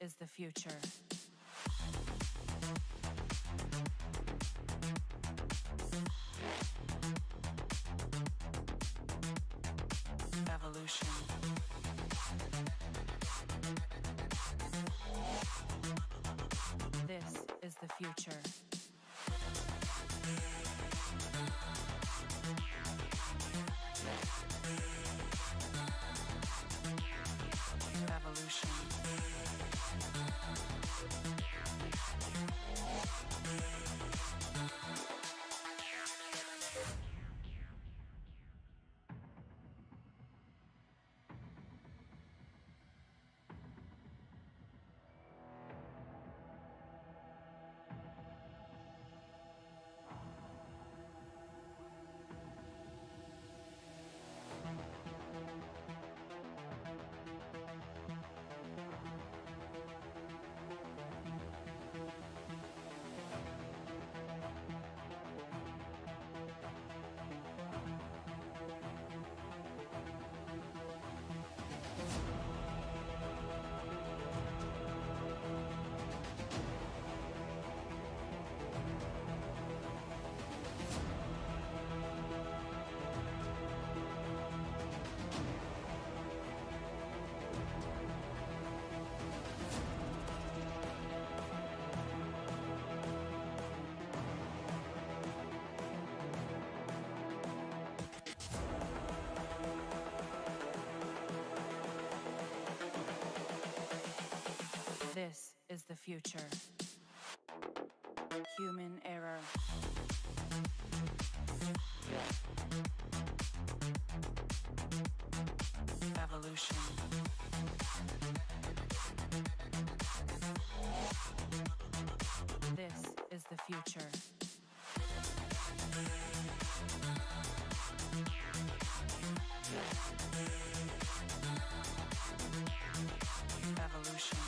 is the future. Evolution. This is the future. Evolution. This is the future. Human error. Evolution. This is the future. Evolution.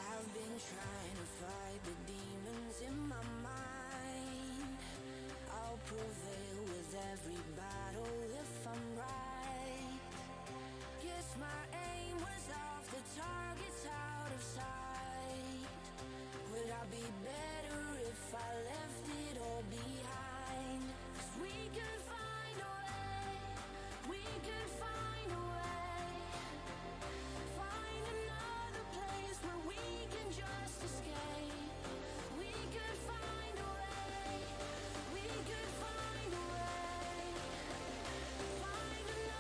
I've been trying to fight the demons in my mind. I'll prevail with every battle if I'm right. Guess my aim was off, the target's out of sight. Would I be better if I left it all behind? 'Cause we could find a way, we could find a way. Find another place where we can just escape. We could find a way, we could find a way. Find another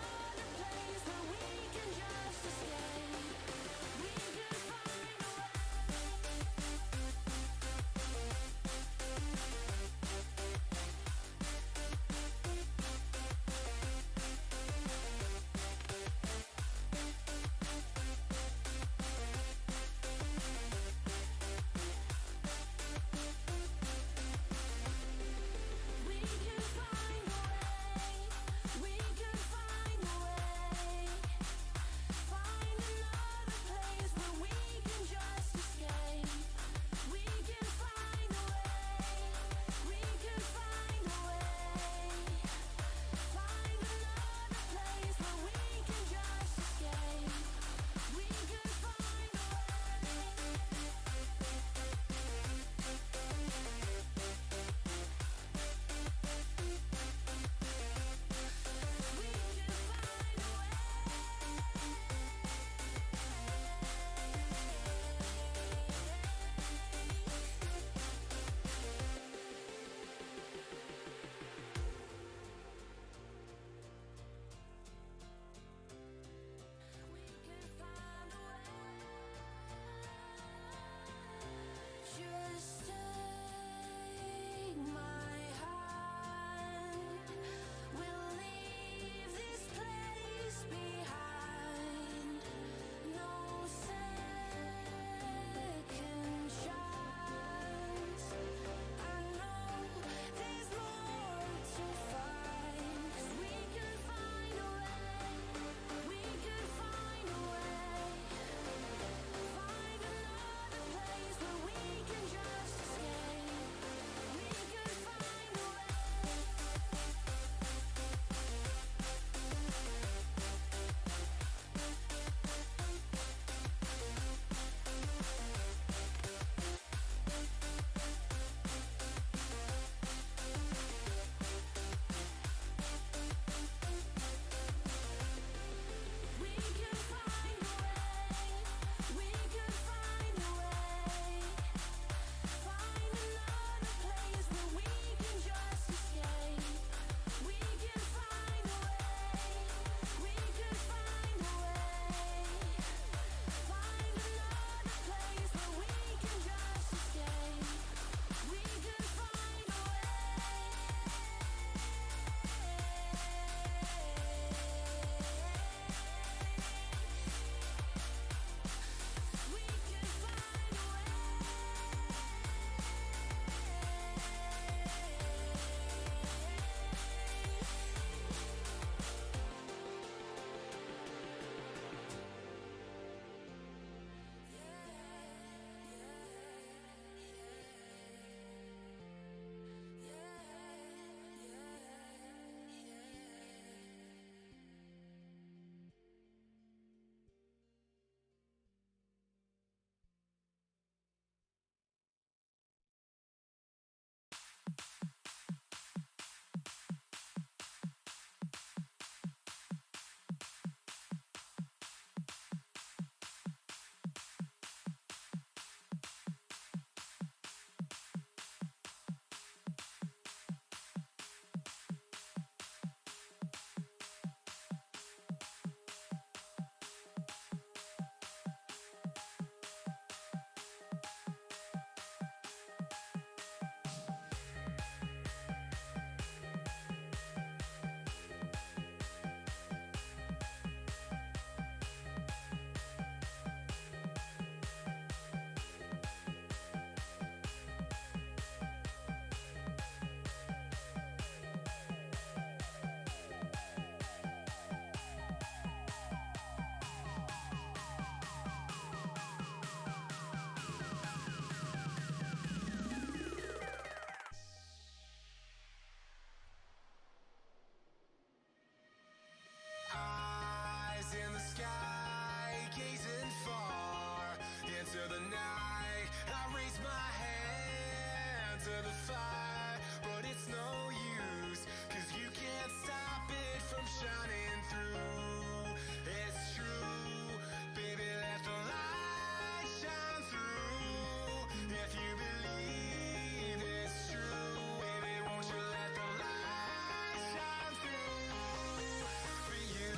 sky, gazing far into the night. I raise my hand to the fire, but it's no use, 'cause you can't stop it from shining through. It's true, baby, let the light shine through. If you believe it's true, baby, won't you let the light shine through for you?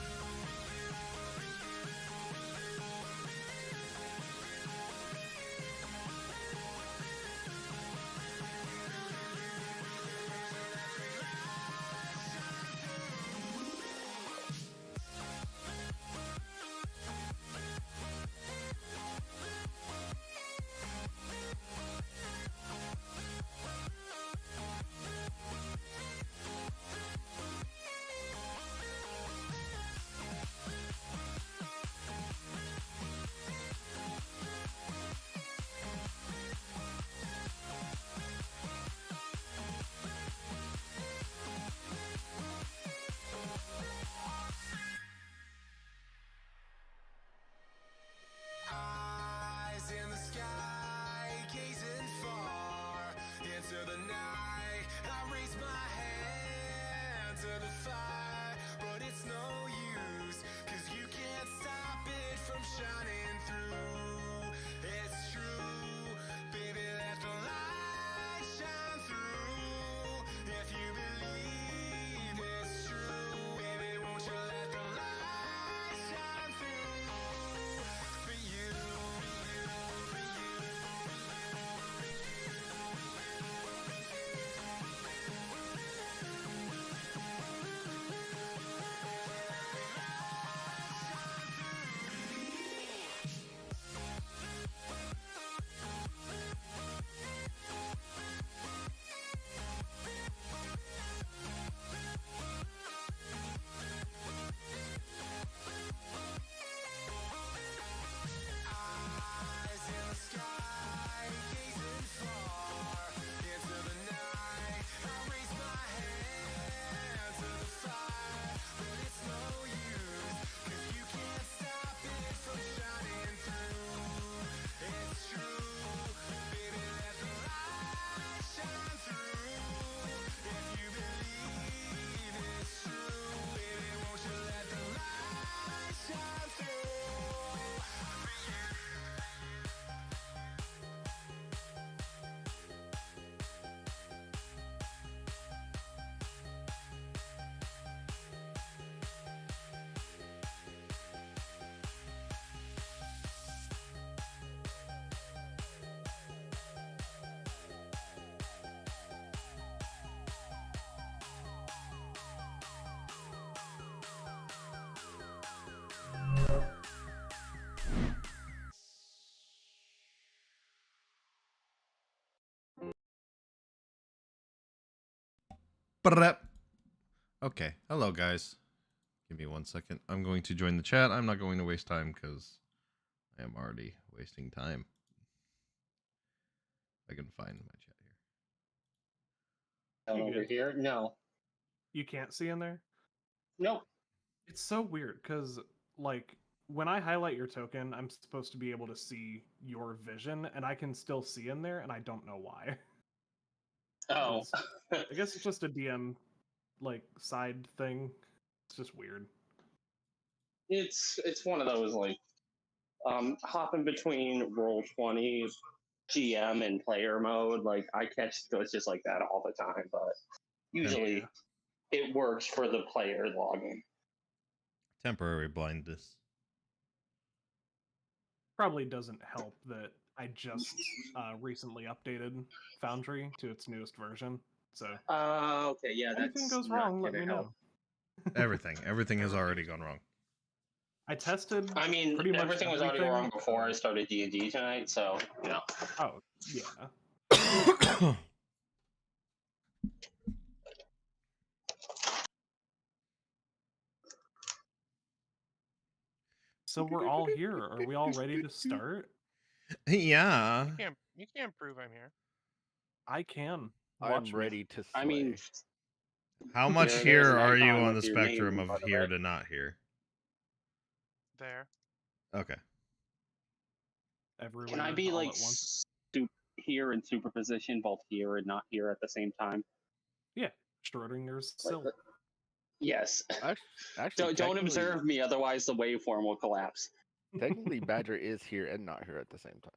Eyes in the sky, gazing far into the night. I raise my hand to the fire, but it's no use, 'cause you can't stop it from shining through. It's true, baby, let the light shine through. If you believe it's true, baby, won't you let the light shine through for you? Eyes in the sky, gazing far into the night. I raise my hand to the fire, but it's no use, 'cause you can't stop it from shining through. It's true, baby, let the light shine through. If you believe it's true, baby, won't you let the light shine through for you? Brrrr. Okay, hello guys. Give me 1 second. I'm going to join the chat. I'm not going to waste time because I am already wasting time. I can find my chat here. Over here? No. You can't see in there? Nope. It's so weird because, like, when I highlight your token, I'm supposed to be able to see your vision, and I can still see in there, and I don't know why. Oh. I guess it's just a DM, like, side thing. It's just weird. It's one of those, like, hopping between Roll20, GM, and player mode. Like, I catch glitches like that all the time, but usually it works for the player login. Temporary blindness. Probably doesn't help that I just recently updated Foundry to its newest version. So, Okay, yeah, if anything that's goes not wrong, let gonna me help. know. Everything has already gone wrong. I tested. I mean, pretty much everything was already everything. wrong before I started D&D tonight, so, you know. Oh, yeah. So we're all here. Are we all ready to start? Yeah. You can't prove I'm here. I can. I'm Watch me. ready to slay. I mean, How much there's here an are you icon on with the your name spectrum in of front of here it. to not here? There. Okay. Everywhere. Can I be all like at once. here in superposition, both here and not here at the same time? Yeah, Schrodinger's Like, still. yes. Actually, Don't observe me, otherwise the waveform will collapse. Technically, Badger is here and not here at the same time.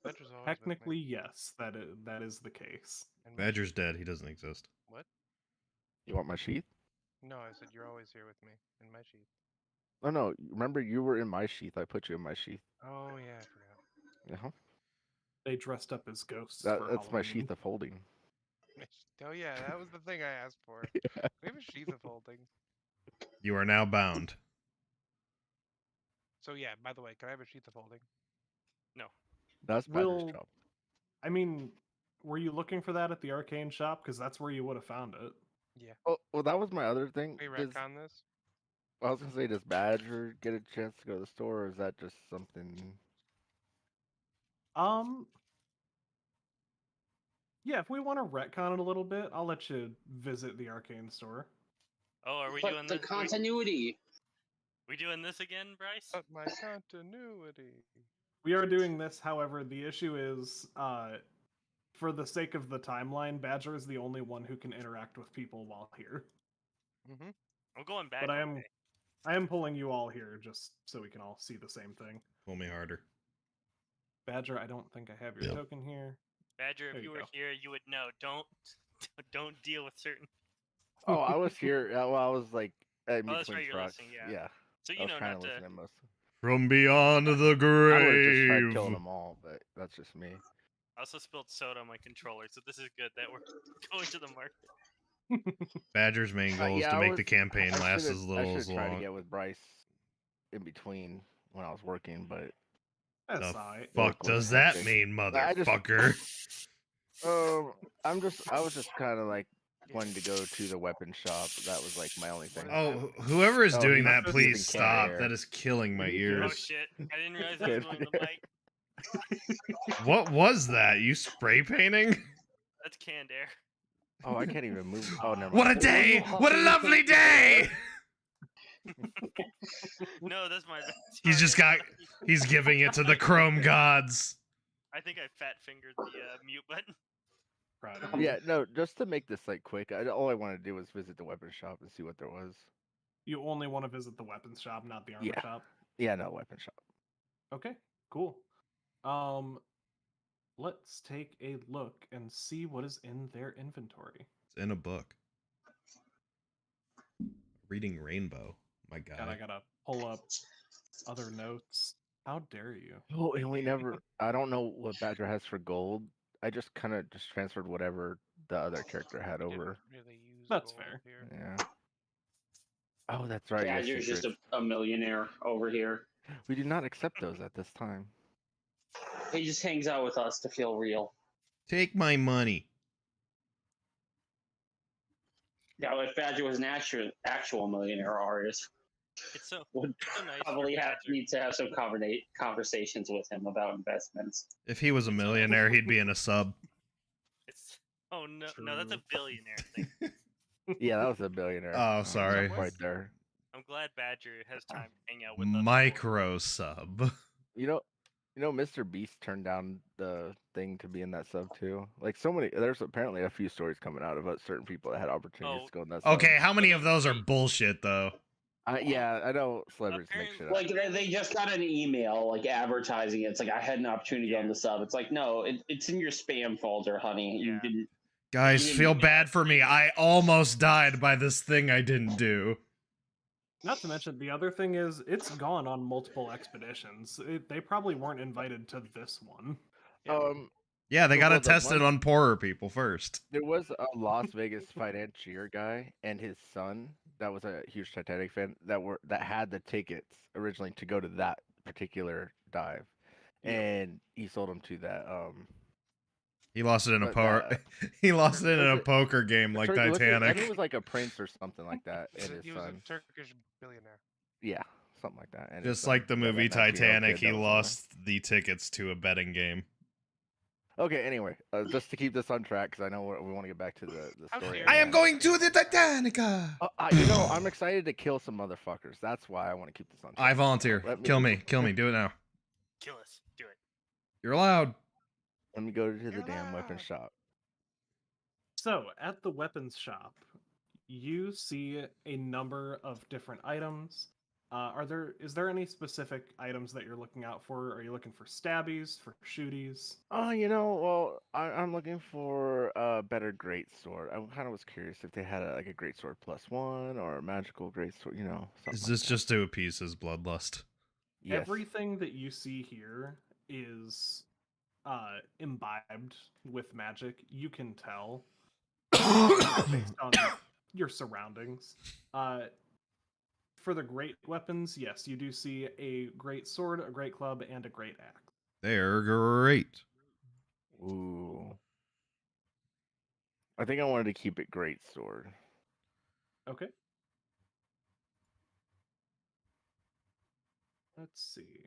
Badger's always Technically, with me. yes, that is the case. And my Badger's sheath. dead. He doesn't exist. What? You want my sheath? No, I said you're always here with me in my sheath. Oh no! Remember, you were in my sheath. I put you in my sheath. Oh yeah, I forgot. Uh-huh. They dressed up as ghosts. That's for my Halloween. sheath of holding. Oh yeah, that was the thing I asked for. Yeah. We have a sheath of holding. You are now bound. So yeah, by the way, can I have a sheath of holding? No. That's Badger's Will- job. I mean, were you looking for that at the arcane shop? Because that's where you would have found it. Yeah. Oh, well, that was my other thing. We Does- retcon this. I was gonna say, does Badger get a chance to go to the store, or is that just something? Yeah, if we want to retcon it a little bit, I'll let you visit the arcane store. Oh, are we But doing the this? continuity. We doing this again, Bryce? But my continuity. We are doing this, however, the issue is, for the sake of the timeline, Badger is the only one who can interact with people while here. Mm-hmm. I'm going back. But I one day. am pulling you all here just so we can all see the same thing. Pull me harder. Badger, I don't think I have your Yep. token here. Badger, if There you you were go. here, you would know. Don't deal with certain. Oh, I was here. Well, I was like at Oh, that's right, Queen's you're Rock. listening, yeah. Yeah, So I you was know trying not to to. listen to most. From beyond the I would have just tried grave. killing them all, but that's just me. I also spilled soda on my controller, so this is good that we're going to the market. Badger's main goal is Yeah, to I make was- the campaign I last should've- as I little as should've tried to long. get with Bryce in between when I was working, but That's The alright. fuck was does that hectic. mean, I just- motherfucker? I was just kind of like wanting to go to the weapon shop. That was like my only thing. Oh, whoever is Oh, doing he's that, not please using stop. Canadair. That is killing my Oh, Oh ears. shit! I didn't realize that was going to the mic. What was that? You spray painting? That's canned air. Oh, I can't even move. Oh, never What a mind. day! What a lovely day! No, that's my. He's just sorry, got- He's giving it to the chrome gods. I think I fat fingered the mute button. Proud of you. Yeah, no, just to make this like quick, all I wanted to do was visit the weapon shop and see what there was. You only want to visit the weapons shop, not the armor Yeah. shop. Yeah, no weapon shop. Okay, cool. Let's take a look and see what is in their inventory. It's in a book. Reading Rainbow, my God, I guy. gotta pull up other notes. How dare you? Oh, and we never. I don't know what Badger has for gold. I just kind of just transferred whatever the other character had Didn't over. really use That's gold fair. Here. Yeah. Oh, that's right. Yeah, yes, you're just secrets. a millionaire over here. We do not accept those at this time. He just hangs out with us to feel real. Take my money. Now, if Badger was an actual millionaire artist, It's so, would so nice. for probably Badger. need to have some conversations with him about investments. If he was a millionaire, he'd be in a sub. It's, oh no, no, that's a True. billionaire thing. Yeah, that was a billionaire. Oh, sorry. not quite there. I'm glad Badger has time to hang out with us. Micro sub. You know, Mr. Beast turned down the thing to be in that sub too. Like so many, there's apparently a few stories coming out about certain people that had opportunities Oh, to go in that sub. Okay, how many of those are bullshit though? Yeah, I know celebrities make shit up. Like they just got an email like advertising it. It's like I had an opportunity on the sub. It's like no, it's in your spam folder, honey. You Yeah. didn't. Guys, You feel didn't- bad for me. I almost died by this thing I didn't do. Not to mention, the other thing is, it's gone on multiple expeditions. They probably weren't invited to this one. Yeah, they So, gotta well, the test it one- on poorer people first. There was a Las Vegas financier guy and his son that was a huge Titanic fan that had the tickets originally to go to that particular dive, and he sold them to that. He lost it in a But, he lost it in a was it- poker game like was it- I think Titanic. it was like a prince or something like that, and his He was son. a Turkish billionaire. Yeah, something like that. And his Just son, like the that movie 19-year-old Titanic, kid he that was in there. lost the tickets to a betting game. Okay. Anyway, just to keep this on track, because I know we want to get back to the How story. dare at I am hand. going to the Titanica. I'm excited to kill some motherfuckers. That's why I want to keep this on track. I volunteer. Let Kill me. Kill me. Do it now. Kill us. Do it. You're allowed. Let me go to the You're damn weapon allowed. shop. So, at the weapons shop, you see a number of different items. Is there any specific items that you're looking out for? Are you looking for stabbies, for shooties? I'm looking for a better greatsword. I kind of was curious if they had like a greatsword +1 or a magical greatsword. Something Is like this that. just to appease his bloodlust? Yes. Everything that you see here is imbibed with magic. You can tell based on your surroundings. For the great weapons, yes, you do see a great sword, a great club, and a great axe. They're great. Ooh. I think I wanted to keep it greatsword. Okay. Let's see.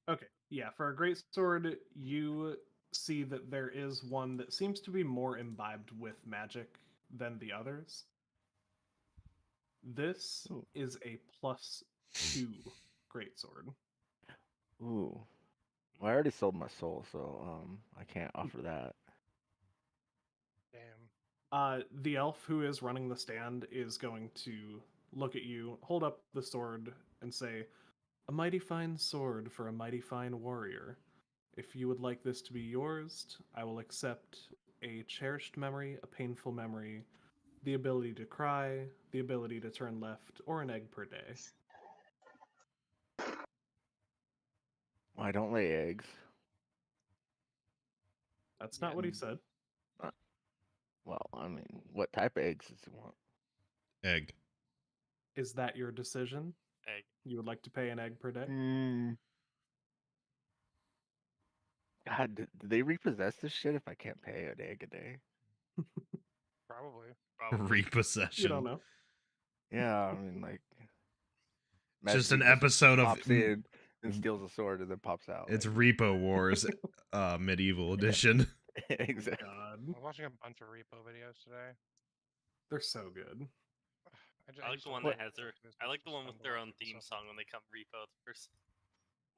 Okay, yeah, for a great sword, you see that there is one that seems to be more imbibed with magic than the others. This Ooh. is a +2 greatsword. Ooh. Well, I already sold my soul, so I can't offer that. Damn. The elf who is running the stand is going to look at you, hold up the sword, and say, "A mighty fine sword for a mighty fine warrior. If you would like this to be yours, I will accept a cherished memory, a painful memory, the ability to cry, the ability to turn left, or an egg per day." Well, I don't lay eggs. That's not what he said. Well, I mean, what type of eggs does he want? Egg. Is that your decision? Egg. You would like to pay an egg per day? God, do they repossess this shit if I can't pay an egg a day? Probably. Probably. Repossession. You don't know. Yeah, I mean, like, Just Magic an episode of pops in and steals a sword and then pops out. It's like, Repo Wars, medieval edition. exactly. God, I was watching a bunch of repo videos today. they're so good. I like used the to one like that has their. I like the one with their own theme song when they come repo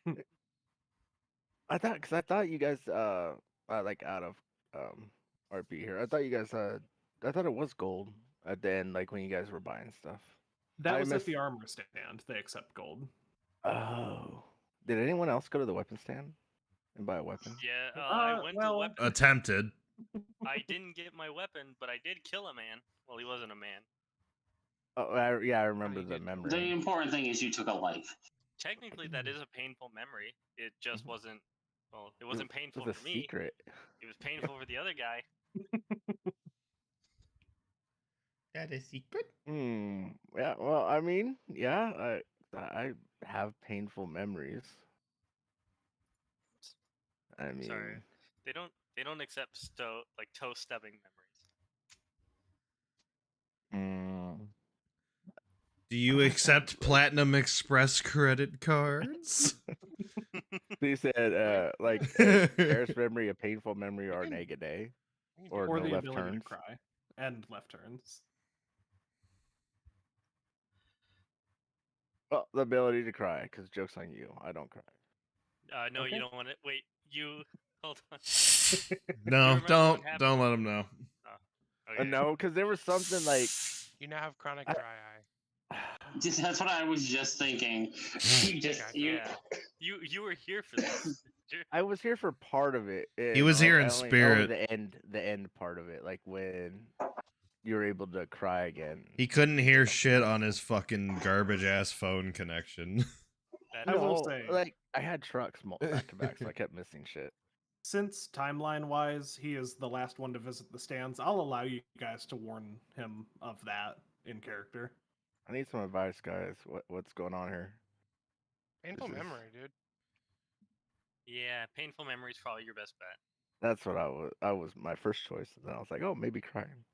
the person. I thought you guys, like out of RP here, I thought you guys, I thought it was gold at the end, like when you guys were buying stuff. That I was at missed- the armor stand. They accept gold. Oh, did anyone else go to the weapon stand and buy a weapon? Yeah, I went to the weapon. Attempted. I didn't get my weapon, but I did kill a man. Well, he wasn't a man. Oh, I remember you the did. memory. The important thing is you took a life. Technically, that is a painful memory. It just wasn't. Well, it wasn't It painful was for a me. secret. It was painful for the other guy. That is secret. Yeah. Well, I mean, yeah. I have painful memories. I mean, Sorry, they don't accept toe stubbing memories. Do you accept Platinum Express credit cards? They said, like, a cherished memory, a painful memory, or an egg a day, or Or no the left ability turns. to cry. And left turns. Well, the ability to cry, because joke's on you. I don't cry. No, Okay. you don't want it. Wait, you hold on. No, remember what don't happened? let him know. Okay. No, because there was something like You now have chronic I- dry eye. That's what I was just thinking. You just you. Yeah. You were here for this. I was here for part of it. He was here in only spirit. the end part of it, like when you were able to cry again. He couldn't hear shit on his fucking garbage ass phone connection. I will No, say- like I had trucks back to back, so I kept missing shit. Since timeline wise, he is the last one to visit the stands, I'll allow you guys to warn him of that in character. I need some advice, guys. What's going on here? Painful This is- memory, dude. Yeah, painful memory is probably your best bet. That's what I was my first choice. And then I was like, oh, maybe crying.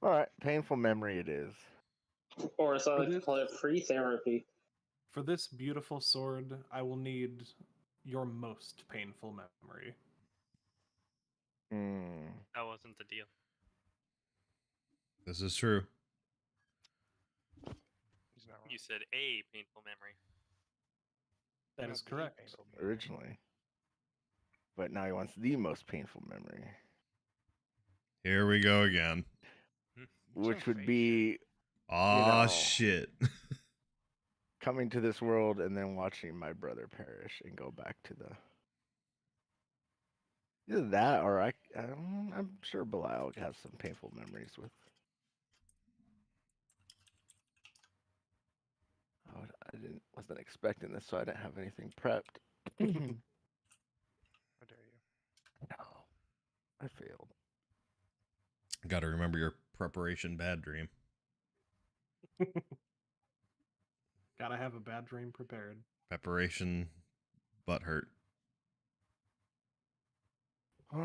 All right, painful memory it is. Or as I like to call it, free therapy. For this beautiful sword, I will need your most painful memory. That wasn't the deal. This is true. He's not wrong. You said a painful memory. That Not is the correct. painful memory. Originally. But now he wants the most painful memory, Here we go again. which Some would face be Aw, know. shit. coming to this world and then watching my brother perish and go back to the. Either that or I'm sure Belial has some painful memories with. Wasn't expecting this, so I didn't have anything prepped. How dare you? No, I failed. Got to remember your preparation bad dream. Gotta have a bad dream prepared. Preparation butt hurt. But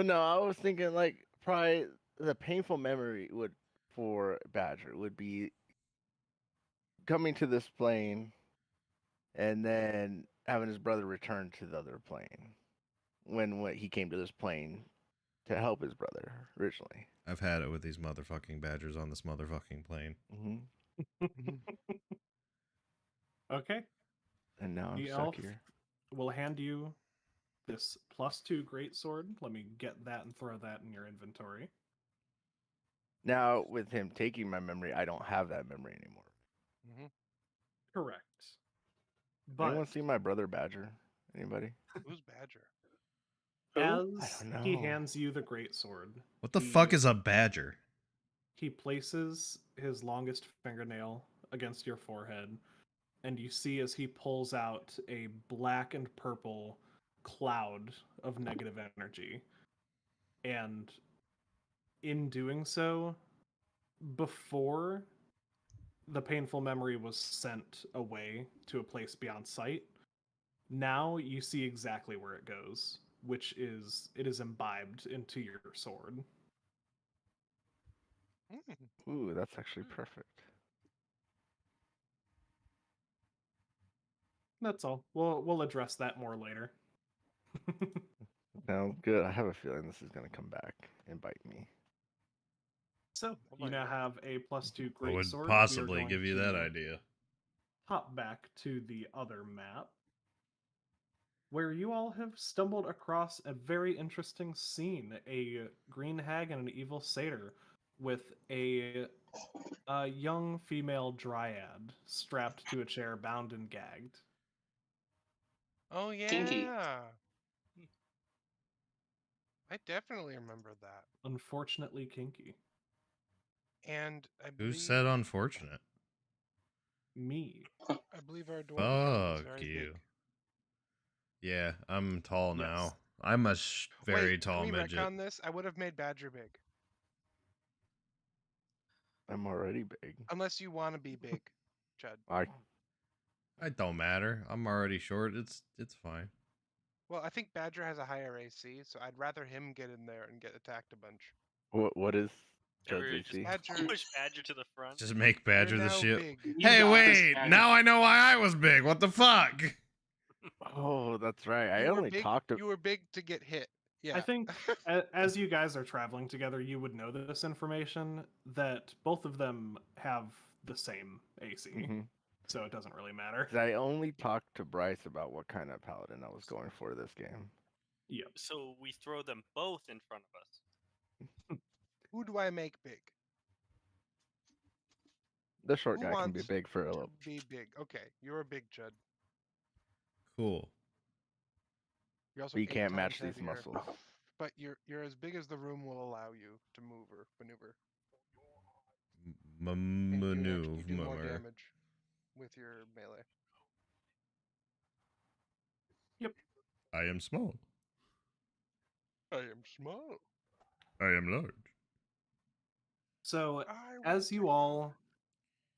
no, I was thinking like probably the painful memory for Badger would be coming to this plane and then having his brother return to the other plane when he came to this plane to help his brother originally. I've had it with these motherfucking badgers on this motherfucking plane. Okay. And now I'm The stuck elf here. will hand you this +2 greatsword. Let me get that and throw that in your inventory. Now with him taking my memory, I don't have that memory anymore. Mm-hmm. Correct. But Anyone see my brother Badger? Anybody? Who's Badger? as don't he know. hands you the greatsword, What the fuck is a badger? he places his longest fingernail against your forehead, and you see as he pulls out a black and purple cloud of negative energy. And in doing so, before the painful memory was sent away to a place beyond sight, now you see exactly where it goes, which is it is imbibed into your sword. Mm. Ooh, that's actually perfect. That's all. We'll address that more later. Now, good. I have a feeling this is going to come back and bite me. So Oh you my now God. have a +2 What would greatsword. We are possibly going give you that to idea? hop back to the other map, where you all have stumbled across a very interesting scene: a green hag and an evil satyr with a young female dryad strapped to a chair, bound and gagged. Oh yeah. Kinky. I definitely remember that. Unfortunately kinky. And I Who believe said unfortunate? Me. I believe our dwarf child is Fuck very you. big. Yeah, I'm tall Yes. now. I'm a very Wait, tall can we midget. retcon this? I would have made Badger big. I'm already big. Unless you want to be big, Chud. It don't matter. I'm already short. It's fine. Well, I think Badger has a higher AC, so I'd rather him get in there and get attacked a bunch. What is Chud's Or just AC? Badger, push Badger to the front. Just make you're Badger the now shit. big. You Hey, got this, wait! Badger. Now I know why I was big. What the fuck? Oh, that's right. I You were only big- talked to. You were big to get hit. Yeah. I think as you guys are traveling together, you would know this information, that both of them have the same AC, Mhm. so it doesn't really matter. 'Cause I only talked to Bryce about what kind of paladin I was going for this game. Yep. So we throw them both in front of us. Who do I make big? The short Who guy can be wants big for a to little. be big? Okay, you're a big Chud. Cool. You're also But you 8 can't times match these heavier, muscles. But you're as big as the room will allow you to move or maneuver. And you do more Maneuver. damage with your melee. I am small. I am small. I am large. So I as want you to all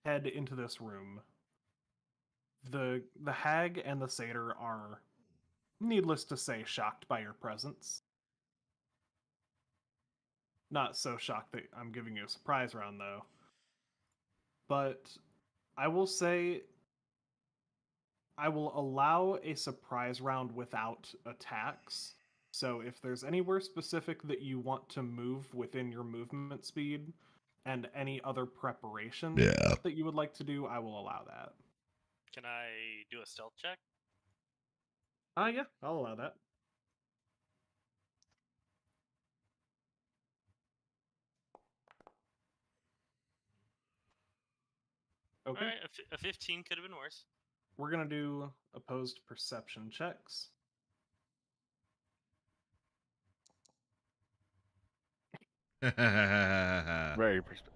head into this room, the hag and the satyr are, needless to say, shocked by your presence. Not so shocked that I'm giving you a surprise round, though. but I will say I will allow a surprise round without attacks. So if there's anywhere specific that you want to move within your movement speed and any other preparation Yeah. that you would like to do, I will allow that. Can I do a stealth check? Yeah, I'll allow that. Okay. All right, a 15 could have been worse. We're going to do opposed perception checks. Very perspective.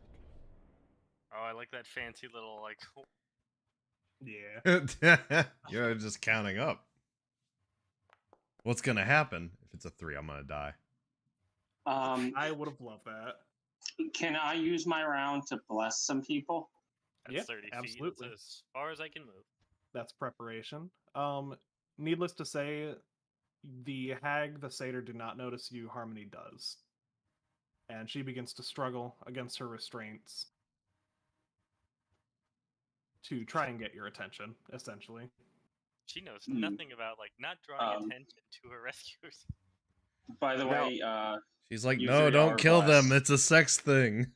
Oh, I like that fancy little like. Yeah. You're just counting up. What's gonna happen if it's a 3? I'm gonna die. I would have loved that. Can I use my round to bless some people? That's Yeah, 30 feet. absolutely. That's as far as I can move. That's preparation. Needless to say, the hag, the satyr, do not notice you. Harmony does. And she begins to struggle against her restraints to try and get your attention, essentially. She knows nothing about like not drawing attention to her rescuers. By the way, She's like, Use no, your don't hour kill them. bless. It's a sex thing.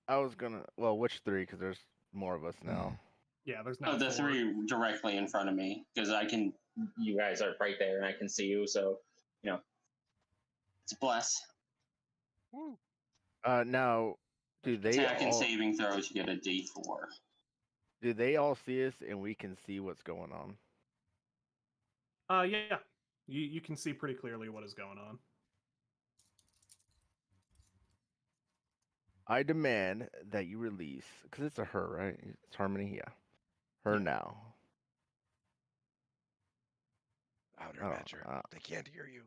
I was gonna. Well, which 3? Because there's more of us now. Yeah, there's not the 4. 3 directly in front of me because I can. You guys are right there, and I can see you. So, it's bless. Woo. Now, do they Attack and all saving throws. You get a D4. do they all see us and we can see what's going on? Yeah. You can see pretty clearly what is going on. I demand that you release, because it's a her, right? It's Harmony, yeah. Her now. Louder, Oh, Badger. They can't hear you.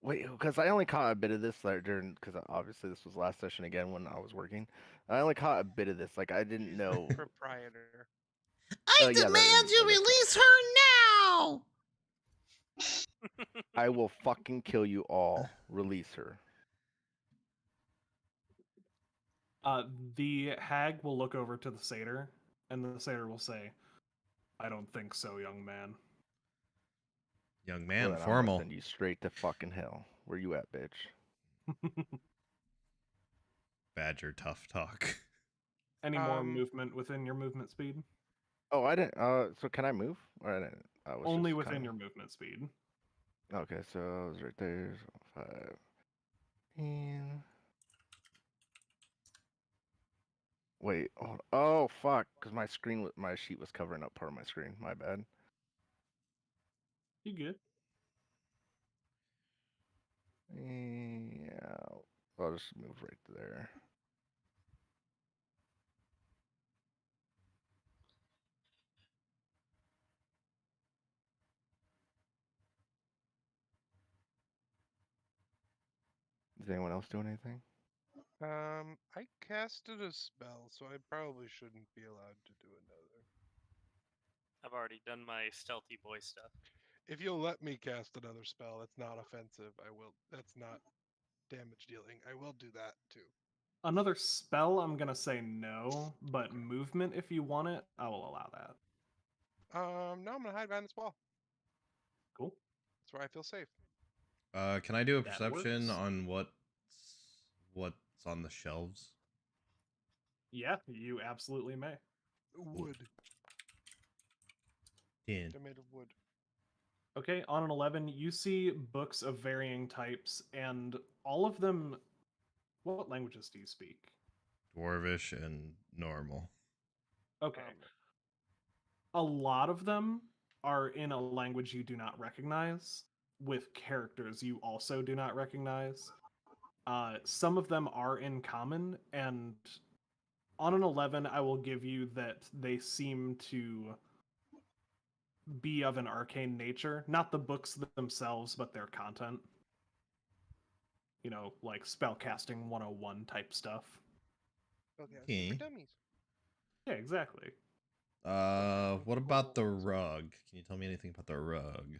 Wait, because I only caught a bit of this during, because obviously this was last session again when I was working. I only caught a bit of this. Like I didn't She's know. the proprietor. I demand you release her now. I will fucking kill you all. Release her. The hag will look over to the satyr, and the satyr will say, "I don't think so, young man." Young man, Well, then I'm formal. gonna send you straight to fucking hell. Where you at, bitch? Badger tough talk. Any more movement within your movement speed? Oh, I didn't. So can I move? Or I didn't. I was Only just within kinda- your movement speed. Okay, so I was right there. So 5. And wait. Oh fuck! Because my screen, my sheet was covering up part of my screen. My bad. You good? Yeah. I'll just move right there. Is anyone else doing anything? I casted a spell, so I probably shouldn't be allowed to do another. I've already done my stealthy boy stuff. If you'll let me cast another spell, that's not offensive. I will. That's not damage dealing. I will do that too. Another spell, I'm gonna say no, but movement, if you want it, I will allow that. No, I'm gonna hide behind this wall. Cool. That's where I feel safe. Can I do a That perception works. on what's on the shelves? Yeah, you absolutely may. Wood. 10. They're made of wood. Okay, on an 11, you see books of varying types, and all of them. What languages do you speak? Dwarvish and normal. Okay. A lot of them are in a language you do not recognize, with characters you also do not recognize. Some of them are in common, and on an 11, I will give you that they seem to be of an arcane nature. Not the books themselves, but their content. You know, like spellcasting 101 type stuff. Okay. Okay. For dummies. Yeah, exactly. What about the rug? Can you tell me anything about the rug?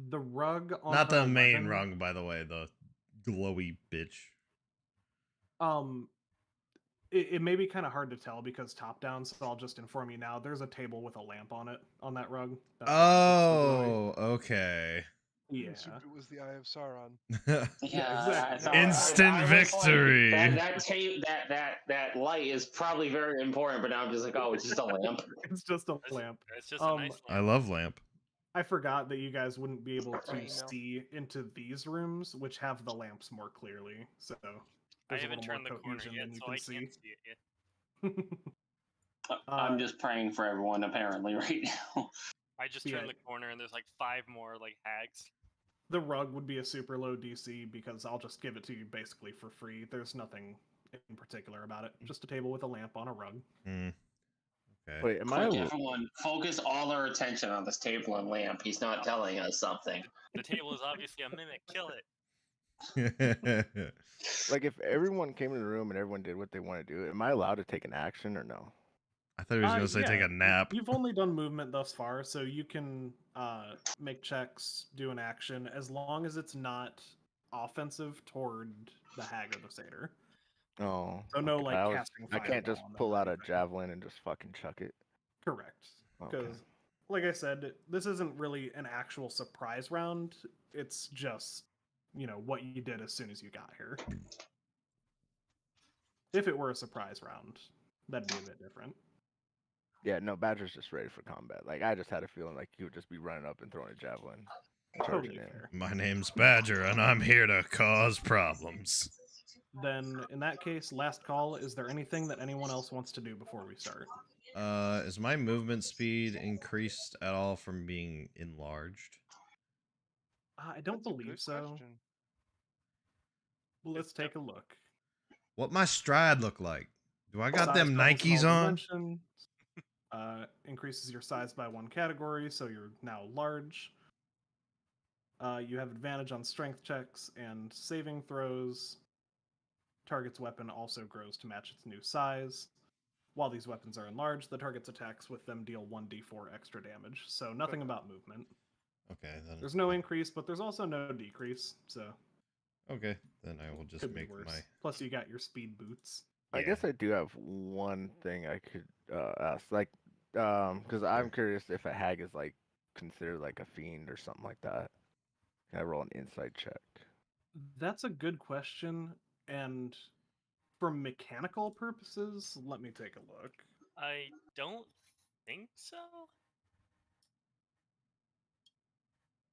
The rug on Not the an main 11 rug, by the way, the glowy bitch. It may be kind of hard to tell because top down, so I'll just inform you now. There's a table with a lamp on it on that rug. That's why it's super Oh, okay. light. It Yeah. was the Eye of Sauron. exactly. I thought- Instant I was like, victory. that light is probably very important, but now I'm just like, oh, it's just a lamp. It's just a It's, lamp. it's just a nice I lamp. love lamp. I forgot that you guys wouldn't be able My to email. see into these rooms, which have the lamps more clearly. So I there's a haven't little turned the more corner cohesion yet, than you so can I see. can't see it yet. I'm just praying for everyone apparently right now. I just Yeah. turned the corner and there's like 5 more like hags. The rug would be a super low DC because I'll just give it to you basically for free. There's nothing in particular about it. Just a table with a lamp on a rug. Hmm. Okay. Wait, am I? Quick, everyone, focus all our attention on this table and lamp. He's not telling us something. The table is obviously a mimic. Kill it. Like, if everyone came in the room and everyone did what they want to do, am I allowed to take an action or no? I thought he was gonna say take yeah, a nap. You've only done movement thus far, so you can make checks, do an action, as long as it's not offensive toward the hag or the satyr. Oh. So no, okay. like, casting I can't fireball just on them pull or out a anything. javelin and just fucking chuck it. Correct. Okay. Because, like I said, this isn't really an actual surprise round. It's just, what you did as soon as you got here. If it were a surprise round, that'd be a bit different. Yeah, no, Badger's just ready for combat. Like, I just had a feeling like he would just be running up and throwing a javelin. and charging Totally in. fair. My name's Badger, and I'm here to cause problems. Then, in that case, last call. Is there anything that anyone else wants to do before we start? Is my movement speed increased at all from being enlarged? I don't That's a believe good so. question. Let's take a look. What my stride look like? Do I got Size them doubles Nikes all on? dimensions, increases your size by 1 category, so you're now large. You have advantage on strength checks and saving throws. Target's weapon also grows to match its new size. While these weapons are enlarged, the target's attacks with them deal 1d4 extra damage. So nothing about movement. Okay, then. There's no increase, but there's also no decrease. So Okay, then I will just could be make worse. my. Plus, you got your speed boots. I Yeah. guess I do have one thing I could ask, like, because I'm curious if a hag is like considered like a fiend or something like that. Can I roll an insight check? That's a good question. And for mechanical purposes, let me take a look. I don't think so.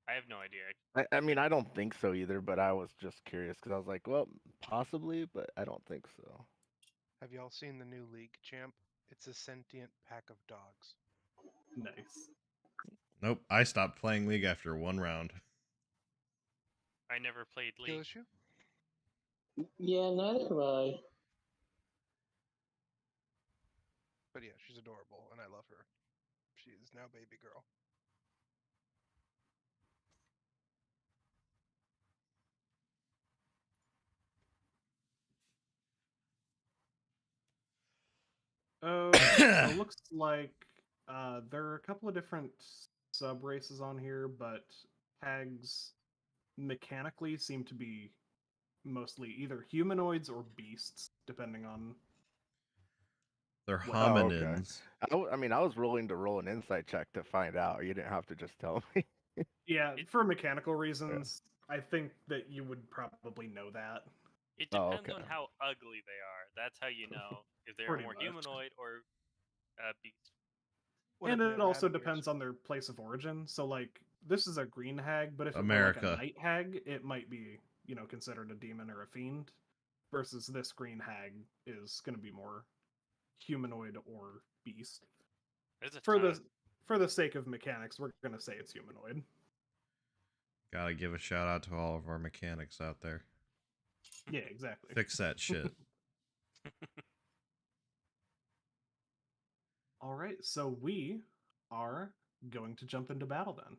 I have no idea. I mean, I don't think so either, but I was just curious because I was like, well, possibly, but I don't think so. Have y'all seen the new League champ? It's a sentient pack of dogs. Nice. Nope, I stopped playing League after 1 round. I never played Kill League. issue? Yeah, neither have I. But yeah, she's adorable, and I love her. She is now baby girl. Oh, it looks like there are a couple of different sub races on here, but hags mechanically seem to be mostly either humanoids or beasts, depending on. They're Well, oh, okay. hominins. I mean, I was rolling to roll an insight check to find out. You didn't have to just tell me. Yeah, for mechanical reasons, I think that you would probably know that. It Oh, depends on okay. how ugly they are. That's how you know if they're Pretty more much. humanoid or beast. What And if they it have also rat ears? depends on their place of origin. So, like, this is a green hag, but if it were America. like a night hag, it might be, considered a demon or a fiend. Versus this green hag is going to be more humanoid or beast. There's a For ton the of- for the sake of mechanics, we're going to say it's humanoid. Gotta give a shout out to all of our mechanics out there. Yeah, exactly. Fix that shit. All right, so we are going to jump into battle then.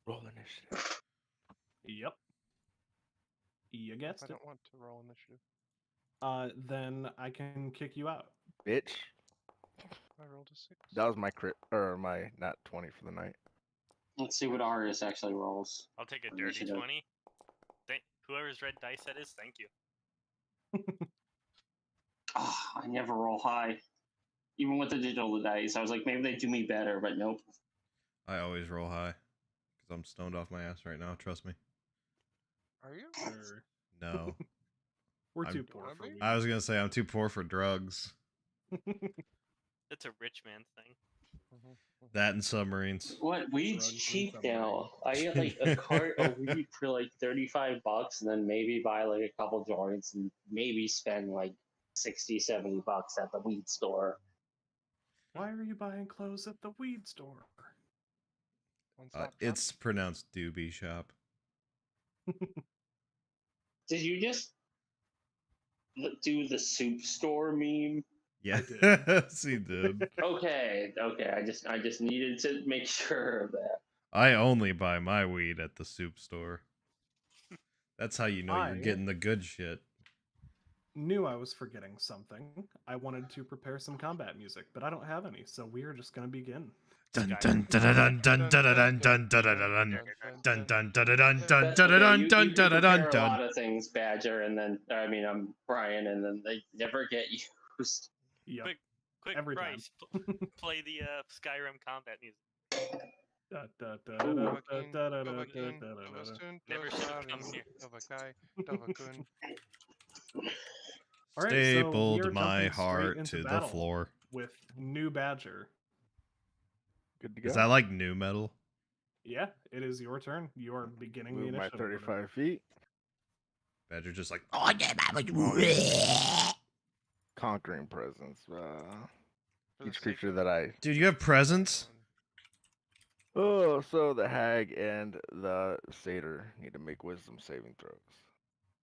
Roll initiative. Yep. You If guessed I it. don't want to roll initiative. Then I can kick you out. Bitch. I rolled a 6. That was my crit, or my nat 20 for the night. Let's see what Arius actually rolls. I'll take a for dirty initiative. 20. Whoever's red dice that is, thank you. I never roll high. Even with the digital dice, I was like, maybe they do me better, but nope. I always roll high because I'm stoned off my ass right now. Trust me. Are you? Sure. No, We're I'm- too poor Wanna for be? weed. I was gonna say I'm too poor for drugs. That's a rich man thing. That and submarines. What weed's Drugs and cheap submarines. now? I get like a cart of weed for like $35, and then maybe buy like a couple joints, and maybe spend like 60, $70 at the weed store. Why are you buying clothes at the weed store? One-stop shop? It's pronounced doobie shop. Did you just do the soup store meme? Yes, he did. Okay. I just needed to make sure of that. I only buy my weed at the soup store. That's how you know you're I- getting the good shit. Knew I was forgetting something. I wanted to prepare some combat music, but I don't have any, so we are just gonna begin. Dun dun dun dun dun dun dun dun dun dun dun dun dun dun dun That's dun okay. dun You dun dun prepare dun a dun. lot of things, Badger, and then I'm Brian, and then they never get used. Yep. Quick, Every time. Bryce, play the Skyrim combat music. Da, da, da, Ooh. da, da, Dovahkiin, da, da, da, Dovahkiin, da, da, da, da. Dovahkiin, Never should've come Dovahkiin, here. Dovakai, Dovahkiin. All right, so we are Stapled my jumping straight heart into to the battle floor. with new Badger. Good to go. Is that like new metal? Yeah, it is your turn. You are beginning the Move my initiative. order. 35 feet. Badger just like Conquering presence. For the Each sake creature of that I. dude, you have presents? Oh, so the hag and the satyr need to make wisdom saving throws.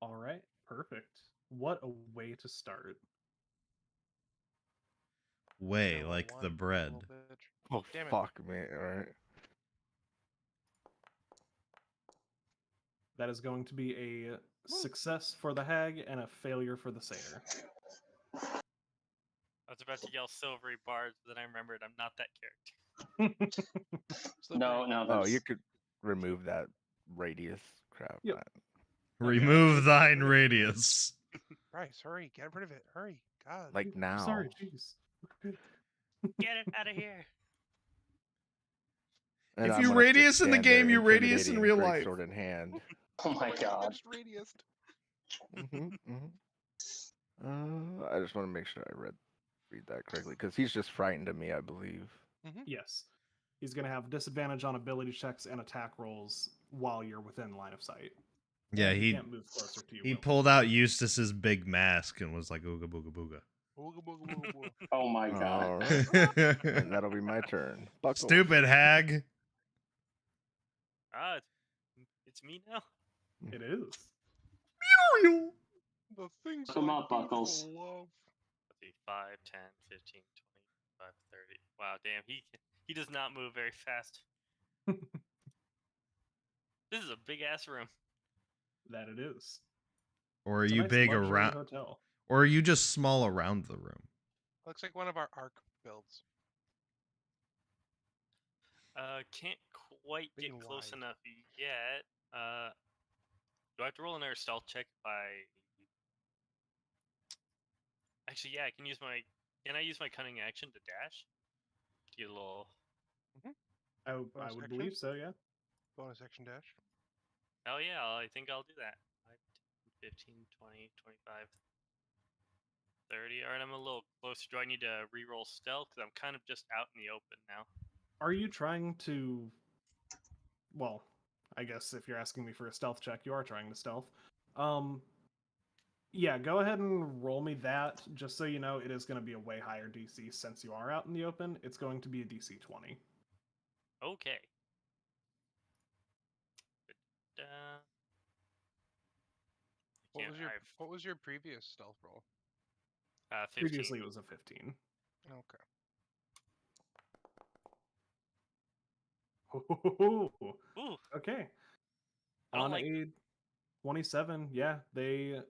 All right, perfect. What a way to start. Way Kill like the one bread. little bitch. Oh, Damn it. fuck me. Alright. That is going to be a success for the hag and a failure for the satyr. I was about to yell silvery bards, but then I remembered I'm not that character. No, no. Oh, That's, you could remove that radius crap. Yep. Remove thine radius. Bryce, hurry, get rid of it. Hurry. God. Like now. Sorry, jeez. We're good. Get it out of here. And If I'm you gonna just radius in the stand there game, you radius in intimidating, real life. greatsword in hand. oh my I god. just radiused. I just want to make sure I read that correctly because he's just frightened of me, I believe. Yes. He's going to have disadvantage on ability checks and attack rolls while you're within line of sight. Yeah, And he can't move closer to you. he willingly. pulled out Eustace's big mask and was like ooga booga booga. Booga booga booga booga. Oh my All god. right. And that'll be my turn. Buckles. Stupid hag. Ah, it's me now. It is. The things Come I on, Buckles. people love. Let's see, 5, 10, 15, 25, 30. Wow, damn, he does not move very fast. This is a big ass room. That it is. Or are It's a you nice big luxury around? hotel. Or are you just small around the room? Looks like one of our arc builds. Can't quite Big get and close wide. enough yet. Do I have to roll another stealth check if I? Actually, yeah, I can use my. Can I use my cunning action to dash? To get a little. I Bonus would action? believe so, yeah. Bonus action dash. Oh yeah, I think I'll do that. 5, 10, 15, 20, 25, 30. All right, I'm a little closer. Do I need to re-roll stealth? Because I'm kind of just out in the open now. Are you trying to... Well, I guess if you're asking me for a stealth check, you are trying to stealth. Yeah, go ahead and roll me that. Just so you know, it is going to be a way higher DC since you are out in the open. It's going to be a DC 20. Okay. What was your previous stealth roll? 15. Previously, it was a 15. Okay. Ooh, Okay. I don't On like- a 27, yeah, they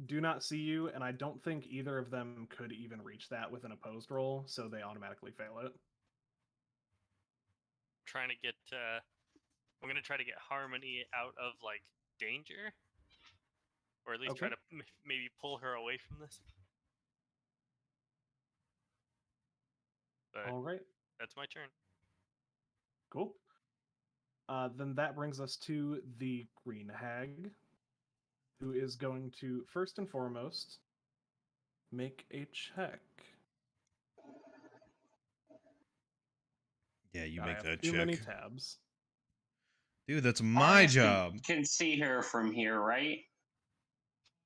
do not see you, and I don't think either of them could even reach that with an opposed roll, so they automatically fail it. trying to get. I'm gonna try to get Harmony out of like danger. or at least try to maybe pull her away from this. But All right. that's my turn. Cool. Then that brings us to the Green Hag, who is going to, first and foremost, make a check. Yeah, you I make have that too check. many tabs. Dude, that's my Arius job. Can see her from here, right?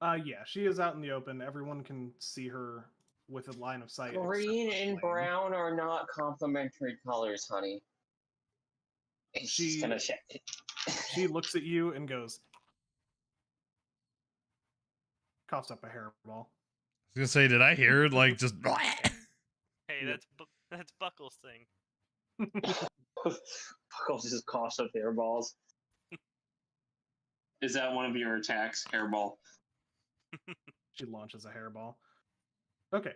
Yeah, she is out in the open. Everyone can see her with a line of sight. except Green for and Flame. brown are not complementary colors, honey. She's She- gonna check. She looks at you and goes, coughs up a hairball. I was gonna say, did I hear it like just? Hey, Yep. that's Buckles' thing. Buckles just coughs up hairballs. Is that one of your attacks, hairball? She launches a hairball. Okay,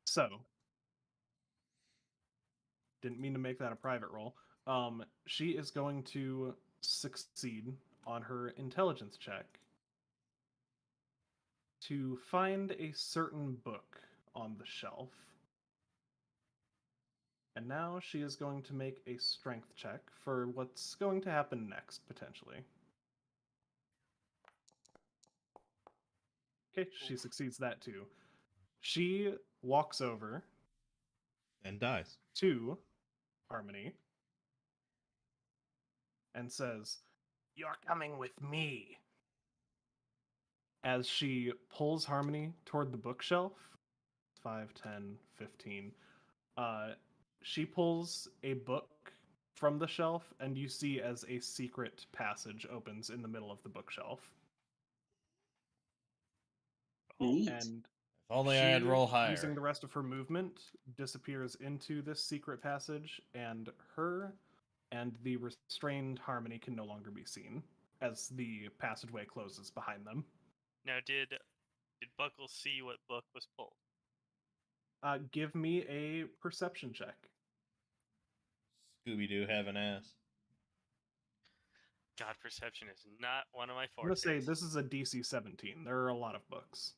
so didn't mean to make that a private roll. She is going to succeed on her intelligence check to find a certain book on the shelf. And now she is going to make a strength check for what's going to happen next, potentially. Okay, she succeeds that too. She walks over And dies. to Harmony and says, "You're coming with me." As she pulls Harmony toward the bookshelf, 5, 10, 15, she pulls a book from the shelf, and you see as a secret passage opens in the middle of the bookshelf. Neat. And If only I had she, roll higher. using the rest of her movement, disappears into this secret passage, and her and the restrained Harmony can no longer be seen as the passageway closes behind them. Now, did Buckles see what book was pulled? Give me a perception check. Scooby Doo have an ass. God, perception is not one of my I'm fortes. gonna say this is a DC 17. There are a lot of books.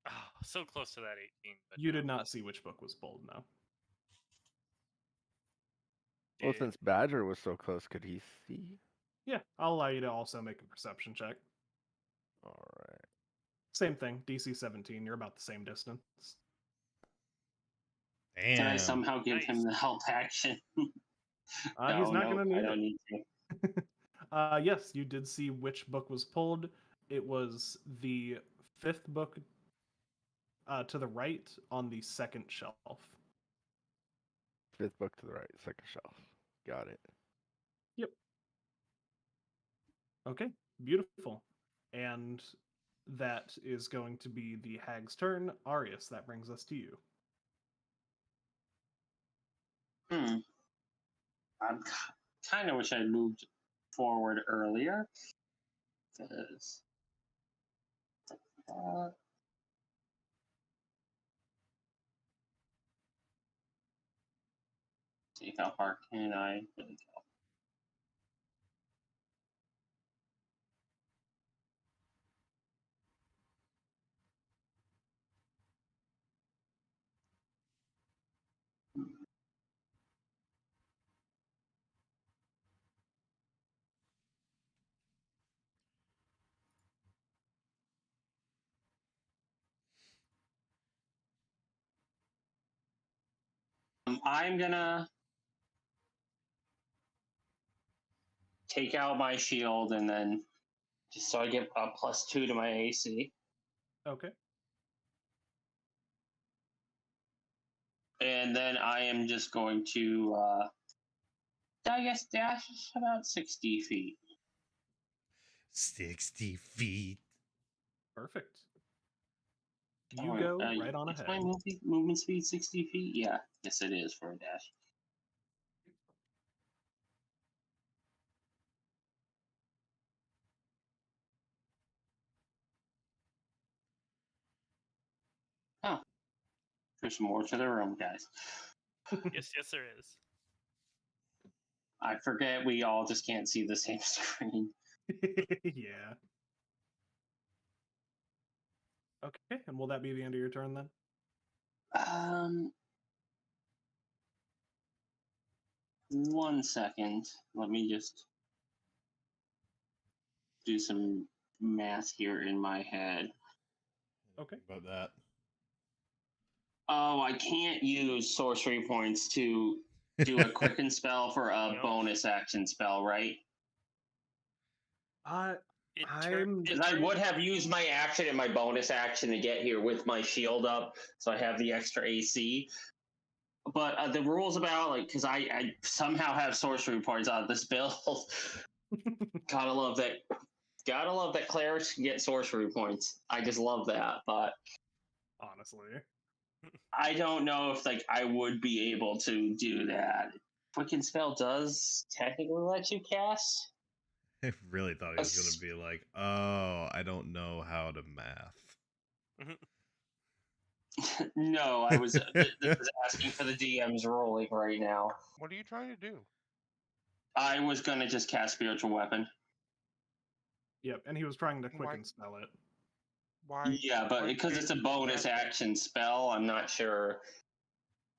Oh, so close to that 18. But You did not see which book was pulled, no. Well, did- since Badger was so close, could he see? Yeah, I'll allow you to also make a perception check. All right. Same thing, DC 17. You're about the same distance. Damn. Can I somehow give Nice. him the help action? He's No, not gonna need I it. don't need to. Yes, you did see which book was pulled. It was the 5th book to the right on the second shelf. 5th book to the right, second shelf. Got it. Okay, beautiful. And that is going to be the hag's turn. Arius, that brings us to you. I kind of wish I moved forward earlier. 'Cause, see how far can I really go? I'm gonna take out my shield and then just so I get a +2 to my AC. Okay. And then I am just going to, I guess, dash about 60 feet. 60 feet. Perfect. You Oh, go right on is ahead. my movement speed 60 feet? Yeah, yes it is for a dash. Oh, there's more to the room, guys. yes, there is. I forget we all just can't see the same screen. Yeah. Okay, and will that be the end of your turn then? Um, 1 second. Let me just do some math here in my head. Okay. About that. Oh, I can't use sorcery points to do a quicken spell for a Nope. bonus action spell, right? It I'm- Because I would have used my action and my bonus action to get here with my shield up, so I have the extra AC. But the rules about, like, because I somehow have sorcery points on this build. Gotta love that. Gotta love that clerics can get sorcery points. I just love that. But honestly. I don't know if like I would be able to do that. Quicken spell does technically let you cast. I really thought he was going to be like, oh, I don't know how to math. No, I was this is asking for the DM's ruling right now. What are you trying to do? I was gonna just cast spiritual weapon. Yep, and he was trying to Why- quicken spell it. Why? Yeah, but why because can't it's a you bonus cast it? action spell, I'm not sure.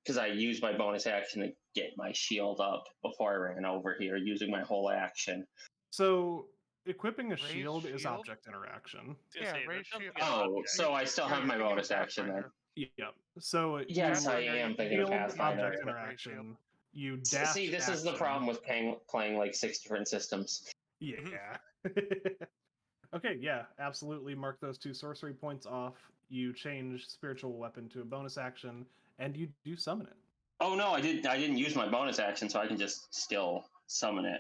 Because I used my bonus action to get my shield up before I ran over here, using my whole action. So equipping a Raise shield is shield? object interaction. Yeah, Say, that raise sounds shield. like an Oh, object. so I still Yeah, have you're my thinking of bonus action then. Pathfinder. Yep. So Yes, I Pathfinder, am thinking of shield Pathfinder. object Shield. interaction. You dash. See, this is the action. problem with playing like 6 different systems. Yeah. Okay, yeah, absolutely. Mark those 2 sorcery points off. You change spiritual weapon to a bonus action, and you do summon it. Oh no, I didn't use my bonus action, so I can just still summon it.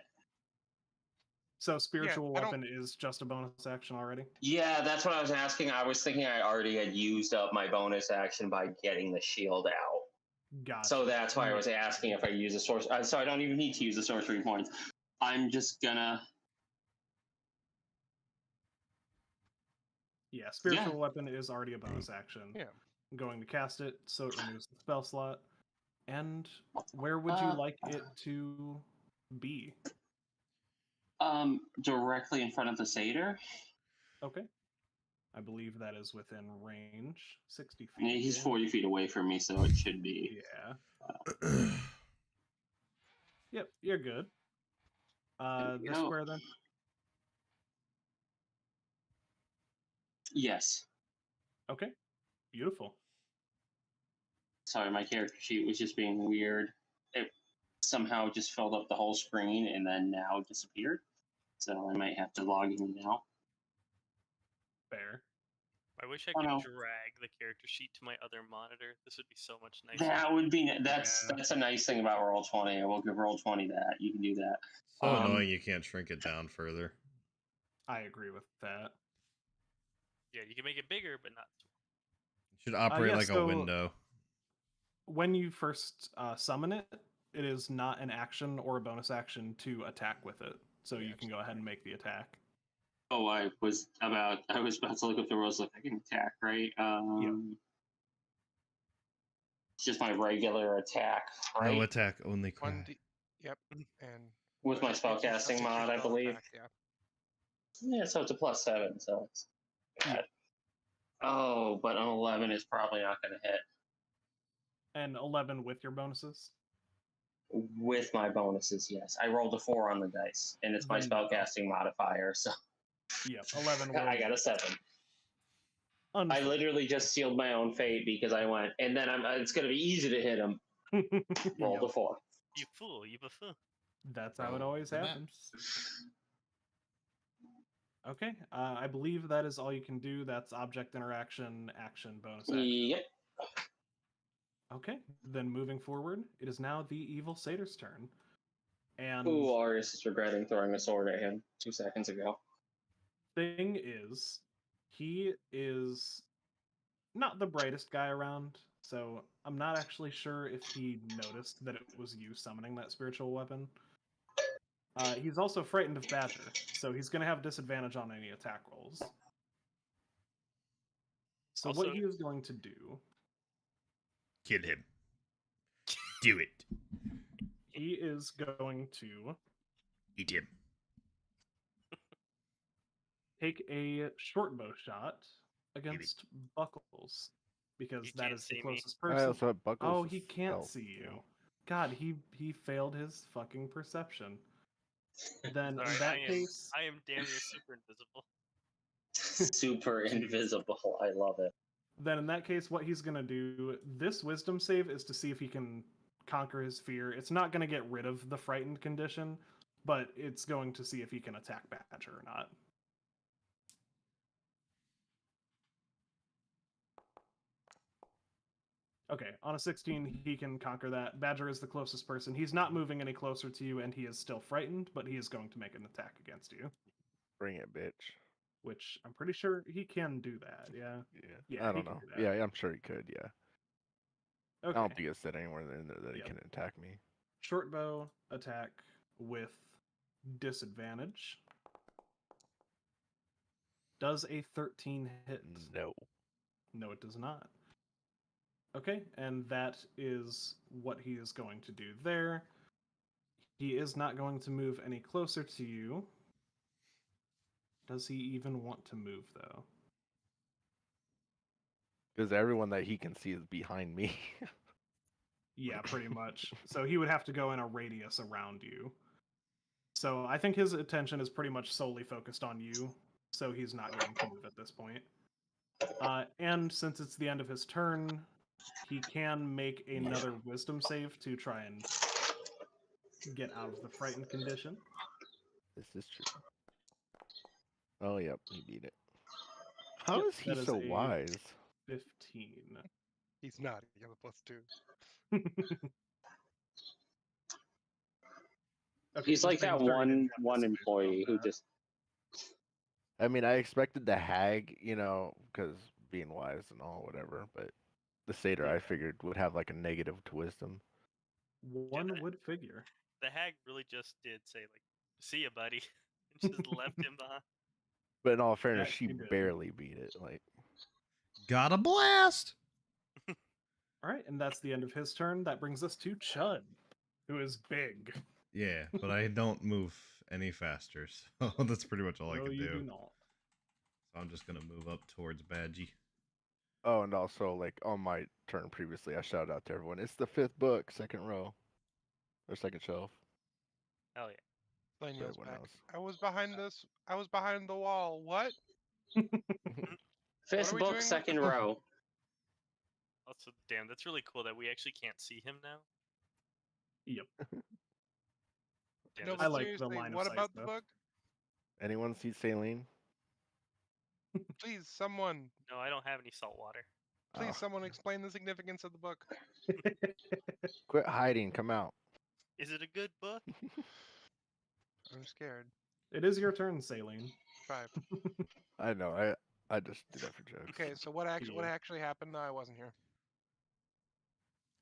So spiritual I don't- weapon is just a bonus action already. Yeah, that's what I was asking. I was thinking I already had used up my bonus action by getting the shield out. Gotcha. So that's why I was asking if I use a source. So I don't even need to use the sorcery points. I'm just gonna. Yeah, spiritual weapon is already a bonus action. Yeah. I'm going to cast it, so it removes the spell slot. And where would you like it to be? Directly in front of the satyr. Okay. I believe that is within range, 60 feet. Yeah, he's 40 feet away from me, so it should be. Yeah. Yep, you're good. This go. square then? Yes. Okay. Beautiful. Sorry, my character sheet was just being weird. It somehow just filled up the whole screen and then now disappeared. So I might have to log in now. Fair. I wish I Oh, could no. drag the character sheet to my other monitor. This would be so much nicer. That would be that's Yeah. that's a nice thing about Roll20. I will give Roll20 that. You can do that. So Um, annoying you can't shrink it down further. I agree with that. Yeah, you can make it bigger, but not. It should operate yeah, like so- a window. When you first summon it, it is not an action or a bonus action to attack with it. So you can go ahead and make the attack. Oh, I was about to look up the rules. Like I can attack, right? It's just my regular attack, right? No attack, only cry. 1D. Yep. And With my it's just- that's spellcasting just mod, I spell believe. attack, yeah. Yeah, so it's a +7, so it's bad. Oh, but an 11 is probably not going to hit And 11 with your bonuses? with my bonuses. Yes, I rolled a 4 on the dice, and it's my Then no. spellcasting modifier, so Yep, 11 will. I got a 7. I Unfortunately. literally just sealed my own fate because I went, and then it's going to be easy to hit him. Rolled a 4. You fool, you buffoon. That's how it Roll always the happens. maps. Okay, I believe that is all you can do. That's object interaction, action, bonus action. Yep. Okay, then moving forward, it is now the evil satyr's turn. And Ooh, Arius is regretting throwing a sword at him 2 seconds ago. thing is, he is not the brightest guy around, so I'm not actually sure if he noticed that it was you summoning that spiritual weapon. He's also frightened of Badger, so he's going to have disadvantage on any attack rolls. So Also- what he is going to do... Kill him. Do it. he is going to Eat him. take a short bow shot against Buckles because He that can't is the see me. closest I person. also have Buckles. Oh, as he can't stealth, see you. know. God, he failed his fucking perception. Then Sorry, in that case, I am damn near super invisible. Super invisible. I love it. then in that case, what he's gonna do, this wisdom save is to see if he can conquer his fear. It's not gonna get rid of the frightened condition, but it's going to see if he can attack Badger or not. Okay, on a 16, he can conquer that. Badger is the closest person. He's not moving any closer to you, and he is still frightened, but he is going to make an attack against you, Bring it, bitch. which I'm pretty sure he can do that. Yeah. Yeah. Yeah, I he don't can know. do that. Yeah, I'm sure he could. Yeah. Okay. I don't think it said anywhere in there that he Yep. can attack me. Short bow attack with disadvantage. Does a 13 hit? No. No, it does not. Okay, and that is what he is going to do there. He is not going to move any closer to you. Does he even want to move, though? Because everyone that he can see is behind me. Yeah, pretty much. So he would have to go in a radius around you. So I think his attention is pretty much solely focused on you. So he's not going to move at this point. And since it's the end of his turn, he can make another wisdom save to try and get out of the frightened condition. This is true. Oh, yep, he beat it. How Yep, is he that is so a- wise? 15. He's not. He has a +2. Okay, He's like just that making sure he didn't one have to switch employee from who that. just I mean, I expected the hag, because being wise and all, whatever, but the satyr I figured would have like a negative to wisdom. One would figure. The hag really just did say like, "See ya, buddy," and just left him behind. But in all fairness, Yeah, she he did. barely beat it. Like, Got a blast. All right, and that's the end of his turn. That brings us to Chud, who is big. Yeah, but I don't move any faster, so that's pretty much all I No, can you do. do not. So I'm just gonna move up towards Badgie. oh, and also like on my turn previously, I shouted out to everyone, "It's the 5th book, second row, or second shelf." Hell yeah. So Daniel's everyone back. knows. I was behind this. I was behind the wall. What? fifth are we book, doing with second the- row. Also, damn, that's really cool that we actually can't see him now. Yep. Damn, No, this I but is- like the seriously, line of what sight, about the though. book? Anyone see Saline? Please, someone. No, I don't have any salt water. Please, Oh, someone explain the significance of the book. quit hiding. Come out. Is it a good book? I'm scared. It is your turn, Saline. 5. I know. I just did that for jokes. Okay, so what Yeah. actually happened? No, I wasn't here.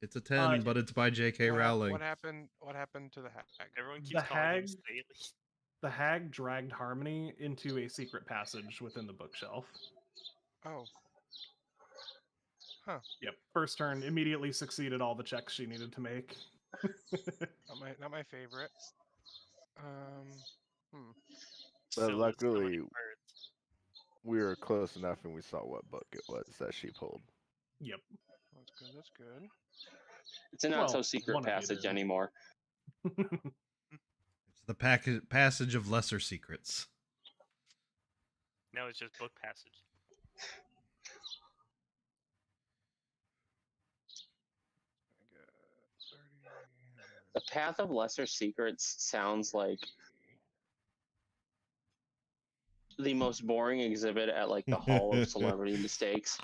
It's a 10, but it's by J.K. Rowling. What happened? What happened to the hag? Everyone keeps The calling him hag- Staley. The hag dragged Harmony into a secret passage within the bookshelf. Oh, Yep. First turn immediately succeeded all the checks she needed to make. not my favorite. But Still, there's so many luckily, birds. we were close enough and we saw what book it was that she pulled. Yep. That's good. That's good. It's a not so Well, secret one of you passage did. anymore. It's the passage of lesser secrets. No, it's just book passage. I got 30. The Path of Lesser Secrets sounds like the most boring exhibit at like the Hall of Celebrity Mistakes.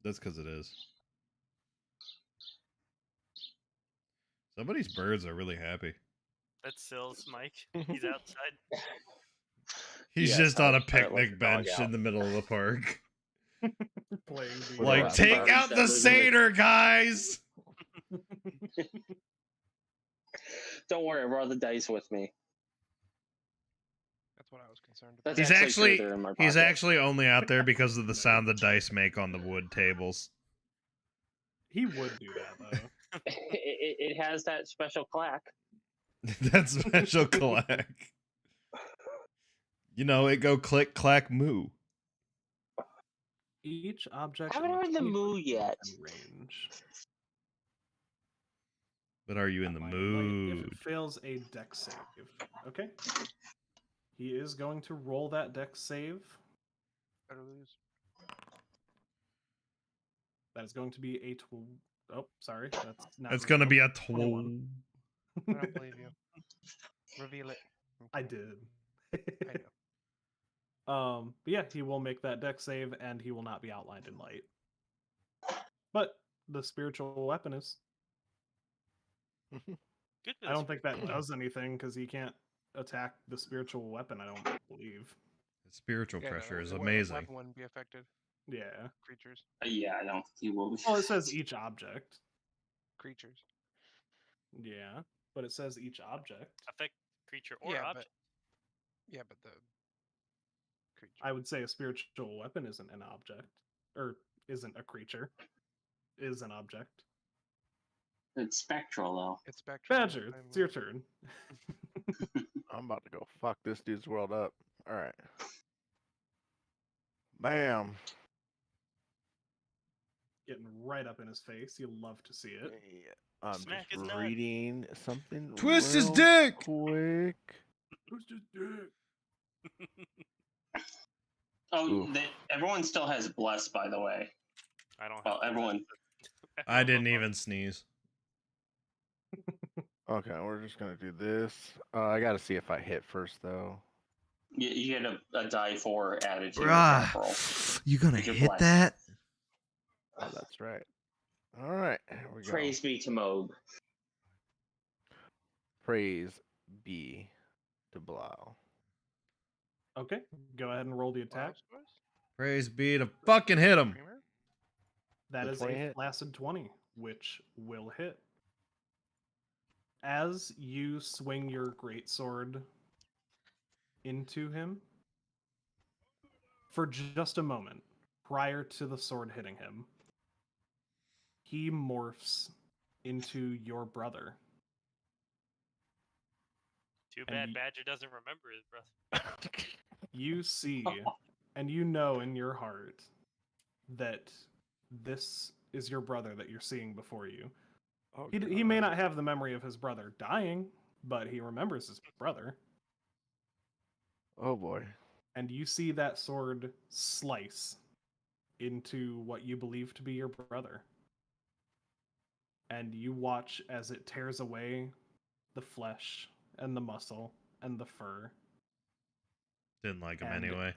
That's because it is. Somebody's birds are really happy. That's Sil's mic. He's outside. He's Yes, just on I a let picnic the dog bench out. in the middle of the park. Playing the Well, Like, that's take birds out that the live in satyr, guys! Don't worry, I brought the dice with me. That's what I was concerned That's about. He's true, actually they're in my he's pocket. actually only out there because of the sound the dice make on the wood tables. He would do that though. it has that special clack. That special clack. You know, it go click, clack, moo. Each object Haven't in heard the 20 moo foot yet. range. But are you in the Light if mood? it fails a dex save. Okay. He is going to roll that dex save. Better lose. That is going to be a oh, sorry. That's not It's gonna be a 21. I don't believe you. Reveal it. I did. I know. But yeah, he will make that dex save and he will not be outlined in light. But the spiritual weapon is. Good for I the don't think that spiritual does anything because he can't attack the spiritual weapon, I don't believe. Spiritual Yeah, no, pressure is the amazing. Weapon wouldn't be affected. Yeah. Creatures. Yeah, I don't think he will. Well, it says each object. Creatures. Yeah, but it says each object. Affect creature or Yeah, object. but the creature. I would say a spiritual weapon isn't an object, or isn't a creature, is an object. It's spectral though. It's spectral. Badger, it's your turn. I'm about to go fuck this dude's world up. All right. Bam. Getting right up in his face. You'll love to see it. Yeah, I'm Smack his just nut. reading something. Twist his real dick! Quick. Oh, Oof. everyone still has bless, by the way. I don't. Well, have everyone. I didn't even sneeze. Okay, we're just gonna do this. I gotta see if I hit first though. You get a die 4 added to your attack roll. You gonna With your hit bless. that? Oh, that's right. All right, here we go. Praise be to Moog. Praise be to Blau. Okay, go ahead and roll the attack. Praise be to fucking hit him. That The is 20 a hit? flaccid 20, which will hit. As you swing your greatsword into him, for just a moment, prior to the sword hitting him, he morphs into your brother. Too And bad Badger doesn't remember his brother. You see, and you know in your heart that this is your brother that you're seeing before you. Oh, He may not have the memory of his brother dying, but he remembers his brother. Oh boy. And you see that sword slice into what you believe to be your brother. And you watch as it tears away the flesh and the muscle and the fur. Didn't like him And- anyway.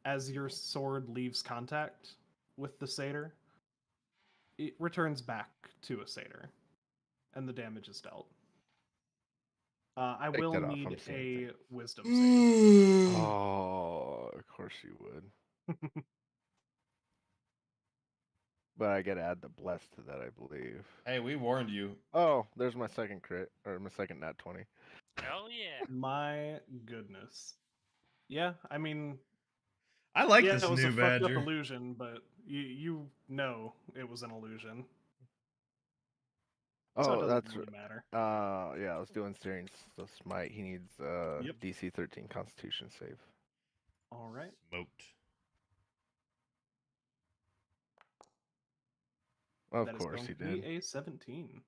As your sword leaves contact with the satyr, it returns back to a satyr, and the damage is dealt. I Take will that off, need I'm seeing a wisdom save. Oh, of course you would. But I gotta add the bless to that, I believe. Hey, we warned you. Oh, there's my second crit, or my second nat 20. Hell yeah. My goodness. Yeah, I mean, I like yeah, this it was new a fucked up badger. illusion, but you know it was an illusion. So it Oh, doesn't that's really matter. yeah, I was doing Searing Smite. He needs Yep. DC 13 Constitution save. All right. Smoked. Of That is course going he to be did. a 17.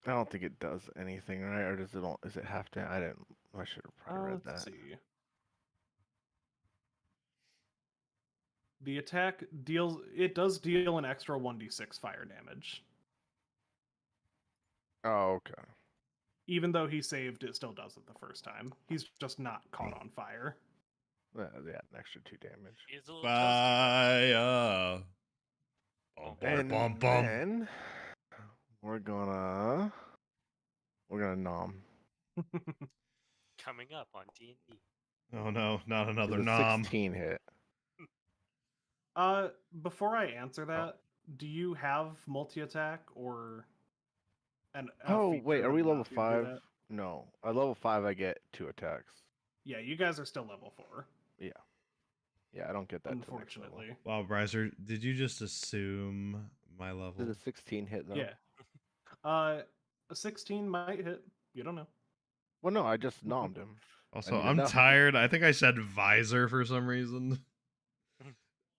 I don't think it does anything, right? Or does it? Is it half damage? I didn't. I should have probably read Let's that. see. The attack deals. It does deal an extra 1d6 fire damage. Oh, okay. Even though he saved, it still does it the first time. He's just not caught on fire. Yeah, an extra 2 damage. He's a little toasty. Fire. Bum, bum, And bum, bum. then we're gonna nom. Coming up on D&D. Oh no, not another It's a nom. 16 hit. Before I answer that, do you have multi-attack or a Oh feature wait, are that we level allows you to do 5? that? No, at level 5 I get 2 attacks. Yeah, you guys are still level 4, Yeah, I don't get that till next level. unfortunately. Wow, Bryzer, did you just assume my level? Did a 16 hit though? Yeah. A 16 might hit. You don't know. Well, no, I just nommed him. Also, need to I'm know. tired. I think I said visor for some reason.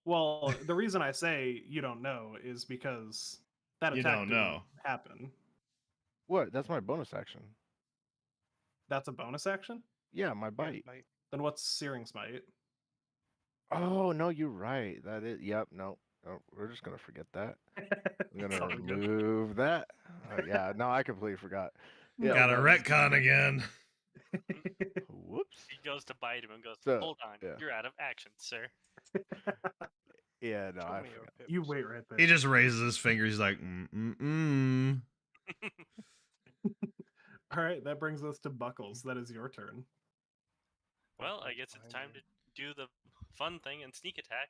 Well, the reason I say you don't know is because that You attack don't didn't know. happen. What? That's my bonus action. That's a bonus action? Yeah, my Yeah, bite. Then what's Searing Smite? Oh no, you're right. That is. Yep. No. No, we're just gonna forget that. I'm It's gonna all good. remove that. Yeah. No, I completely forgot. Yeah. Got a that was- retcon again. Whoops. He goes to bite him and goes, So, "Hold on, yeah. you're out of action, sir." Yeah. No, Show I me your forgot. pips. You wait right there. He just raises his finger. He's like, All right, that brings us to Buckles. That is your turn. Well, I guess it's time to do the fun thing and sneak attack.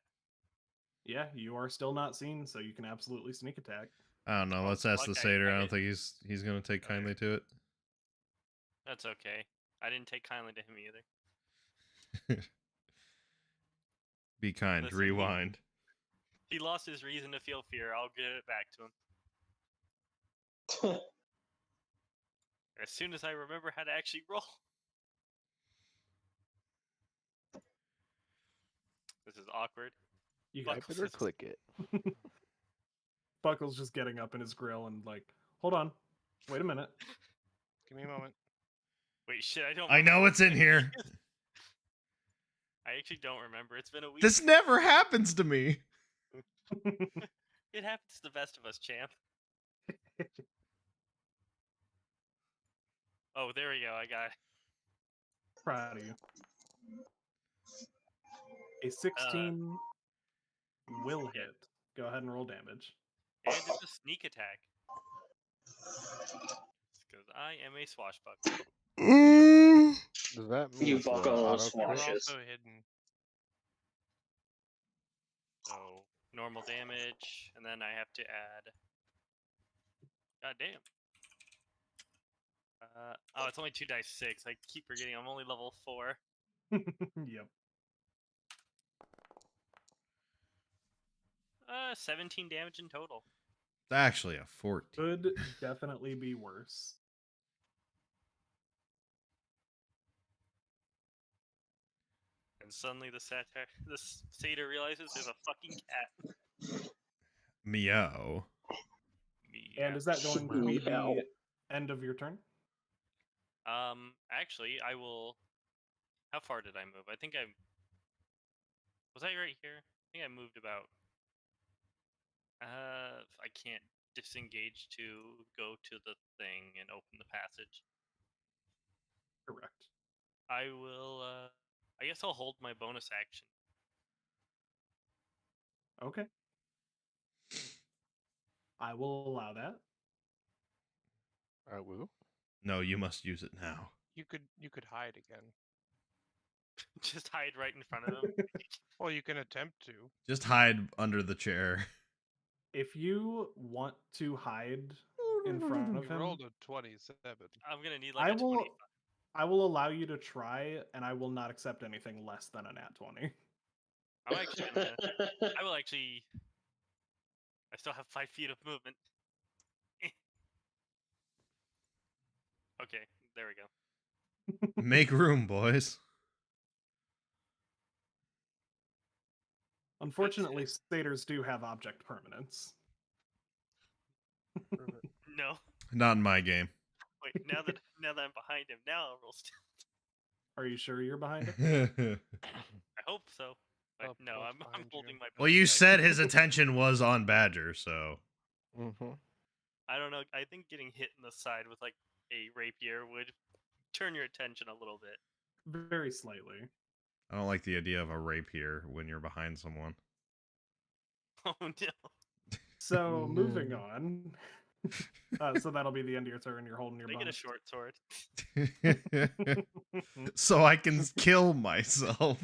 Yeah, you are still not seen, so you can absolutely sneak attack. I don't know. Oh, Let's ask the luck, satyr. I I don't hit. think he's gonna take kindly to it. That's okay. I didn't take kindly to him either. Be kind. Listen, he- Rewind. He lost his reason to feel fear. I'll give it back to him. As soon as I remember how to actually roll. This is awkward. You Fuck. got Type it or click it. Buckles just getting up in his grill and like, hold on, wait a minute. Give me a moment. Wait, shit, I don't. I know remember it's in what here. it is. I actually don't remember. It's been a week. This never happens to me. It happens to the best of us, champ. Oh, there we go. I got it. Proud of you. A 16 will hit. Go ahead and roll damage. And it's a sneak attack. Because I am a swashbuckler. Does that mean You it's a buckle auto swatch. We're crit? Swashes. also hidden. So normal damage, and then I have to add. God damn. Oh, it's only 2 dice 6. I keep forgetting I'm only level 4. Yep. 17 damage in total. It's actually a 14. Could definitely be worse. And suddenly the satyr realizes there's a fucking cat. Meow. And is that going to be Meow. the end of your turn? Actually, I will. How far did I move? I think I. Was I right here? I think I moved about. I can't disengage to go to the thing and open the passage. Correct. I will. I guess I'll hold my bonus action. Okay. I will allow that. I will. No, you must use it now. You could hide again. Just hide right in front of him. Well, you can attempt to. Just hide under the chair. If you want to hide in front of You him, rolled a 27. I'm gonna need like a 25. I will allow you to try, and I will not accept anything less than a nat 20. I'm actually gonna. I will actually. I still have 5 feet of movement. Okay, there we go. Make room, boys. Unfortunately, satyrs do have object permanence. No. Not in my game. Wait, now that I'm behind him, now I'll roll still. Are you sure you're behind him? I hope so. But Up no, close I'm behind you. holding my. Well, you bonus said action. his attention was on Badger, so. Mm-hmm. I don't know. I think getting hit in the side with like a rapier would turn your attention a little bit. Very slightly. I don't like the idea of a rapier when you're behind someone. Oh no. So moving No. on. So that'll be the end of your turn. You're holding your They get a bonus. short sword. So I can kill myself.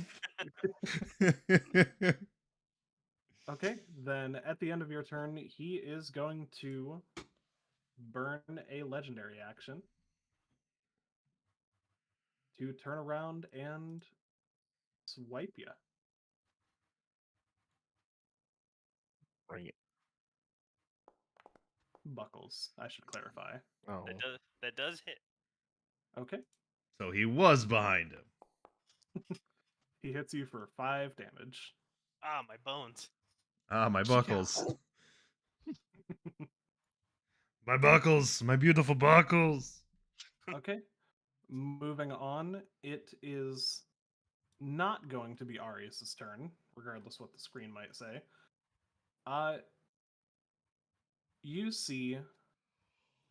Okay, then at the end of your turn, he is going to burn a legendary action to turn around and swipe you. Bring it. Buckles, I should clarify. Oh, That does hit. Okay. So he was behind him. He hits you for 5 damage. Ah, my bones. Ah, my buckles. My buckles. My beautiful buckles. Okay. Moving on, it is not going to be Arius's turn, regardless what the screen might say. You see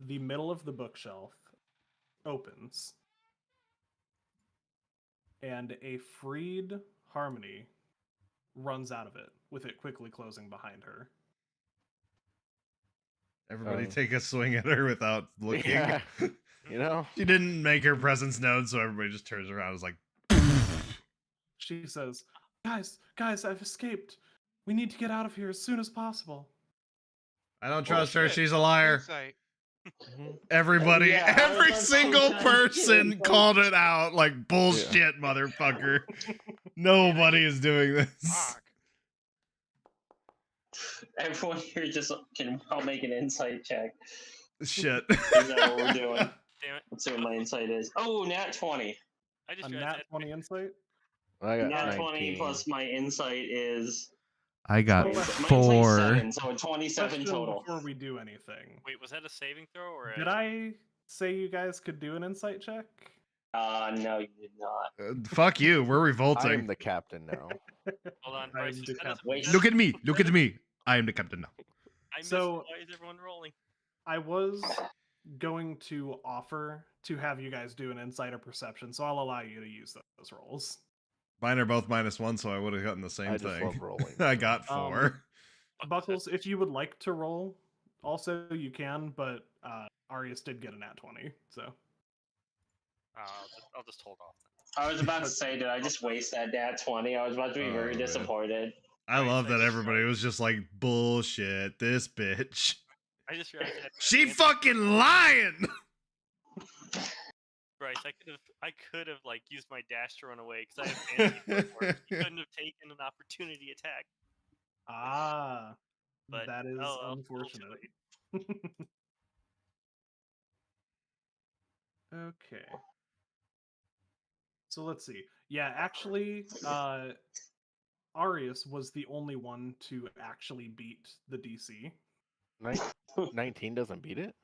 the middle of the bookshelf opens, and a freed Harmony runs out of it, with it quickly closing behind her. Everybody Oh. take a swing at her without looking. Yeah. you know, She didn't make her presence known, so everybody just turns around and is like, She says, guys, I've escaped. We need to get out of here as soon as possible. I don't trust her. shit. She's a liar. Insight. Everybody, Yeah, I was every about to single say, person yeah. called it out like bullshit, motherfucker. Nobody is doing this. Fuck. Everyone here just can all make an insight check. Shit. You know what we're doing. Damn it. Let's see what my insight is. Oh, nat 20. I just A realized nat that 20 insight? I got Nat 19. 20 plus my insight is. I got my insight's 7, so 27 Question total. before we do anything. Wait, was that a saving throw or Did I say you guys could do an insight check? No, you did not. Fuck you. We're I am revolting. the captain now. Hold on, I Bryce. am you the said as a captain. Wait, possessed- Look at me. Look at me. I am the captain now. I missed So- it. Why is everyone rolling? I was going to offer to have you guys do an insight or perception, so I'll allow you to use those rolls. Mine are both -1, so I would have gotten the same I just thing. love rolling. I got 4. Buckles, if you would like to roll, also you can, but Arius did get a nat 20, so. I'll just hold off. I was about to say, did I just waste that nat 20? I was about to be Oh, very man. disappointed. I Nice, love I that just everybody was just like, bullshit, this bitch. I just realized that She fucking lying! Bryce, I could have like used my dash to run away because I have fancy footwork. You couldn't have taken an opportunity attack. But That is oh, well, unfortunate. Okay. So let's see. Yeah, actually, Arius was the only one to actually beat the DC. 19 doesn't beat it?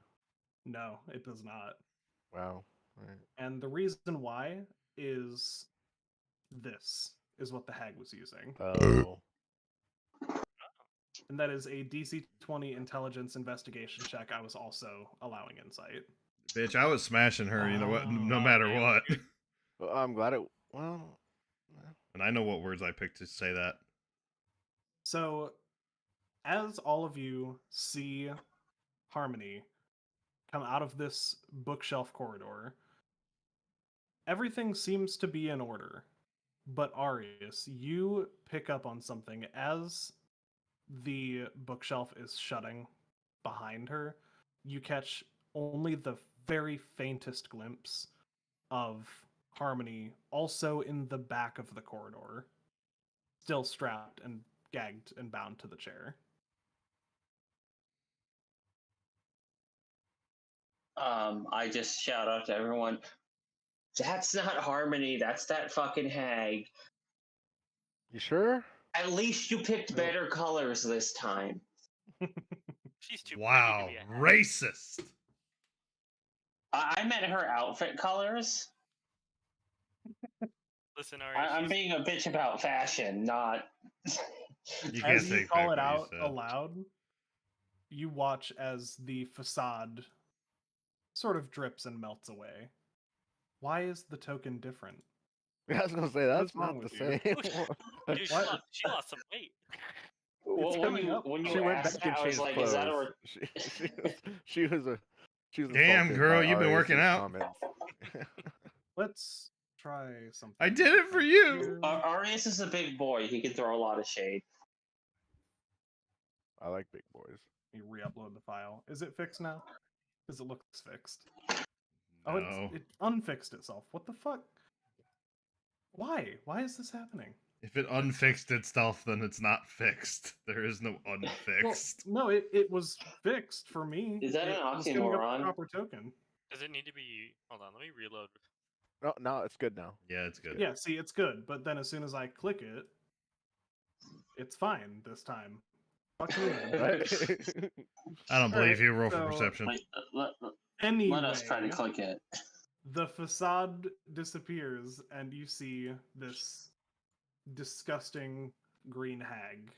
No, it does not. Wow. Alright. And the reason why is this is what the hag was using. Oh. And that is a DC 20 intelligence investigation check. I was also allowing insight. Bitch, I was smashing her, you know what? No Oh, matter man. what. Well, I'm glad it. Well, And I know what words I picked to say that. So, as all of you see Harmony come out of this bookshelf corridor, everything seems to be in order. But Arius, you pick up on something as the bookshelf is shutting behind her. You catch only the very faintest glimpse of Harmony also in the back of the corridor, still strapped and gagged and bound to the chair. I just shout out to everyone. That's not Harmony. That's that fucking hag. you sure? At least you picked better colors this time. She's too Wow, pretty to be a hag. racist. I meant her outfit colors. Listen, Ari, I'm she's- being a bitch about fashion, not. You can't As you take call back it what you out said. aloud, you watch as the facade sort of drips and melts away. Why is the token different? I was gonna say that's What's wrong not the with same. Dude, she What? lost some weight. Well, when coming you up. when she you went asked back and that, I was changed like, clothes. "Is that a?" She was Damn, insulted girl, by you've been working Arius's out. comments. Let's try something. I did it for you. here. Arius is a big boy. He can throw a lot of shade. I like big boys. You re-upload the file. Is it fixed now? Because it looks fixed. Oh, No. it unfixed itself. What the fuck? Why? Why is this happening? If it unfixed itself, then it's not fixed. There is no Well, unfixed. no, it was fixed for me. Is that It an was giving up the oxymoron? proper token. Does it need to be? Hold on, let me reload. No, no, it's good now. Yeah, it's good. Yeah, see, it's good, but then as soon as I click it, it's fine this time. Fuck you then. Right? I don't believe Alright, you. Roll for so- perception. Like, Anyway, let us try to click it. the facade disappears, and you see this disgusting green hag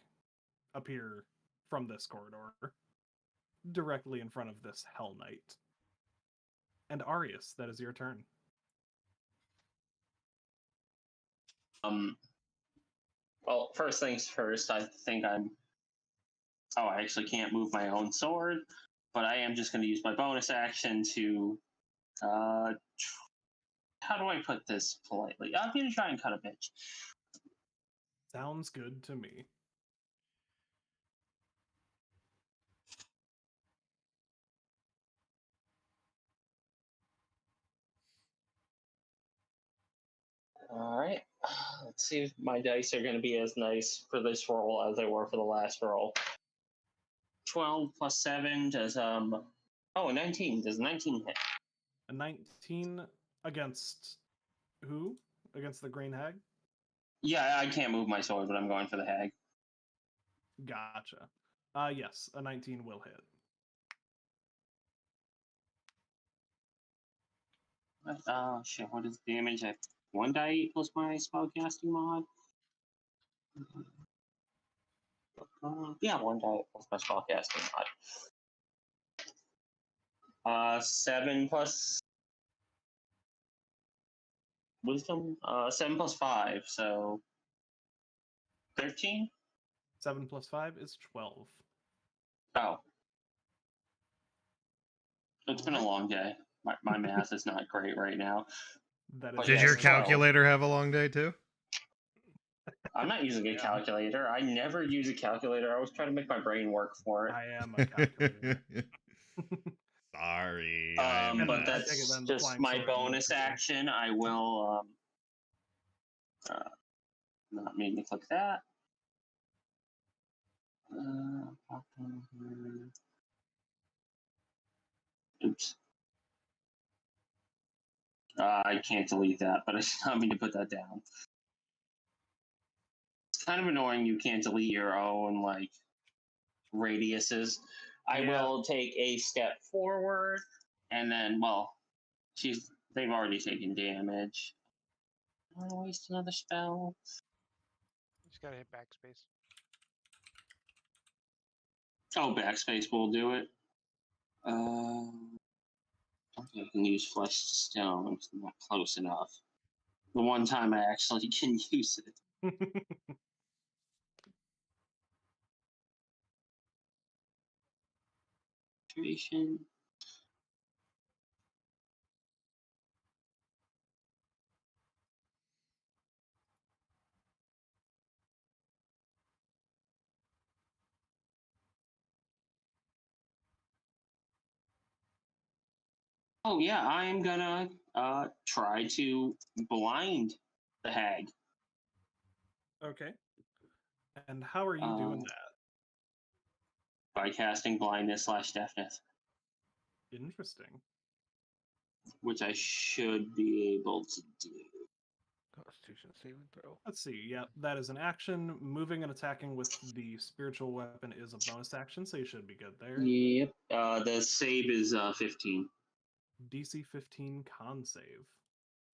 appear from this corridor, directly in front of this Hell Knight. And Arius, that is your turn. Well, first things first, I think I'm. Oh, I actually can't move my own sword, but I am just going to use my bonus action to. How do I put this politely? I'm going to try and cut a bitch. Sounds good to me. All right. Let's see if my dice are going to be as nice for this roll as they were for the last roll. 12 plus 7 does Oh, 19. Does 19 hit? A 19 against who? Against the green hag? Yeah, I can't move my sword, but I'm going for the hag. Gotcha. Yes, a 19 will hit. Shit, what is the damage? I have 1 die 8 plus my spellcasting mod. Yeah, 1 die 8 plus my spellcasting mod. 7 plus wisdom. 7 plus 5, so 13. 7 plus 5 is 12. Oh, it's been a long day. My math is not great right now. That But is Did yes, your 12. calculator have a long day too? I'm not using a Yeah. calculator. I never use a calculator. I always try to make my brain work for it. I am a calculator. Sorry. And But I take it that's then the just flying my sword bonus moves, yeah. action. I will not mean to click that. Oops. I can't delete that, but I did not mean to put that down. It's kind of annoying you can't delete your own like radiuses. I Yeah. will take a step forward, and then they've already taken damage. I don't want to waste another spell. You just gotta hit backspace. Oh, backspace will do it. Okay, I can use flesh to stone. It's not close enough. The one time I actually can use it. Concentration. Oh yeah, I am gonna try to blind the hag. Okay. And how are you doing that? By casting blindness / deafness, Interesting. which I should be able to do. Constitution saving throw. Let's see. Yeah, that is an action. Moving and attacking with the spiritual weapon is a bonus action, so you should be good there. Yep. The save is 15. DC 15 con save.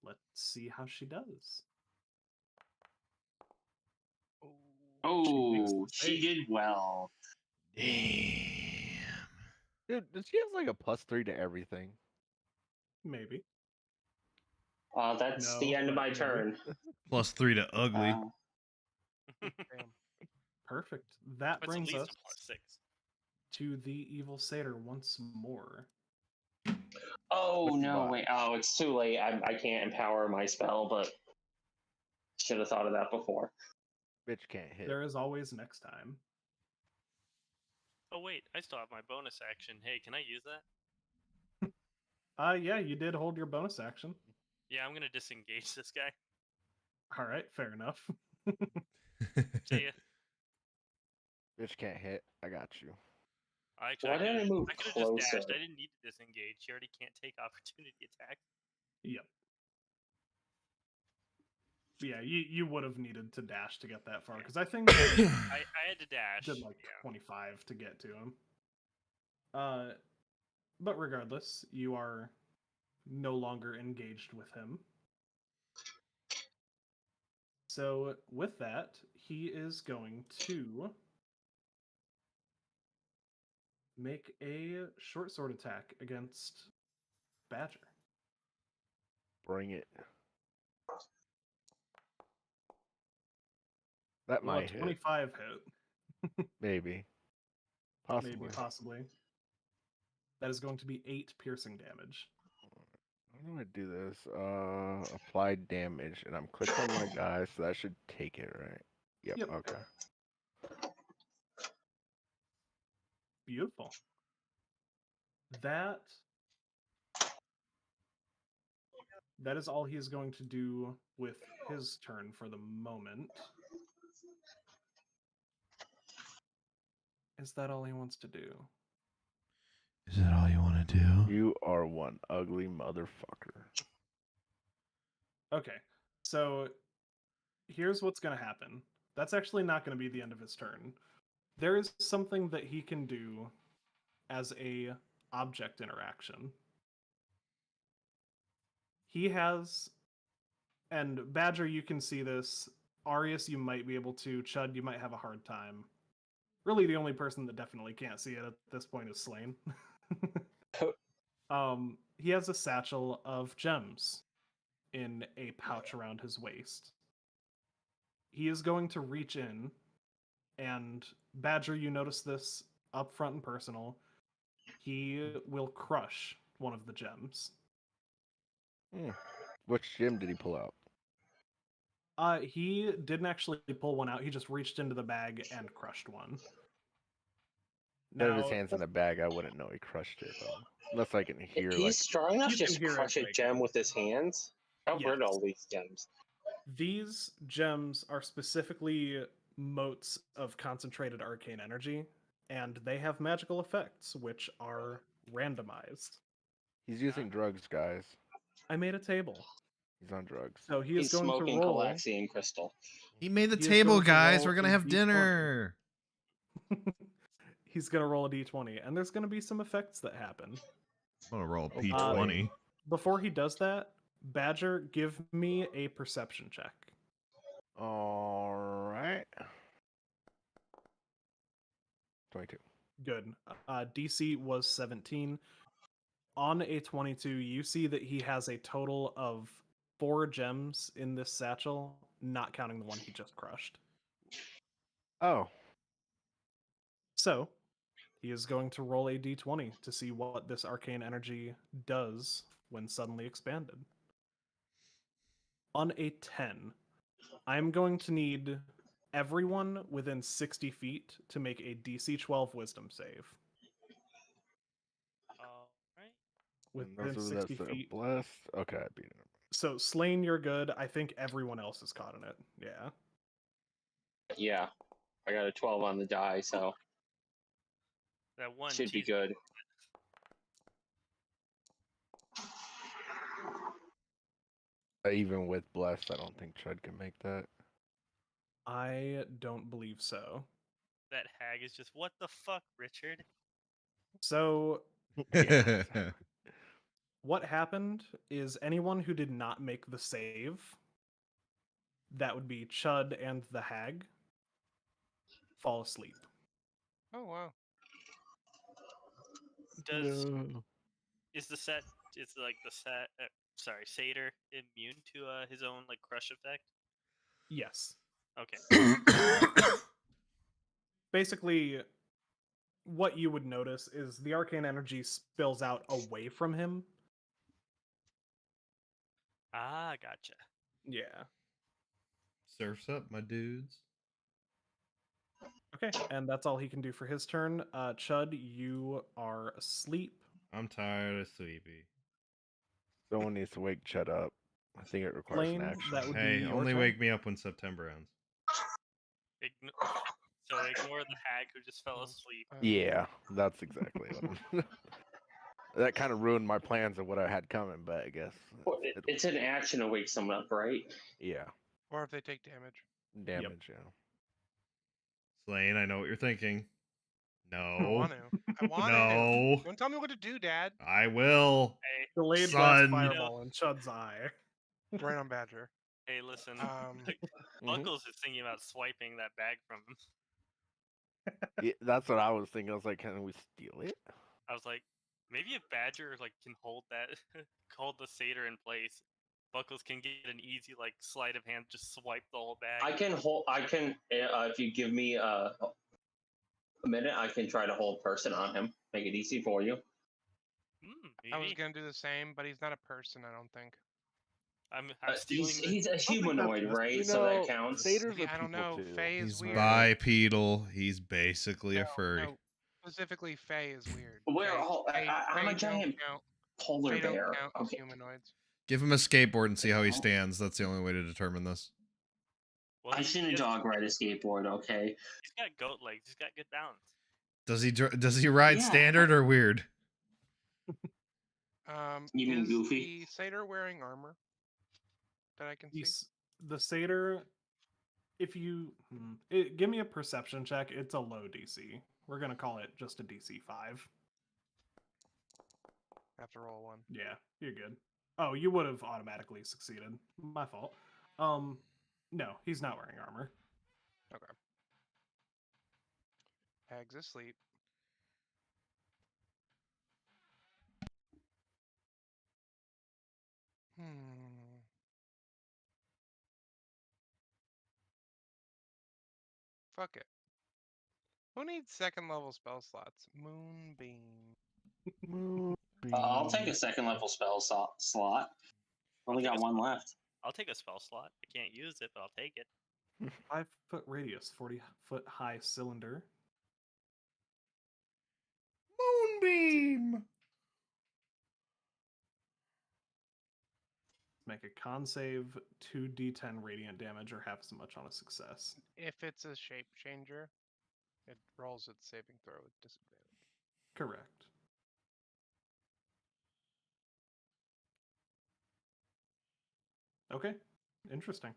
Let's see how she does. Oh, the she save. did well. Damn. Dude, does she have like a +3 to everything? Maybe. That's No, the end of but my maybe. turn. +3 to ugly. Damn. Perfect. That That's at brings least us a +6. to the evil satyr once more. Oh With the no! bot. Wait. Oh, it's too late. I can't empower my spell, but should have thought of that before. Bitch can't hit. There is always next time. Oh wait, I still have my bonus action. Hey, can I use that? Yeah, you did hold your bonus action. Yeah, I'm gonna disengage this guy. All right, fair enough. See ya. Bitch can't hit. I got you. Actually, Why didn't I move I could have just dashed. closer? I didn't need to disengage. She already can't take opportunity attacks. Yep. Yeah, you would have needed to dash to get that far because I think I had to dash. did like 25 to get to him. But regardless, you are no longer engaged with him. So with that, he is going to make a short sword attack against Badger. Bring it. That Well, a might hit. 25 hit. Maybe. Possibly. Maybe, possibly. That is going to be 8 piercing damage. I'm gonna do this. Apply damage, and I'm clicked on my guy, so that should take it, right? Yep. Yep. Okay. Beautiful. That is all he is going to do with his turn for the moment. Is that all he wants to do? Is that all you want to do? You are one ugly motherfucker. Okay, so here's what's going to happen. That's actually not going to be the end of his turn. There is something that he can do as a object interaction. He has, and Badger, you can see this. Arius, you might be able to. Chud, you might have a hard time. Really, the only person that definitely can't see it at this point is Slain. He has a satchel of gems in a pouch around his waist. He is going to reach in, and Badger, you notice this up front and personal. He will crush one of the gems. Which gem did he pull out? He didn't actually pull one out. He just reached into the bag and crushed one. Now, his hands in the bag, I wouldn't know he crushed it though. Unless I can hear. He's strong enough you to can just hear it crush a break. gem with his hands. I've heard Yes. all these gems. These gems are specifically motes of concentrated arcane energy, and they have magical effects, which are randomized. He's using drugs, guys. I made a table. He's on drugs. So he is He's going smoking to roll. Calaxian crystal. He made the He is table, going to guys. roll We're gonna a have D20. dinner. He's going to roll a d20, and there's going to be some effects that happen. I'm gonna roll a Oh, P20. Before he does that, Badger, give me a perception check. All right. 22. Good. DC was 17. On a 22, you see that he has a total of 4 gems in this satchel, not counting the one he just crushed. Oh. So, he is going to roll a d20 to see what this arcane energy does when suddenly expanded. On a 10, I'm going to need everyone within 60 feet to make a DC 12 wisdom save. Alright. Within Those 60 that are feet. blessed. Okay, I beat him. So, Slain, you're good. I think everyone else is caught in it. Yeah. Yeah. I got a 12 on the die, so That one should be tease- good. Even with blessed, I don't think Chud can make that. I don't believe so. That hag is just, what the fuck, Richard? So, Yeah. what happened is anyone who did not make the save, that would be Chud and the hag, fall asleep. Oh wow. Does No. is the set is like the set satyr immune to his own like crush effect? Yes. Okay. Basically, what you would notice is the arcane energy spills out away from him. Ah, gotcha. Yeah. Surfs up, my dudes. Okay, and that's all he can do for his turn. Chud, you are asleep. I'm tired of sleepy. Someone needs to wake Chud up. I think it requires Lane, an action. that would be Hey, your only turn. wake me up when September ends. So ignore the hag who just fell asleep. Yeah, that's exactly what. That kind of ruined my plans of what I had coming, but I guess It's an action to wake someone up, right? yeah, Or if they take damage. damage. Yeah. Slane, I know what you're thinking. I No. want to. I want to. No. Don't tell me what to do, Dad. I will. Hey, Delayed Son. blast fireball in Chud's eye. Right on Badger. hey, listen. Mhm. Buckles is thinking about swiping that bag from him. Yeah, that's what I was thinking. I was like, can we steal it? I was like, maybe if Badger like can hold that, hold the satyr in place, Buckles can get an easy like sleight of hand, just swipe the whole bag. I can hold. I can. If you give me a minute, I can try to hold person on him. Make it easy for you. Maybe. I was gonna do the same, but he's not a person. I don't think. I'm stealing. He's a humanoid, right? You So that know, counts. satyrs See, are I don't people know. too. Fae is He's weird. bipedal. He's basically a No, furry. no, specifically, Fae is weird. Where? Fae- Oh, Fae- I'm a Fae don't giant count. polar Fae don't bear. count as Okay. humanoids. Give him a skateboard and see how he stands. That's the only way to determine this. Well, I shouldn't dog ride a skateboard. Okay. He's got goat legs. He's got good balance. Does he ride Yeah. standard or weird? You mean is Goofy? the satyr wearing armor that I can see? The satyr, if you give me a perception check, it's a low DC. We're gonna call it just a DC 5. I have to roll one. Yeah, you're good. Oh, you would have automatically succeeded. My fault. No, he's not wearing armor. Okay. Hag's asleep. Fuck it. Who needs second level spell slots? Moonbeam. I'll take a second level spell slot. Only take got a one left. I'll take a spell slot. I can't use it, but I'll take it. 5-foot radius, 40-foot high cylinder. Moonbeam. Make a con save, 2d10 radiant damage, or half as much on a success. If it's a shape changer, it rolls its saving throw with disadvantage. Correct. Okay, interesting.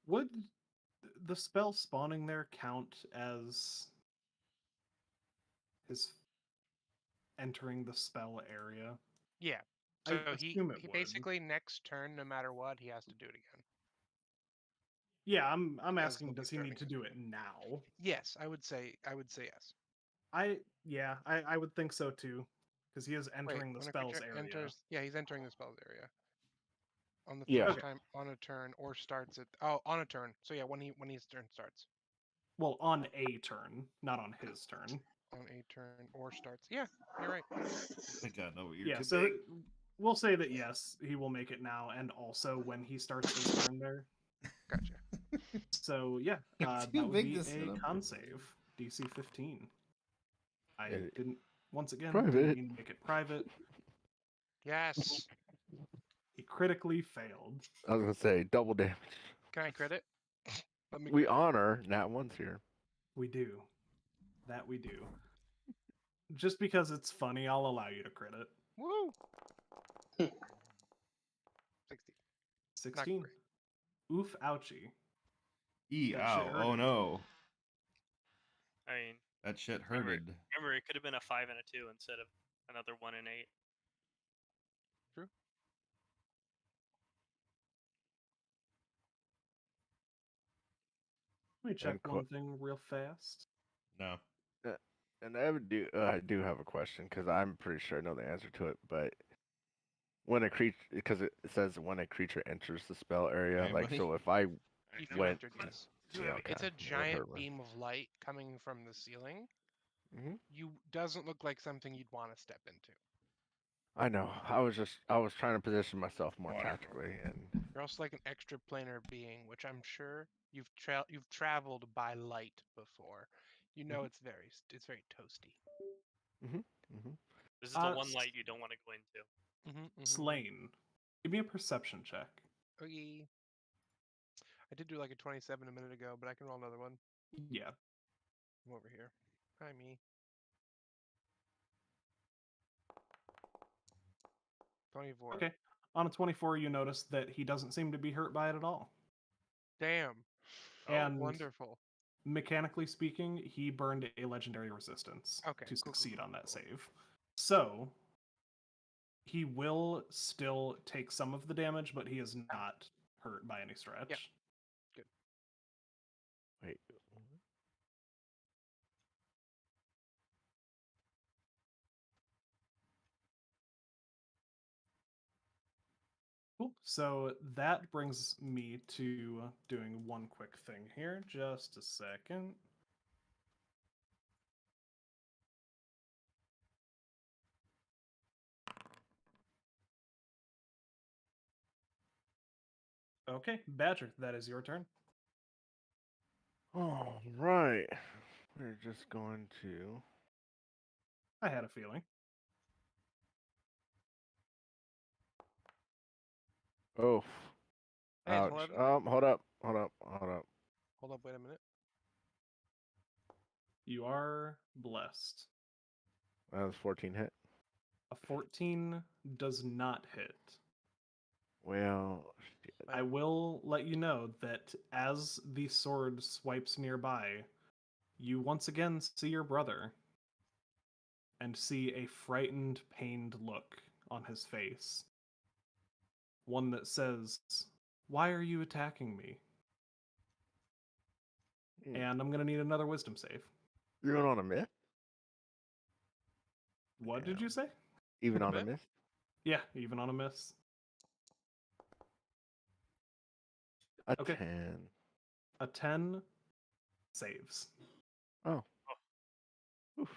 Would the spell spawning there count as his entering the spell area? Yeah. I So he assume it would. basically next turn, no matter what, he has to do it again. Yeah, I'm As asking, will be does he need starting to his do it now? Yes, I would say yes. I would think so too, because he is entering the when a spells creature area. enters, yeah, he's entering the spells area. On the Yeah. first time on a turn or starts it. Oh, on a turn. So yeah, when his turn starts. Well, on a turn, not on his turn. On a turn or starts. Yeah, you're right. I think I know what you're Yeah, so we'll say that yes, he will make it now, and also when he starts his turn there. Gotcha. So yeah, that too would big be to set a up con with. save, DC 15. I It- didn't. Once again, Private. didn't mean to make it private. Yes. He critically failed. I was gonna say double damage. Can I crit it? Let me We crit it. honor Nat ones here. We do. That we do. Just because it's funny, I'll allow you to crit it. Woo! 60. 16. great. Oof, ouchie. E That shit ow. Oh hurted. no. I mean, That shit Remember- hurted. remember, it could have been a 5 and a 2 instead of another 1 and 8. Let me check And one thing real fast. No. And I do have a question because I'm pretty sure I know the answer to it. But when a creature, because it says when a creature enters the spell area, Hey, like buddy. so if I If you went, entered, yes. yeah, okay, It's a that would giant hurt me. beam of light coming from the ceiling. Mhm. You doesn't look like something you'd want to step into. I know. I was trying to position myself more tactically, and You're also like an extraplanar being, which I'm sure you've traveled by light before. You know it's very toasty. Mhm. This is the one light you don't want to go into. Slain. Give me a perception check. Okay. I did do like a 27 a minute ago, but I can roll another one. Yeah. I'm over here. Hi, me. 24. Okay. On a 24, you notice that he doesn't seem to be hurt by it at all. Damn. And Wonderful. mechanically speaking, he burned a legendary resistance Okay, to cool, succeed cool, on that cool. save. So he will still take some of the damage, but he is not hurt by any stretch. Good. Wait. Cool. So that brings me to doing one quick thing here. Just a second. Okay, Badger, that is your turn. All right. We're just going to. I had a feeling. Oh. Hey, Ouch. hello? Hold up. Hold up. Hold up. Hold up, wait a minute. You are blessed. That was 14 hit. A 14 does not hit. Well, shit. I will let you know that as the sword swipes nearby, you once again see your brother and see a frightened, pained look on his face. One that says, "Why are you attacking me?" Hmm. And I'm going to need another wisdom save. You're going on a myth? What did Damn. you say? Even on a Myth? myth? Yeah, even on a miss. A Okay. 10. A 10 saves. Oh. Oof.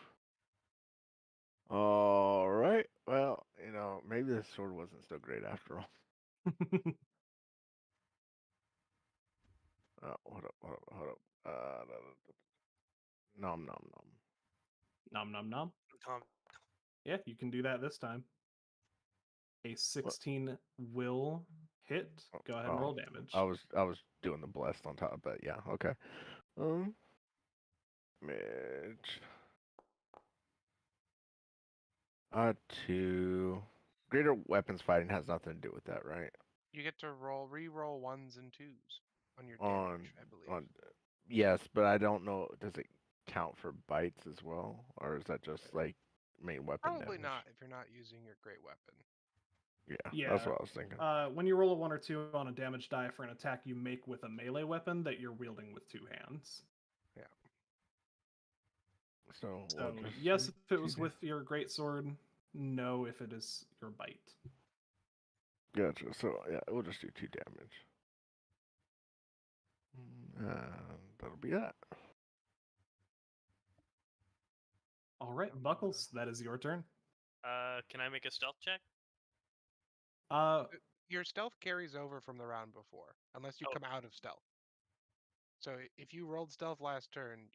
All right. Well, maybe this sword wasn't so great after all. Hold up. Hold up. Nom nom nom. Nom nom nom. Um, Yeah, you can do that this time. A 16 will hit. Go ahead and roll damage. I was doing the blessed on top, but yeah, okay. Damage. 2. Greater weapons fighting has nothing to do with that, right? You get to re-roll 1s and 2s on your On damage, I believe. yes, but I don't know. Does it count for bites as well, or is that just like main weapon Probably damage? not if you're not using your great weapon. Yeah, that's what I was thinking. When you roll a 1 or 2 on a damage die for an attack you make with a melee weapon that you're wielding with 2 hands. Yeah. So yes, if it was with your greatsword. No, if it is your bite. Gotcha. So yeah, we'll just do 2 damage. That'll be that. All right, Buckles, that is your turn. can I make a stealth check? Your stealth carries over from the round before, unless you come out of stealth. So if you rolled stealth last turn,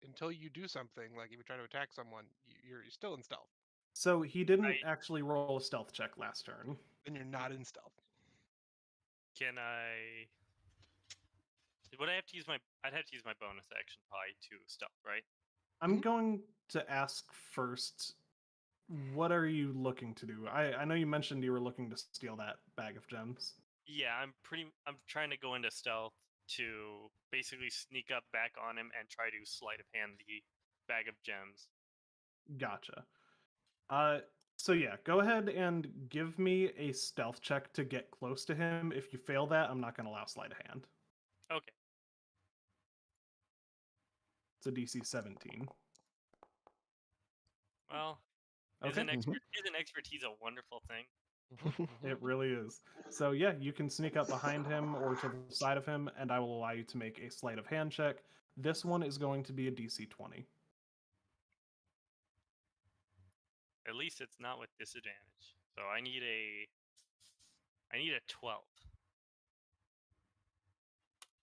until you do something, like if you try to attack someone, you're still in stealth. So he didn't actually roll a stealth check last turn. Then you're not in stealth. Can I? Would I have to use my? I'd have to use my bonus action probably to stealth, right? I'm going to ask first. What are you looking to do? I know you mentioned you were looking to steal that bag of gems. Yeah, I'm trying to go into stealth to basically sneak up back on him and try to sleight of hand the bag of gems. Gotcha. So yeah, go ahead and give me a stealth check to get close to him. If you fail that, I'm not going to allow sleight of hand. Okay. It's a DC 17. Well, okay. Isn't expertise a wonderful thing? It really is. So yeah, you can sneak up behind him or to the side of him, and I will allow you to make a sleight of hand check. This one is going to be a DC 20. At least it's not with disadvantage. So I need a 12.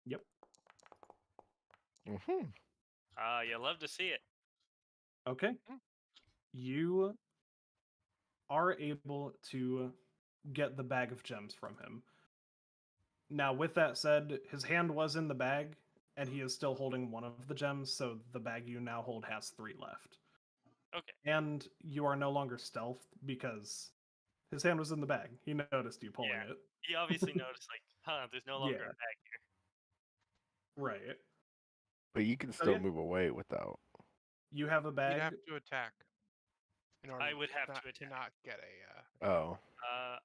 Yep. Mm-hmm. You love to see it. Okay. You are able to get the bag of gems from him. Now, with that said, his hand was in the bag, and he is still holding one of the gems, so the bag you now hold has 3 left. Okay. And you are no longer stealthed because his hand was in the bag. He noticed you pulling Yeah. it. He obviously noticed, like, there's no longer Yeah. a bag here. Right. But you can So, still yeah. move away without. You have a You'd bag. have to attack. In order I would have not, to attack. not get a. Oh.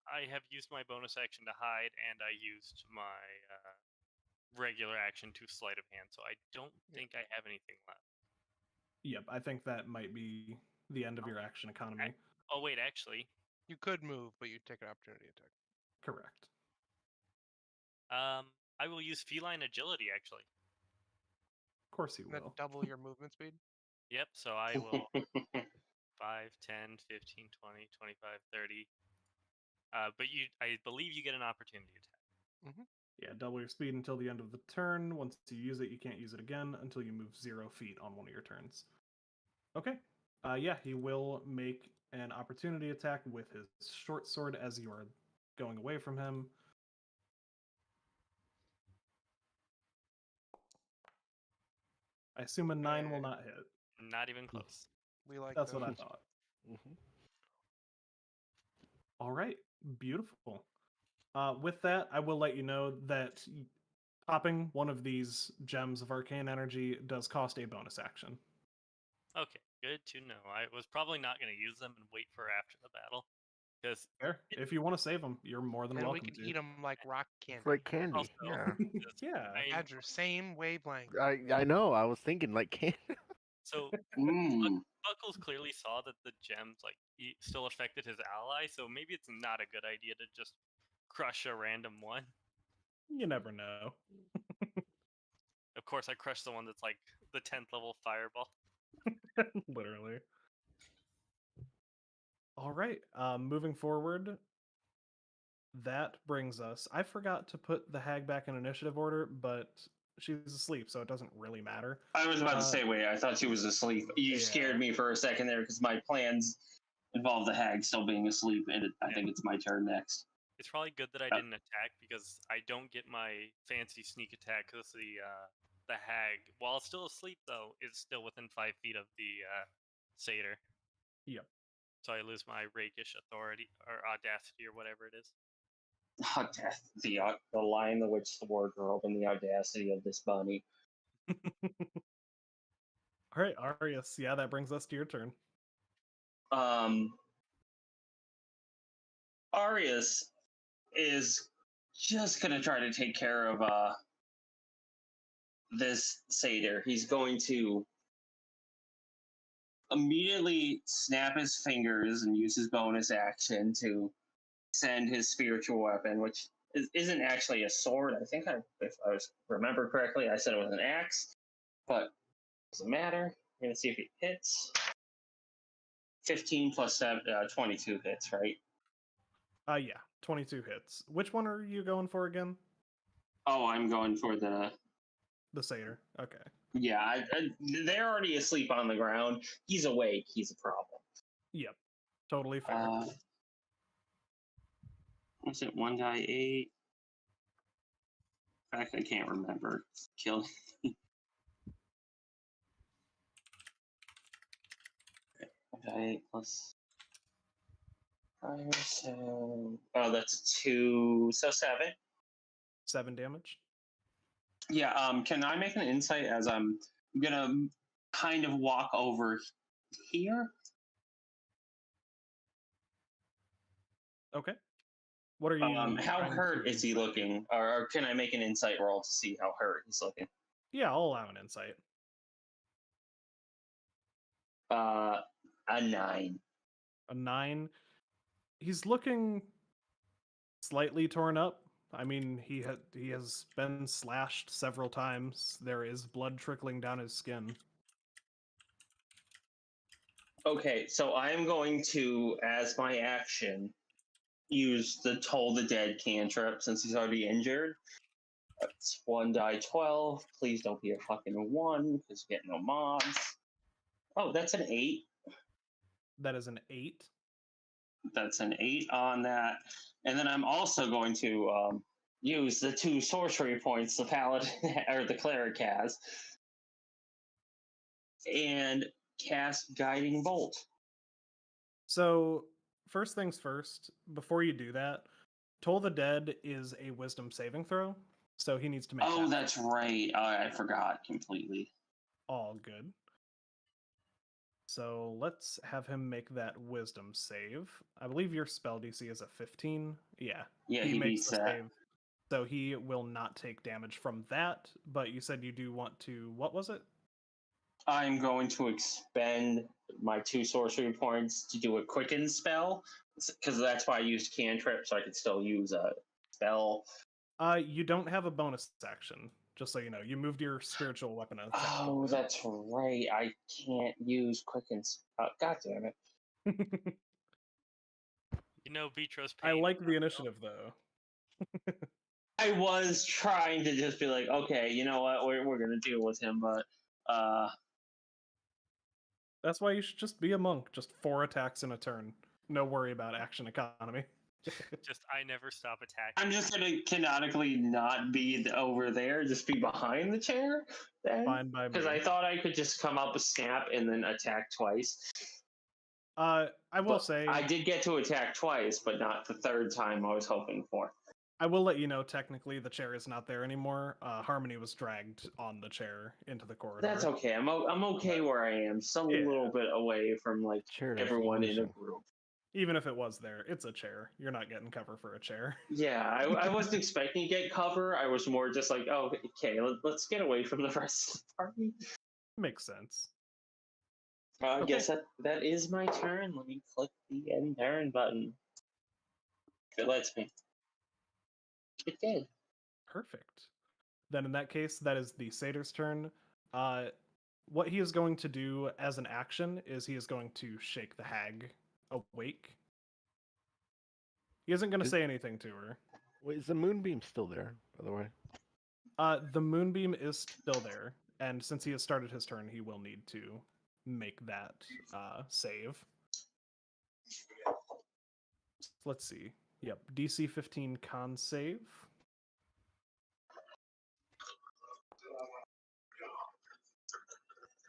I have used my bonus action to hide, and I used my regular action to sleight of hand, so I don't think I have anything left. Yep, I think that might be the end of your action economy. Oh wait, actually, You could move, but you'd take an opportunity attack. Correct. I will use feline agility actually. Of course you Doesn't that will. double your movement speed? Yep, so I will 5, 10, 15, 20, 25, 30. But I believe you get an opportunity attack. Yeah, double your speed until the end of the turn. Once you use it, you can't use it again until you move 0 feet on one of your turns. Okay. Yeah, he will make an opportunity attack with his short sword as you are going away from him. I assume a 9 will not hit. Not even close. We like That's what I those. thought. Mm-hmm. All right, beautiful. With that, I will let you know that popping one of these gems of arcane energy does cost a bonus action. Okay, good to know. I was probably not going to use them and wait for after the battle, because Fair. If you want to save them, you're more than And we welcome can to. eat them like rock candy. It's like candy. also Yeah. Yeah. Andrew, same wavelength. I know. I was thinking like candy. So Mm. Buckles clearly saw that the gems still affected his ally, so maybe it's not a good idea to just crush a random one. You never know. Of course, I crushed the one that's like the 10th level fireball. Literally. All right. Moving forward, that brings us. I forgot to put the hag back in initiative order, but she's asleep, so it doesn't really matter. I was about to say, wait, I thought she was asleep. You yeah. scared me for a second there because my plans involve the hag still being asleep, and I think it's my turn next. It's probably good that I didn't attack because I don't get my fancy sneak attack because the hag, while still asleep though, is still within 5 feet of the satyr. Yep. So I lose my rakish authority or audacity or whatever it is. The Lion, the Witch, the Wardrobe, and the audacity of this bunny. All right, Arius. Yeah, that brings us to your turn. Arius is just gonna try to take care of this satyr. He's going to immediately snap his fingers and use his bonus action to send his spiritual weapon, which isn't actually a sword. I think if I remember correctly, I said it was an axe, but doesn't matter. I'm gonna see if it hits. 15 plus 7, 22 hits, right? Yeah, 22 hits. Which one are you going for again? Oh, I'm going for the satyr. Okay. Yeah, they're already asleep on the ground. He's awake. He's a problem. Yep. Totally fair. Was it 1d8? In fact, I can't remember. Kill. 1d8 plus 5, so that's 2, so 7. 7 damage. Yeah. Can I make an insight as I'm gonna kind of walk over here? Okay. What are you? How trying hurt to is he insight? looking, or can I make an insight roll to see how hurt he's looking? Yeah, I'll allow an insight. A 9. A 9. He's looking slightly torn up. I mean, he has been slashed several times. There is blood trickling down his skin. Okay, so I am going to, as my action, use the Toll the Dead cantrip since he's already injured. That's 1d12. Please don't be a fucking 1 because we get no mobs. Oh, that's an 8. That is an 8. That's an 8 on that. And then I'm also going to use the 2 sorcery points the paladin or the cleric has, and cast Guiding Bolt. So, first things first, before you do that, Toll the Dead is a wisdom saving throw, so he needs to make Oh, that. that's right. I forgot completely. All good. So let's have him make that wisdom save. I believe your spell DC is a 15. Yeah. Yeah, he makes beats the that. save. So he will not take damage from that, but you said you do want to, what was it? I'm going to expend my 2 sorcery points to do a quicken spell, because that's why I used cantrip, so I could still use a spell. You don't have a bonus action, just so you know. You moved your spiritual weapon attack. Oh, that's right. I can't use quicken. God damn it. You know, Vitros I pain. like the initiative, though. I was trying to just be like, okay, you know what, we're gonna deal with him, but That's why you should just be a monk. Just 4 attacks in a turn. No worry about action economy. Just I never stop attacking. I'm just gonna canonically not be over there, just be behind the chair. Then, Fine by me. because I thought I could just come up, snap, and then attack twice. I will But say I did get to attack twice, but not the third time I was hoping for. I will let you know, technically, the chair is not there anymore. Harmony was dragged on the chair into the corridor. That's okay. I'm okay where I am. Just a little bit away from like Chair is everyone in a illusion. group. Even if it was there, it's a chair. You're not getting cover for a chair. Yeah, I wasn't expecting to get cover. I was more just like, oh, okay, let's get away from the rest of the party. Makes sense. I guess that is my turn. Let me click the end turn button. If it lets me. It did. Perfect. Then in that case, that is the satyr's turn. What he is going to do as an action is he is going to shake the hag awake. He isn't going to say anything to her. Wait, is the moonbeam still there, by the way? The moonbeam is still there, and since he has started his turn, he will need to make that save. Let's see. Yep, DC 15 con save.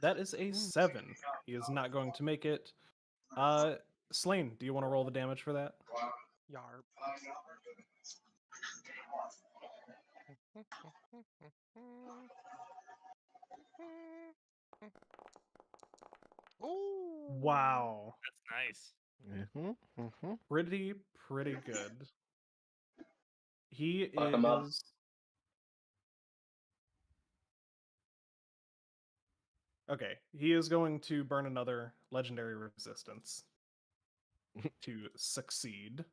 That is a 7. He is not going to make it. Slain, do you want to roll the damage for that? Yarp. Ooh. Wow. That's nice. Pretty good. He Fuck him up. is... Okay, he is going to burn another legendary resistance to succeed.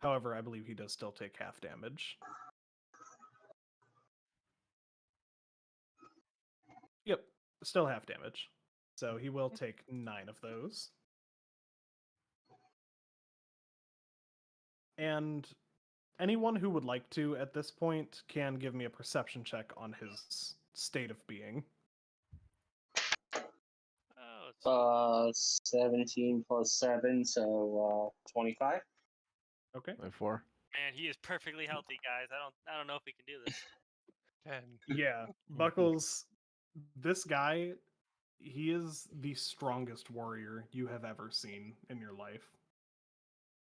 However, I believe he does still take half damage. Yep, still half damage. So he will take 9 of those. And anyone who would like to at this point can give me a perception check on his state of being. Oh, 17 plus 7, so 25. Okay. 4. Man, he is perfectly healthy, guys. I don't know if we can do this. 10. Yeah, Buckles, this guy, he is the strongest warrior you have ever seen in your life.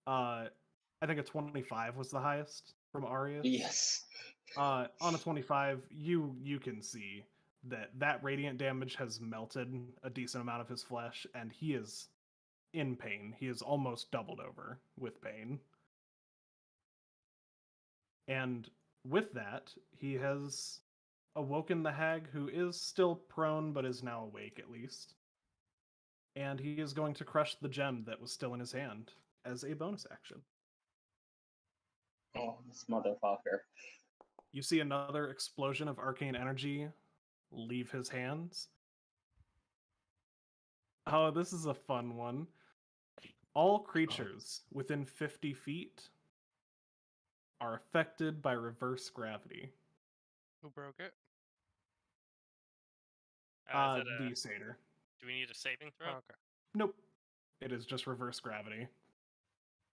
I think a 25 was the highest from Arius. Yes. On a 25, you can see that radiant damage has melted a decent amount of his flesh, and he is in pain. He is almost doubled over with pain. And with that, he has awoken the hag, who is still prone but is now awake at least. And he is going to crush the gem that was still in his hand as a bonus action. Oh, this motherfucker. You see another explosion of arcane energy leave his hands. Oh, this is a fun one. All creatures within 50 feet are affected by reverse gravity. Who broke it? The satyr. Do we need a saving throw? Oh, okay. Nope. It is just reverse gravity.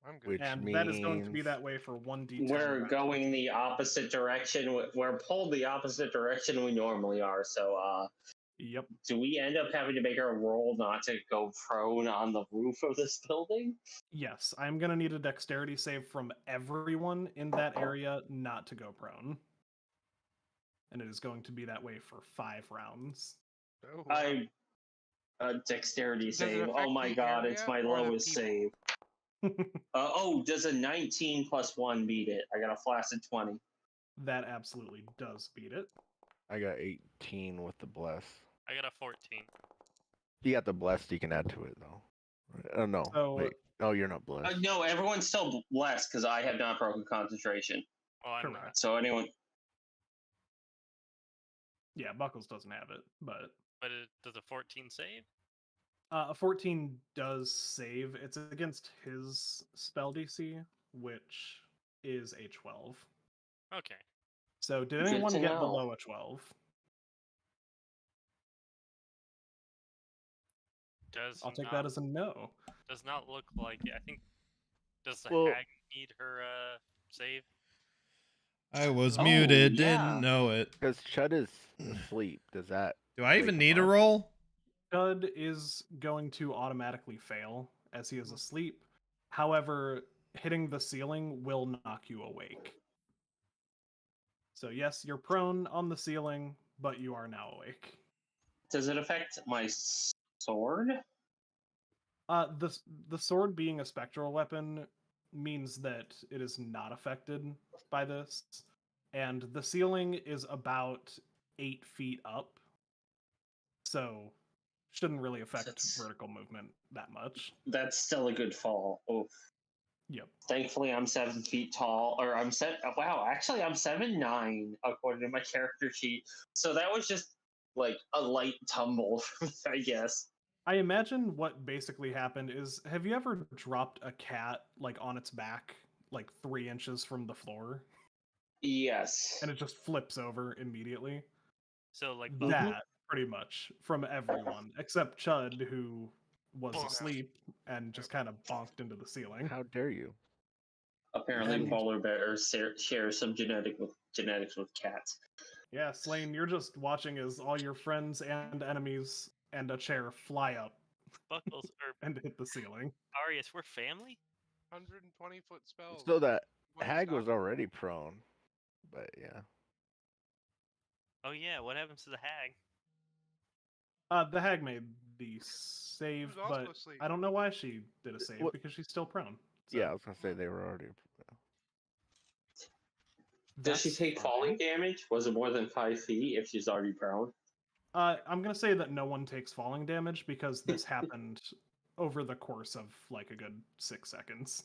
I'm good. Which And that is going to be means- that way for 1d10. We're rounds. going the opposite direction. We're pulled the opposite direction we normally are. So, Yep. do we end up having to make a roll not to go prone on the roof of this building? Yes, I'm going to need a dexterity save from everyone in that area not to go prone. And it is going to be that way for 5 rounds. Oh, wow. Dexterity Does it save. Oh affect my the god, it's my area or the lowest people? save. Does a 19 plus 1 beat it? I got a flaccid 20. That absolutely does beat it. I got 18 with the bless. I got a 14. You got the blessed. You can add to it though. Oh no. So- Wait. Oh, you're not blessed. No, everyone's still blessed because I have not broken concentration. Oh, I'm not. Correct. So anyone, Yeah, Buckles doesn't have it, but But does a 14 save? a 14 does save. It's against his spell DC, which is a 12. Okay. So did Good anyone to get know. below a 12? Does I'll take not, that as a no. does not look like it. I think. Does the Well- hag need her save? I was Oh, muted, yeah. didn't know it. Because Chud is asleep. Does that? Do I even wake need him a up? roll? Chud is going to automatically fail as he is asleep. However, hitting the ceiling will knock you awake. So yes, you're prone on the ceiling, but you are now awake. does it affect my sword? The sword being a spectral weapon means that it is not affected by this, and the ceiling is about 8 feet up, so shouldn't really affect That's- vertical movement that much. That's still a good fall. Oh, Yep. thankfully I'm 7 feet tall, or I'm set. Wow, actually I'm 7'9" according to my character sheet. So that was just like a light tumble, I guess. I imagine what basically happened is, have you ever dropped a cat like on its back, like 3 inches from the floor, Yes. and it just flips over immediately? So like That pretty much from everyone except Chud, who was Bonk. asleep and just kind of bonked into the ceiling. How dare you? Apparently, And- polar bears share some genetics with cats. Yeah, Slane, you're just watching as all your friends and enemies and a chair fly up Buckles or and hit the ceiling. Arius, we're family. 120-foot spells. So that What's hag was stopping already them? prone, but yeah. Oh yeah, what happens to the hag? The hag made the save, Who's also but asleep. I don't know why she did a save What- because she's still prone. So Yeah, I was gonna say they were already. Does she that's take fine. falling damage? Was it more than 5 feet if she's already prone? I'm gonna say that no one takes falling damage because this happened over the course of like a good 6 seconds.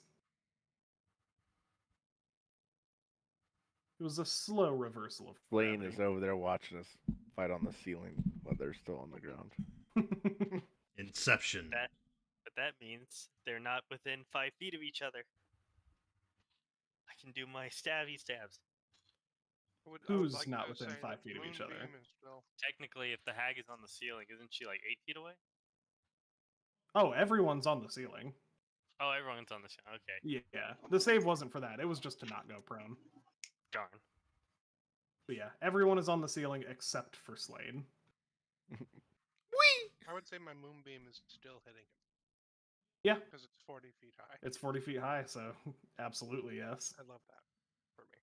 It was a slow reversal of Lane gravity. is over there watching us fight on the ceiling while they're still on the ground. Inception. But that means they're not within 5 feet of each other. I can do my stabby stabs. I would Who's like not to within say 5 that feet of each other? Moonbeam is still- Technically, if the hag is on the ceiling, isn't she like 8 feet away? Oh, everyone's on the ceiling. Oh, everyone's on the ceiling. Okay, Yeah, the save wasn't for that. It was just to not go prone. darn. But yeah, everyone is on the ceiling except for Slade. I would say my moonbeam is still hitting him. Yeah. Because it's 40 feet high. It's 40 feet high, so absolutely yes. I love that for me.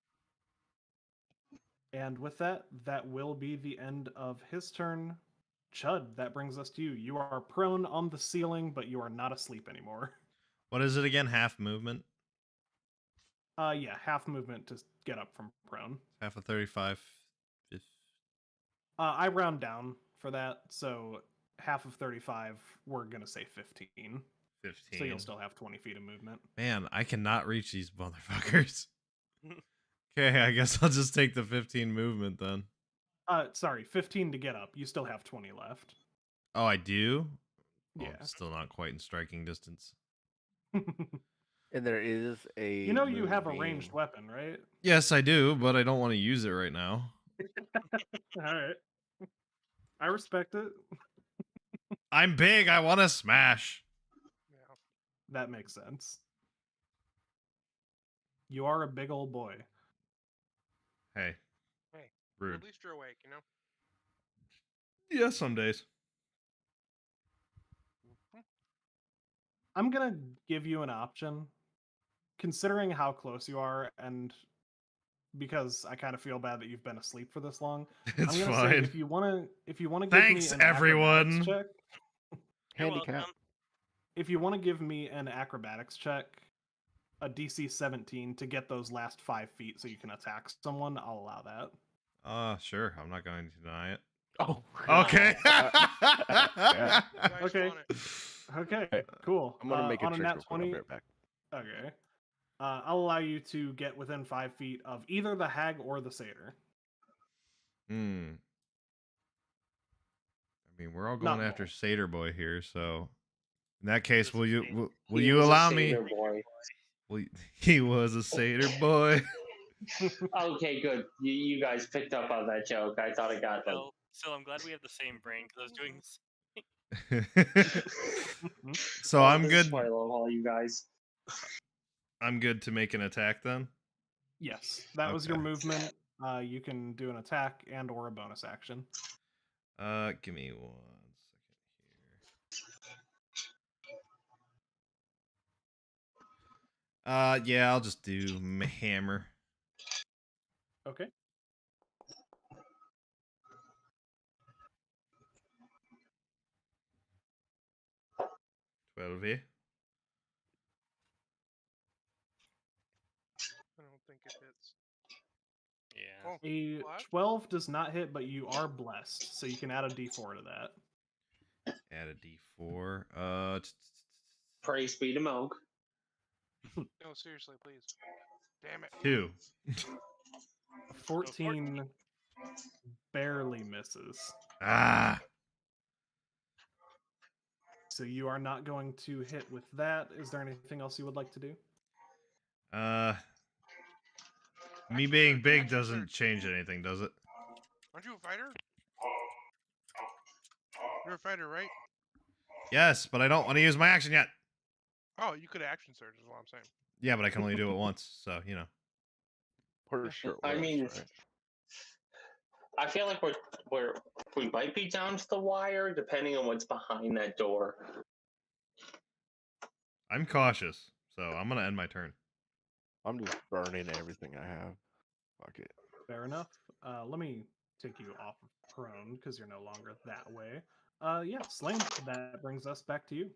And with that, that will be the end of his turn. Chud, that brings us to you. You are prone on the ceiling, but you are not asleep anymore. What is it again? Half movement? Yeah, half movement to get up from prone. Half of 35. I round down for that, so half of 35, we're gonna say 15. 15. So you'll still have 20 feet of movement. Man, I cannot reach these motherfuckers. Okay, I guess I'll just take the 15 movement then. Sorry, 15 to get up. You still have 20 left. Oh, I do? Oh, Yeah. I'm still not quite in striking distance. And there is a. You know you have a ranged moonbeam. weapon, right? Yes, I do, but I don't want to use it right now. All right. I respect it. I'm big. I want to smash. Yeah. That makes sense. You are a big old boy. Hey, Hey, well, rude. at least you're awake, you know? Yeah, some days. Mhm. I'm gonna give you an option, considering how close you are, and because I kind of feel bad that you've been asleep for this long. It's I'm gonna say fine. if you wanna give me Thanks, an everyone. acrobatics check, You're Handicap. welcome. if you want to give me an acrobatics check, a DC 17 to get those last 5 feet so you can attack someone, I'll allow that. Sure. I'm not going to deny it. Oh. Okay. Yeah. You guys Okay. want it. Okay, Hey, cool. I'm gonna make a on a trick nat real quick. I'll be 20. right back. Okay. I'll allow you to get within 5 feet of either the hag or the satyr. Hmm. I mean, we're all Not going after both. Satyr Boy here, so in that case, was will a you satyr. will He you was a allow me? satyr boy. He was a Satyr Boy. Okay, good. You guys picked up on that joke. I thought it got like. So I'm glad we have the same brain because I was doing this. So Oh, I'm this good. is why I love all you guys. I'm good to make an attack then. Yes, that was your Okay. movement. You can do an attack and or a bonus action. Give me 1 second here. Yeah, I'll just do hammer. Okay. 12 here. I don't think it hits. Yeah. Oh, A what? 12 does not hit, but you are blessed, so you can add a d4 to that. Add a D4. Praise be to Milk. No, seriously, please. Damn it. 2. 14 barely misses. Ah. So you are not going to hit with that. Is there anything else you would like to do? Me being big doesn't change anything, does it? Aren't you a fighter? You're a fighter, right? Yes, but I don't want to use my action yet. Oh, you could action surge, is what I'm saying. Yeah, but I can only do it once, so you know. For sure. I mean, right? I feel like we might be down to the wire, depending on what's behind that door. I'm cautious, so I'm gonna end my turn. I'm just burning everything I have. Fuck it. Fair enough. Let me take you off of prone because you're no longer that way. Yeah, Slane, that brings us back to you.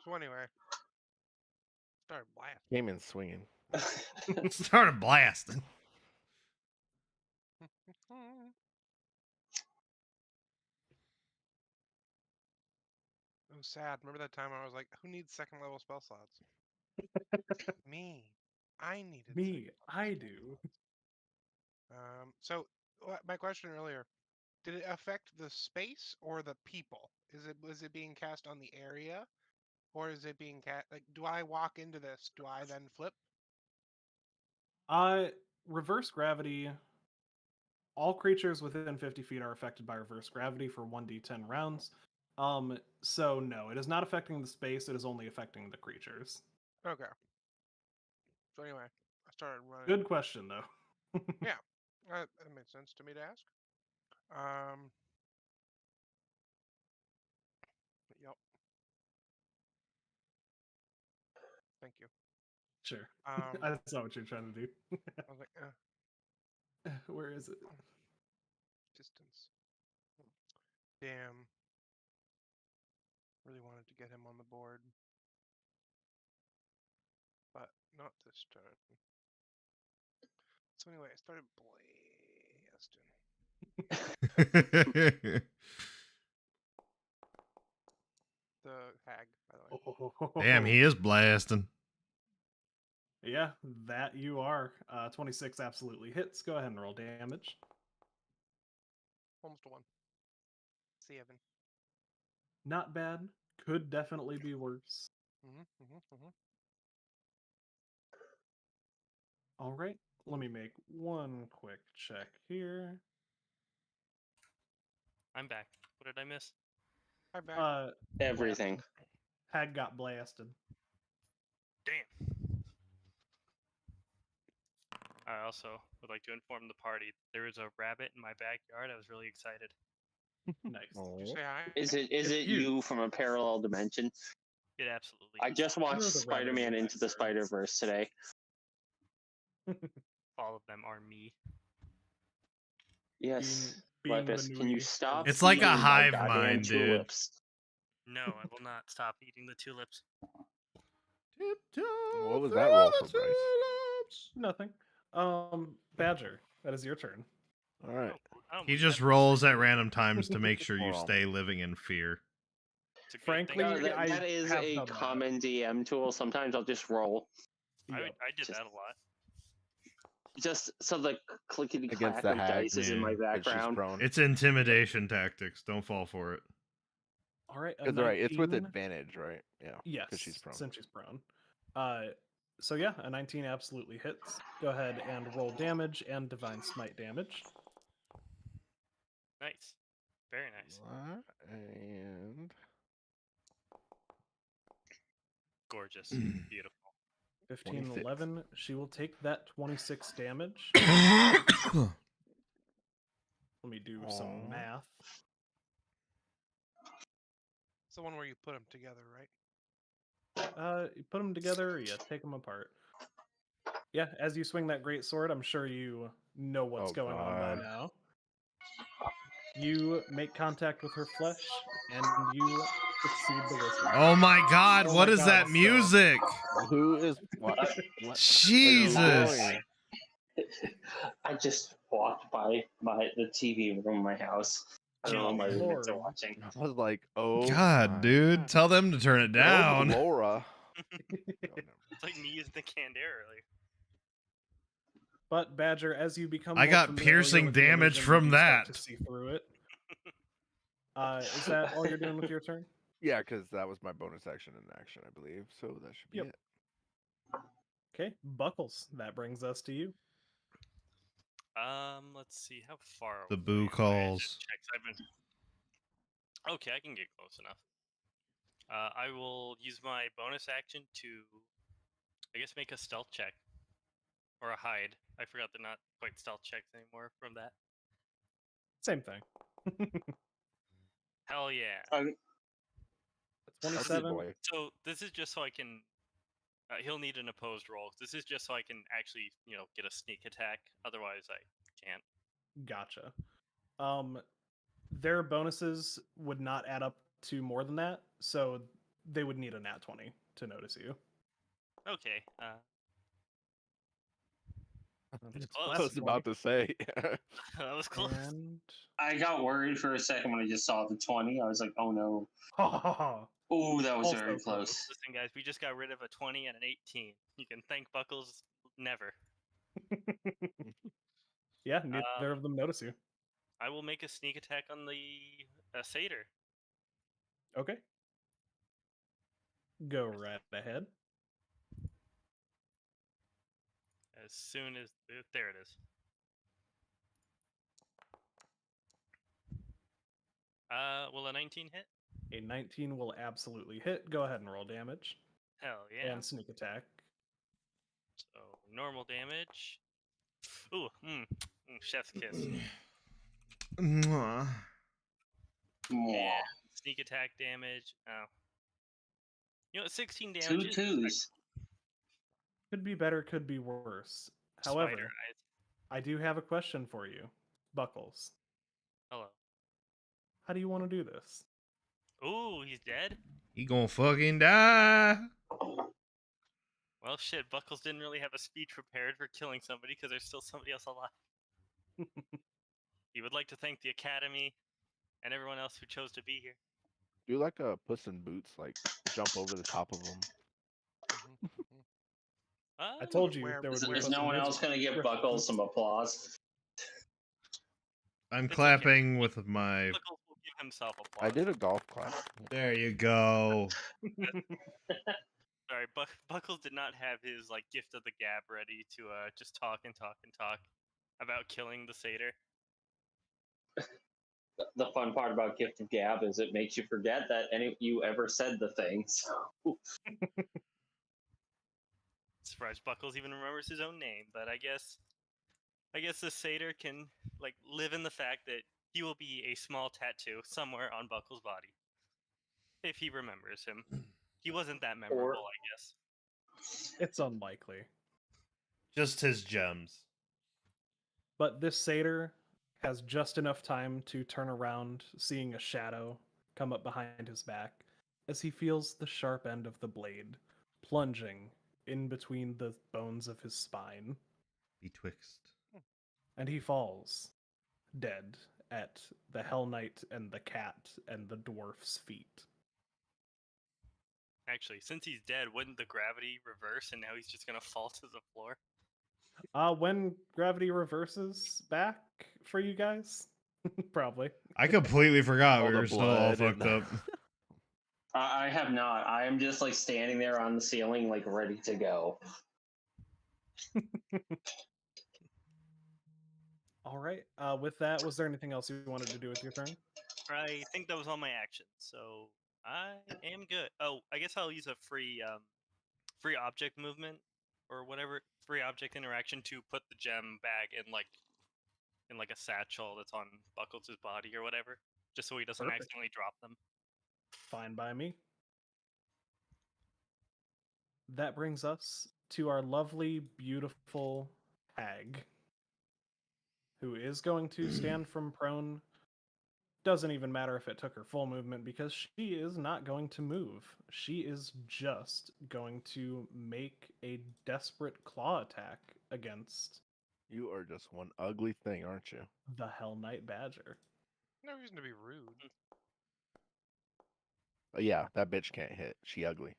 So anyway, start blast. Came in swinging. Started blasting. It was sad. Remember that time I was like, "Who needs second level spell slots?" Me. I needed. Me, second I level do. So my question earlier, did it affect the space or the people? Was it being cast on the area, or is it being cast like? Do I walk into this? Do I then flip? Reverse gravity. All creatures within 50 feet are affected by reverse gravity for 1d10 rounds. So no, it is not affecting the space, it is only affecting the creatures. Okay. So anyway, I started running. Good question though. Yeah, that makes sense to me to ask. Yep. Thank you. Sure. Um, I saw what you're trying to do. I was like, Where is it? distance. Damn. Really wanted to get him on the board. But not this turn. So anyway, I started blasting. The hag, by the way. Damn, he is blasting. Yeah, that you are. 26 absolutely hits. Go ahead and roll damage. Almost a 1. 7. Not bad. Could definitely be worse. All right. Let me make one quick check here. I'm back. What did I miss? Hi, back. Everything. Hag got blasted. Damn. I also would like to inform the party there is a rabbit in my backyard. I was really excited. Nice. Did you say hi? Is it It's you. you from a parallel dimension? It absolutely. I is. just watched You're the rabbit in Spider-Man the Into the backyard. Spider-Verse today. All of them are me. Yes, Being Lepus, can you Manui stop? It's like a eating my hive goddamn mind, dude. tulips? No, I will not stop eating the tulips. What was that roll for Bryce? Nothing. Badger, that is your turn. All right. I don't He believe just that. rolls at random times to make sure you Hold on. stay living in fear. It's a good Frankly, thing. No, I that is have a done that. common DM tool. Sometimes I'll just roll, I Yep. did Just- that a lot. just so the clickety clack Against of the hag, dice is in yeah. my It's just background. prone. It's intimidation tactics. Don't fall for it. All right. a It's right. It's with 19 advantage, right? Yeah. Yes, Because she's prone. since she's prone. So yeah, a 19 absolutely hits. Go ahead and roll damage and divine smite damage. Nice. Very nice. What? And Gorgeous. Beautiful. 15 and 26. 11. She will take that 26 damage. That's Let me do Aw. some math. It's the one where you put them together, right? You put them together, or you take them apart. Yeah, as you swing that great sword, I'm sure you know what's Oh, going on by God. now. You make contact with her flesh, and you succeed the wisdom. Oh my god, Oh what my is God, that so- who music? is what? What? Jesus. doing? I just walked by the TV room in my house. I don't know what my Good roommates are lord. watching. I was like, oh. God, my dude, God. tell them to turn it Oh, down. Laura. Oh, never mind. It's like me using the Candair earlier. But Badger, as you become I more got familiar piercing with the damage illusion, from you start that. to see through it. Is that all you're doing with your turn? Yeah, because that was my bonus action in action, I believe. So that should be Yep. it. Okay, Buckles. That brings us to you. Let's see how far. The away boo am I? Is it calls. checks I've been. Okay, I can get close enough. I will use my bonus action to, I guess, make a stealth check or a hide. I forgot they're not quite stealth checks anymore from that. Same thing. Hell yeah! That's a good 27. boy. So this is just so I can. He'll need an opposed roll. This is just so I can actually, get a sneak attack. Otherwise, I can't. Gotcha. Their bonuses would not add up to more than that, so they would need a nat 20 to notice you. Okay. It's close. I was about to say. That was close. And I got worried for a second when I just saw the 20. I was like, oh no. Oh, that was Also very close. close. Listen, guys, we just got rid of a 20 and an 18. You can thank Buckles never. Yeah, neither of them notice you. I will make a sneak attack on the satyr. Okay. Go right ahead. As soon as there it is. Will a 19 hit? A 19 will absolutely hit. Go ahead and roll damage. Hell yeah. And sneak attack. So normal damage. Ooh, chef's kiss. Mwah. Mwah. Sneak attack damage. Oh. 16 damage. Two is twos. Could be better, could be worse. spider However, eyes. I do have a question for you, Buckles. Hello. How do you want to do this? Ooh, he's dead? He gonna fucking die. Well, shit, Buckles didn't really have a speech prepared for killing somebody because there's still somebody else alive. He would like to thank the Academy and everyone else who chose to be here. Do like a Puss in Boots, like jump over the top of them. I told you Where- there would Is, be is Puss no in one Boots. else going to give Griff Buckles Boots. some applause? I'm It's okay. clapping with my. Buckles will give himself applause. I did a golf clap. There you go. Sorry, Buckles did not have his gift of the gab ready to just talk and talk and talk about killing the satyr. The fun part about Gift of Gab is it makes you forget that you ever said the thing. So. Surprised Buckles even remembers his own name, but I guess I guess the satyr can like live in the fact that he will be a small tattoo somewhere on Buckle's body if he remembers him. He wasn't that memorable, I guess. It's unlikely. Just his gems. But this satyr has just enough time to turn around, seeing a shadow come up behind his back as he feels the sharp end of the blade plunging in between the bones of his spine, Betwixt. and he falls dead at the Hell Knight and the cat and the dwarf's feet. Actually, since he's dead, wouldn't the gravity reverse and now he's just gonna fall to the floor? When gravity reverses back for you guys, probably. I completely forgot All we the were still all blood fucked and- up. I have not. I am just like standing there on the ceiling, like ready to go. All right. With that, was there anything else you wanted to do with your turn? I think that was all my actions, so I am good. Oh, I guess I'll use a free free object movement or whatever, free object interaction to put the gem bag in like a satchel that's on Buckles' body or whatever, just so he doesn't Perfect. accidentally drop them. Fine by me. That brings us to our lovely, beautiful hag, who is going to stand from prone. Doesn't even matter if it took her full movement because she is not going to move. She is just going to make a desperate claw attack against You are just one ugly thing, aren't you? the Hell Knight Badger. No reason to be rude. Yeah, that bitch can't hit. She ugly.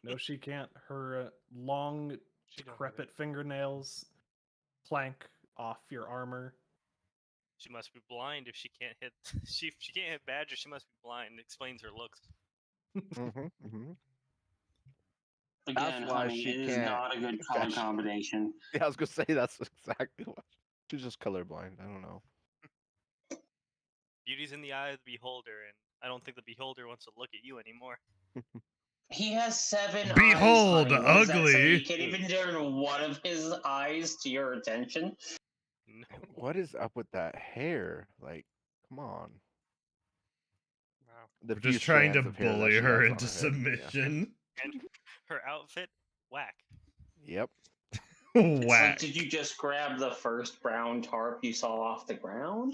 No, she can't. Her long, She don't have decrepit it. fingernails plank off your armor. She must be blind if she can't hit. If she can't hit Badger, she must be blind. Explains her looks. Mm-hmm. Again, why honey, she it is can't not a good color catch- combination. Yeah, I was gonna say that's exactly what. She's just colorblind. I don't know. Beauty's in the eye of the beholder, and I don't think the beholder wants to look at you anymore. He has 7 Behold, eyes. Honey. What does that say? ugly. You can't even turn one of his eyes to your attention. No. What is up with that hair? Like, come on. Wow. The We're few just trying to strands of hair that bully she her has on into her head, yeah. submission. And her outfit, whack. Yep. It's Whack. like, did you just grab the first brown tarp you saw off the ground?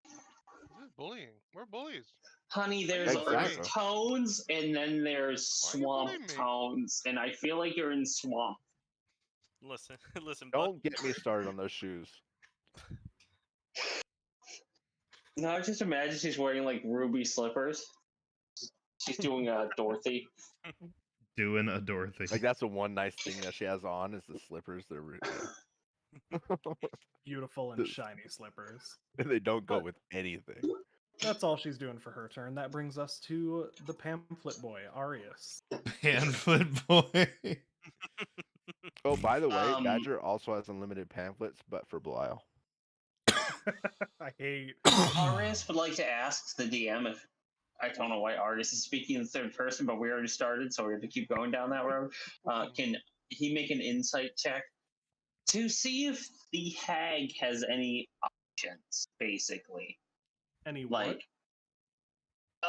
This is bullying. We're bullies. Honey, there's Exactly. earth tones and then there's Why are you swamp bullying me? tones, and I feel like you're in swamp. Listen, listen, Buck. Don't get me started on those shoes. No, I just imagine she's wearing like ruby slippers. She's doing a Dorothy. Doing a Dorothy. Like that's the one nice thing that she has on is the slippers. They're Beautiful and The- shiny slippers. they don't go But- with anything. That's all she's doing for her turn. That brings us to the pamphlet boy, Arius. Pamphlet boy. Oh, by the way, Um, Badger also has unlimited pamphlets, but for Belial. I hate. Arius would like to ask the DM if I don't know why Arius is speaking in third person, but we already started, so we have to keep going down that road. Can he make an insight check to see if the hag has any options, basically? Any what?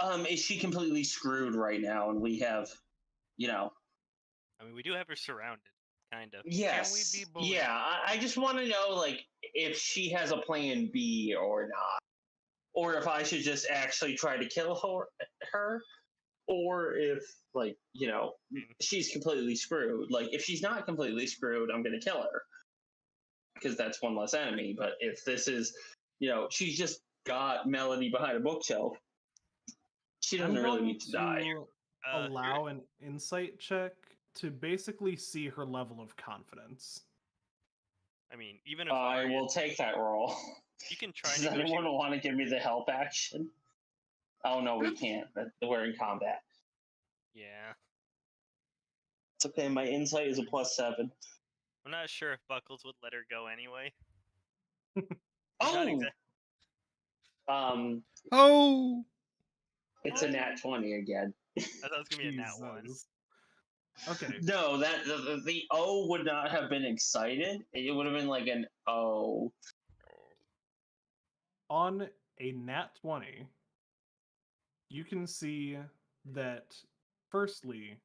Like, is she completely screwed right now, and we have, I mean, we do have her surrounded, kind of. yes, be bullied? yeah. I just want to know, like, if she has a plan B or not, or if I should just actually try to kill her, or if, like, she's completely screwed. Like, if she's not completely screwed, I'm gonna kill her because that's one less enemy. But if this is, she's just got Melody behind a bookshelf, she doesn't I'm really going need to die. to Here- allow an insight check to basically see her level of confidence. I mean, even if I Arya- will take that roll. you can try Does negotiate. anyone want to give me the help action? Oh no, we can't. We're in combat. Yeah, It's okay. My insight is a +7. I'm not sure if Buckles would let her go anyway. Oh, Not exact- Oh. it's a nat 20 again. I thought it was gonna be a nat one. Jesus. Okay. No, that the O would not have been excited. It would have been like an O. On a nat 20, you can see that, firstly,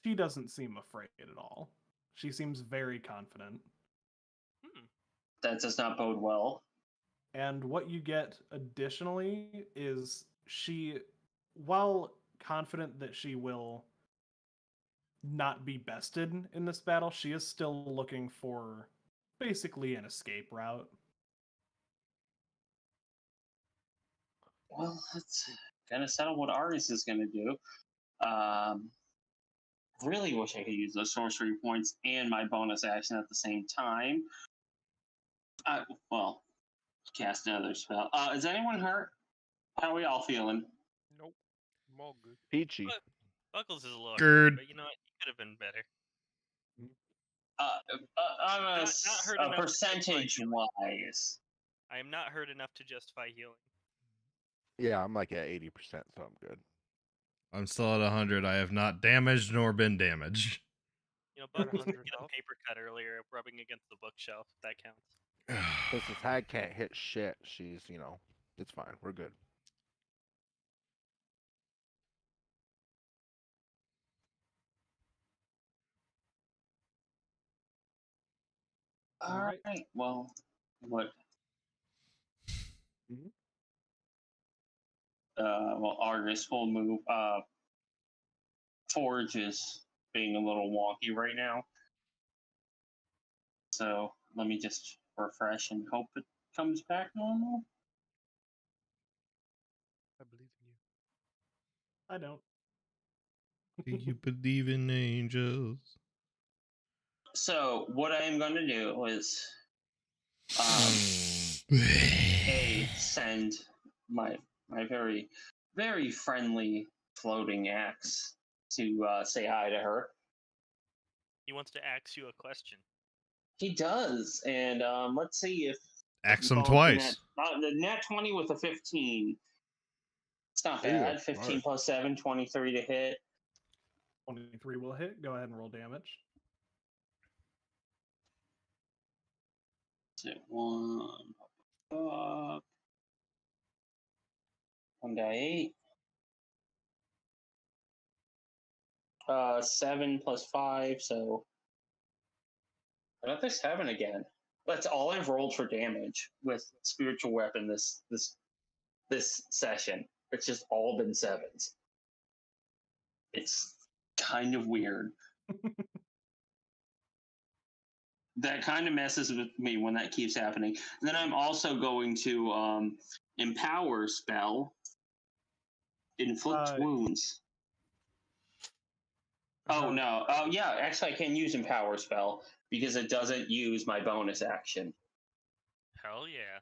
she doesn't seem afraid at all. She seems very confident. That does not bode well. And what you get additionally is she, while confident that she will not be bested in this battle, she is still looking for basically an escape route. Well, that's gonna settle what Argus is gonna do. Really wish I could use those sorcery points and my bonus action at the same time. Well, cast another spell. Is anyone hurt? How are we all feeling? Nope. I'm all good. Peachy. Buckles is a little Gerd. hurt, but you know what? He could have been better. On a, Not hurt a enough to percentage justify wise. I am not hurt enough to justify healing. Yeah, I'm like at 80%, so I'm good. I'm still at 100. I have not damaged nor been damaged. You know, Buckles did 100 get a health. paper cut earlier, rubbing against the bookshelf. That counts. Since his hag can't hit shit, she's, it's fine. We're good. All Alright. right. Well, what? Mhm. Well, Argus will move. Forge is being a little wonky right now. So let me just refresh and hope it comes back normal. I believe in you. I don't. Do you believe in angels? So what I am going to do is send my very very friendly floating axe to say hi to her. He wants to ask you a question. He does, and let's see if Axe him both twice. the net 20 with a 15. It's not There you go. bad. 15 Nice. plus 7, 23 to hit. 23 will hit. Go ahead and roll damage. So 1 die 8. 7 plus 5, so another 7 again. That's all I've rolled for damage with spiritual weapon this session. It's just all been 7s. It's kind of weird. That kind of messes with me when that keeps happening. And then I'm also going to empower spell, inflict wounds. Oh no! Oh yeah, actually I can use empower spell because it doesn't use my bonus action. Hell yeah.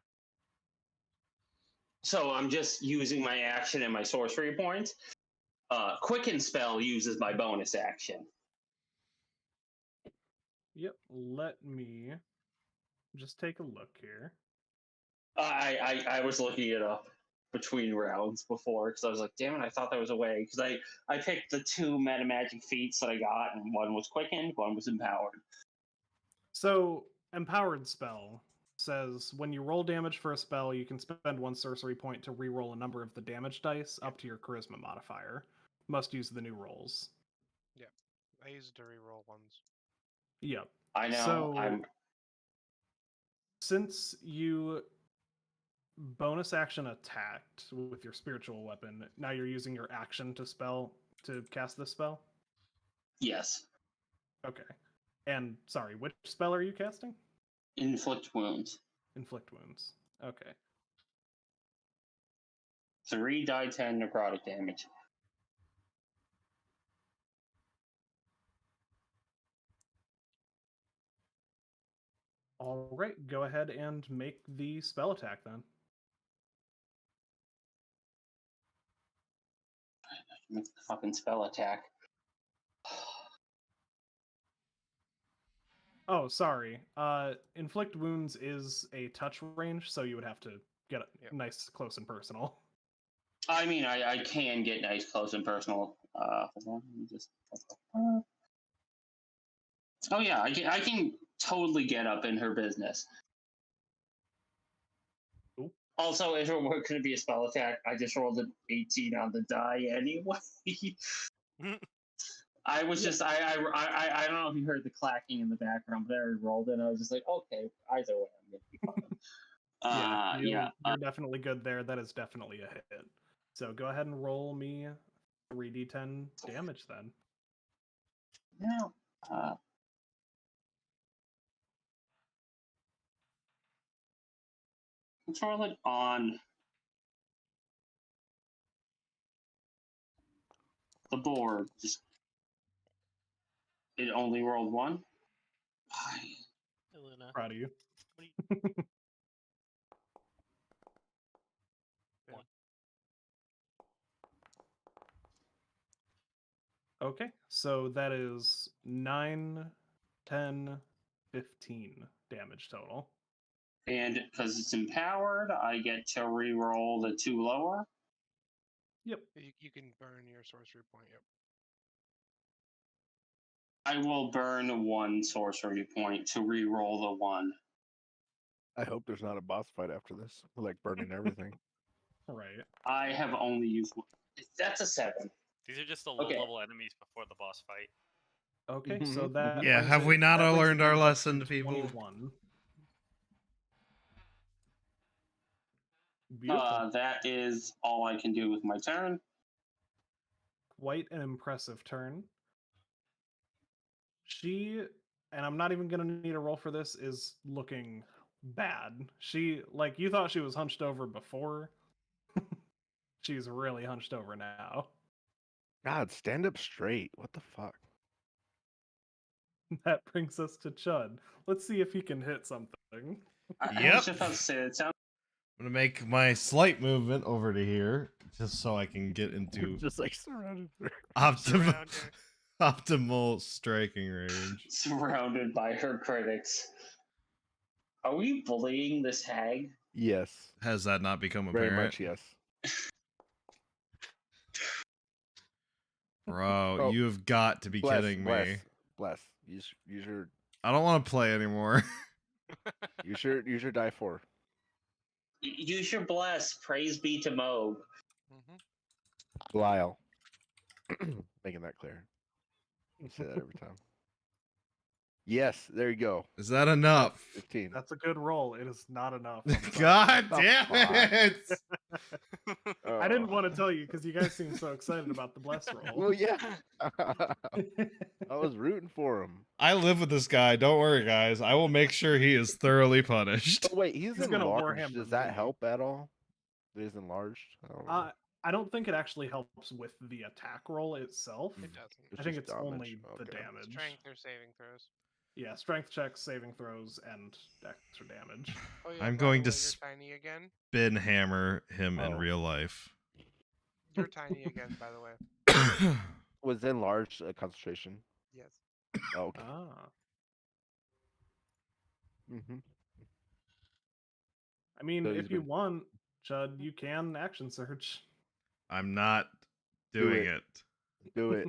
So I'm just using my action and my sorcery points. Quicken spell uses my bonus action. Yep. Let me just take a look here. I was looking it up between rounds before because I was like, damn it, I thought there was a way because I picked the 2 meta magic feats that I got, and one was quickened, one was empowered. So, empowered spell says when you roll damage for a spell, you can spend 1 sorcery point to re-roll a number of the damage dice up to your charisma modifier. Must use the new rolls. Yeah. I use it to reroll ones. Yep. I know. So, since you bonus action attacked with your spiritual weapon, now you're using your action to cast this spell? Yes. Okay. And sorry, which spell are you casting? Inflict wounds. Inflict wounds. Okay. 3 die 10 necrotic damage. All right, go ahead and make the spell attack then. Make the fucking spell attack. Oh, sorry. Inflict wounds is a touch range, so you would have to get nice, close, and personal. I mean, I can get nice, close, and personal. Hold on, let me just. Oh yeah, I can totally get up in her business. Cool. Also, if it were going to be a spell attack, I just rolled an 18 on the die anyway. I was just I don't know if you heard the clacking in the background, but I already rolled it. And I was just like, okay, either way, I'm gonna be fine. You're definitely good there. That is definitely a hit. So go ahead and roll me 3d10 damage then. Now, let's roll it on the board. Just it only rolled one. Hey, Luna. Proud of you. What do you... One. Okay, so that is 9, 10, 15 damage total. And because it's empowered, I get to re-roll the 2 lower. Yep. You can burn your sorcery point. Yep. I will burn 1 sorcery point to re-roll the 1. I hope there's not a boss fight after this. Like burning everything. Right. I have only used 1. That's a 7. These are just the Okay. low-level enemies before the boss fight. Okay, so that Yeah, brings have we not that all brings learned it our down to lesson, people? 21. Beautiful. That is all I can do with my turn. Quite an impressive turn. She, and I'm not even going to need a roll for this, is looking bad. She, like, you thought she was hunched over before. She's really hunched over now. God, stand up straight. What the fuck? That brings us to Chud. Let's see if he can hit something. I Yep. was just about to say, it sounds I'm gonna make my slight movement over to here, just so I can get into Just like surrounded. optimal striking range. surrounded by her critics. Are we bullying this hag? Yes. Has that not become Very apparent? much yes. Bro, Oh, you have got to be kidding me. Bless. Use your I don't want to play anymore. use your die 4. Use your bless. Praise be to Moog. Lyle. Making that clear. I say that every time. Yes, there you go. Is that enough? 15. That's a good roll. It is not enough. I'm sorry. God The damn it! I didn't want to tell you because you guys seem so excited about the bless roll. Well, yeah. I was rooting for him. I live with this guy. Don't worry, guys. I will make sure he is thoroughly punished. Oh, wait, he's gonna enlarged. Warhammer Does that me. help at all? That he's enlarged? I don't know. I don't think it actually helps with the attack roll itself. It doesn't. I think just it's only the Okay. damage. Strength or saving throws. Yeah, strength checks, saving throws, and extra damage. Oh, yeah, I'm by going the to way, you're tiny again. Spin hammer him in Oh. real life. You're tiny again, by the way. Was enlarged a concentration? Yes. Oh, okay. Ah. Mm-hmm. I mean, So he's if you been- want, Chud, you can action surge. I'm not Do doing it. it. Do it.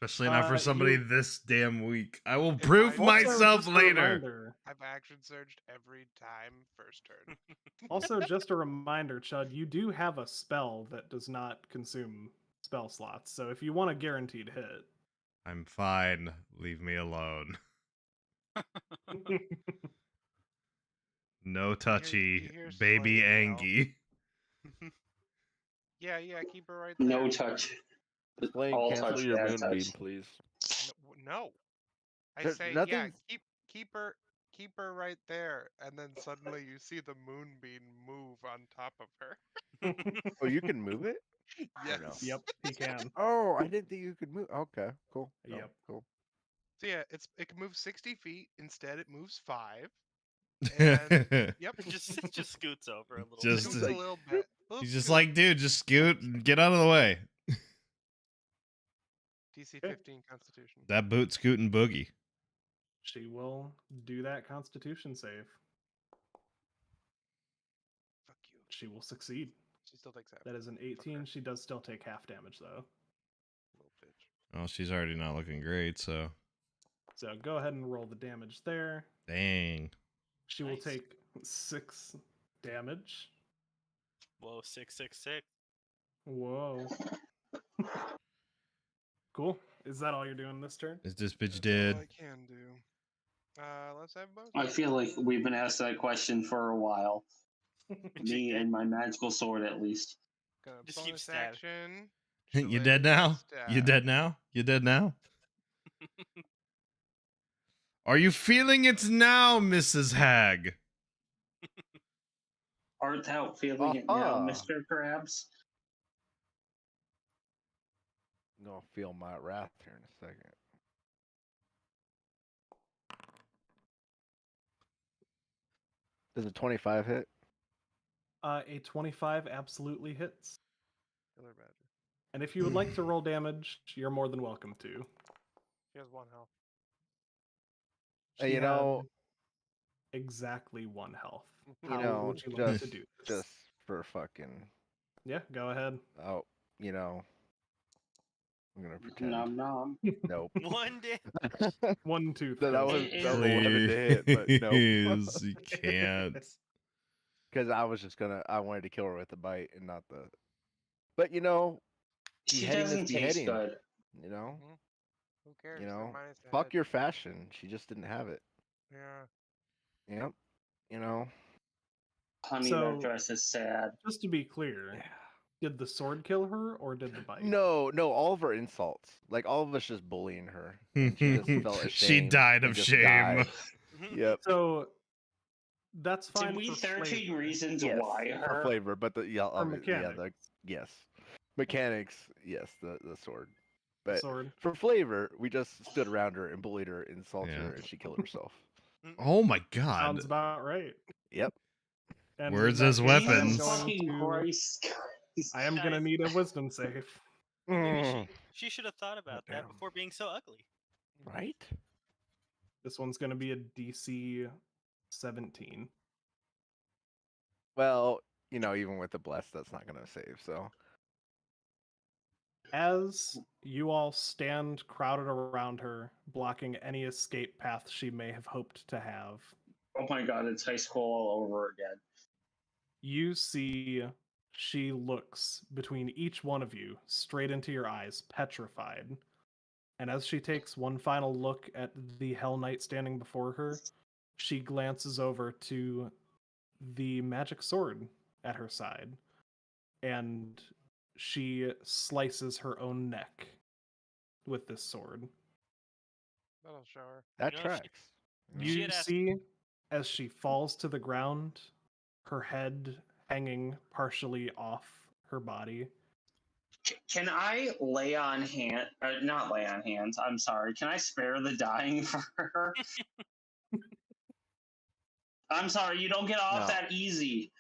Especially not for somebody you- this damn weak. I will If prove I- Also, myself just a later. reminder- I've action surged every time first turn. Also, just a reminder, Chud, you do have a spell that does not consume spell slots. So if you want a guaranteed hit, I'm fine. Leave me alone. No touchy, you hear baby slang now. Angie. Yeah, keep her right there. No touch. Blaine, All cancel touch, your bad moonbeam, touch. please. No. I There's say, yeah, nothing- keep her right there, and then suddenly you see the moonbeam move on top of her. Oh, you can move it? Yes. no? yep, he can. Oh, I didn't think you could move. Okay, cool. No, Yep. Cool. So yeah, it can move 60 feet. Instead, it moves 5. And yep, It just scoots over a little Just bit. scoots like- a little bit. Little He's just scoot. like, dude, just scoot and get out of the way. DC Okay. 15 Constitution. That boot scoot and boogie. She will do that Constitution save. Fuck you. She will succeed. She still takes half. That is an 18. She does still take half damage, though. Little bitch. Oh, she's already not looking great, so So go ahead and roll the damage there. Dang. She will Nice. take 6 damage. Whoa, 666. Whoa. Cool. Is that all you're doing this turn? Is this bitch That's dead? all I can do. Let's have both. I feel like we've been asked that question for a while. Me and my magical sword, at least. Gonna Just keep bonus stabbing. action. You Shillelagh dead now? You stab. dead now? You dead now? Are you feeling it now, Mrs. Hag? Art thou feeling it now, Aha. Mr. Krabs? I'm gonna feel my wrath here in a second. Does a 25 hit? A 25 absolutely hits. Killer badger. And if you would like to roll damage, you're more than welcome to. She has 1 health. Hey, She you know, had exactly 1 health. you How know, would you like just to do this? just for fucking, Yeah, go ahead. oh, you know, I'm gonna pretend. Nom nom. Nope. 1 damage. 1 tooth. That goes was in. that was 11 to hit, but no. Please, you can't. Because I was just gonna, I wanted to kill her with the bite and not the. But you know, She beheading is doesn't taste beheading. good. You know, Who cares? you They're know, minus the fuck head. your fashion. She just didn't have it. Yeah. Yep. You know. Honey, So- that dress is sad. Just to be clear, Yeah. did the sword kill her or did the bite? No, all of her insults. Like all of us just bullying her. And she just felt ashamed. She died and of just shame. died. Yep. So that's fine. Did we for 13 flavor. reasons Yes, why for her? flavor, but the yeah, For obvi- yeah, the mechanics. yes, mechanics, yes, the sword. But Sword. for flavor, we just stood around her and bullied her, insulted Yeah. her, and she killed herself. Oh my god. Sounds about right. Yep. And Words in that as case, I am weapons. going Fucking to- Christ. I am gonna need a wisdom save. Maybe she should have thought about that Goddamn. before being so ugly. Right? This one's gonna be a DC 17. Well, you know, even with the bless, that's not gonna save. So As you all stand crowded around her, blocking any escape path she may have hoped to have, Oh my god, it's high school all over again. you see she looks between each one of you straight into your eyes, petrified. And as she takes one final look at the Hell Knight standing before her, she glances over to the magic sword at her side, and she slices her own neck with this sword. That'll show her. that You know, if she- tracks. She You had asked- see, as she falls to the ground, her head hanging partially off her body. Can I lay on hand? Not lay on hands. I'm sorry. Can I spare the dying for her? I'm sorry. You don't get off No. that easy.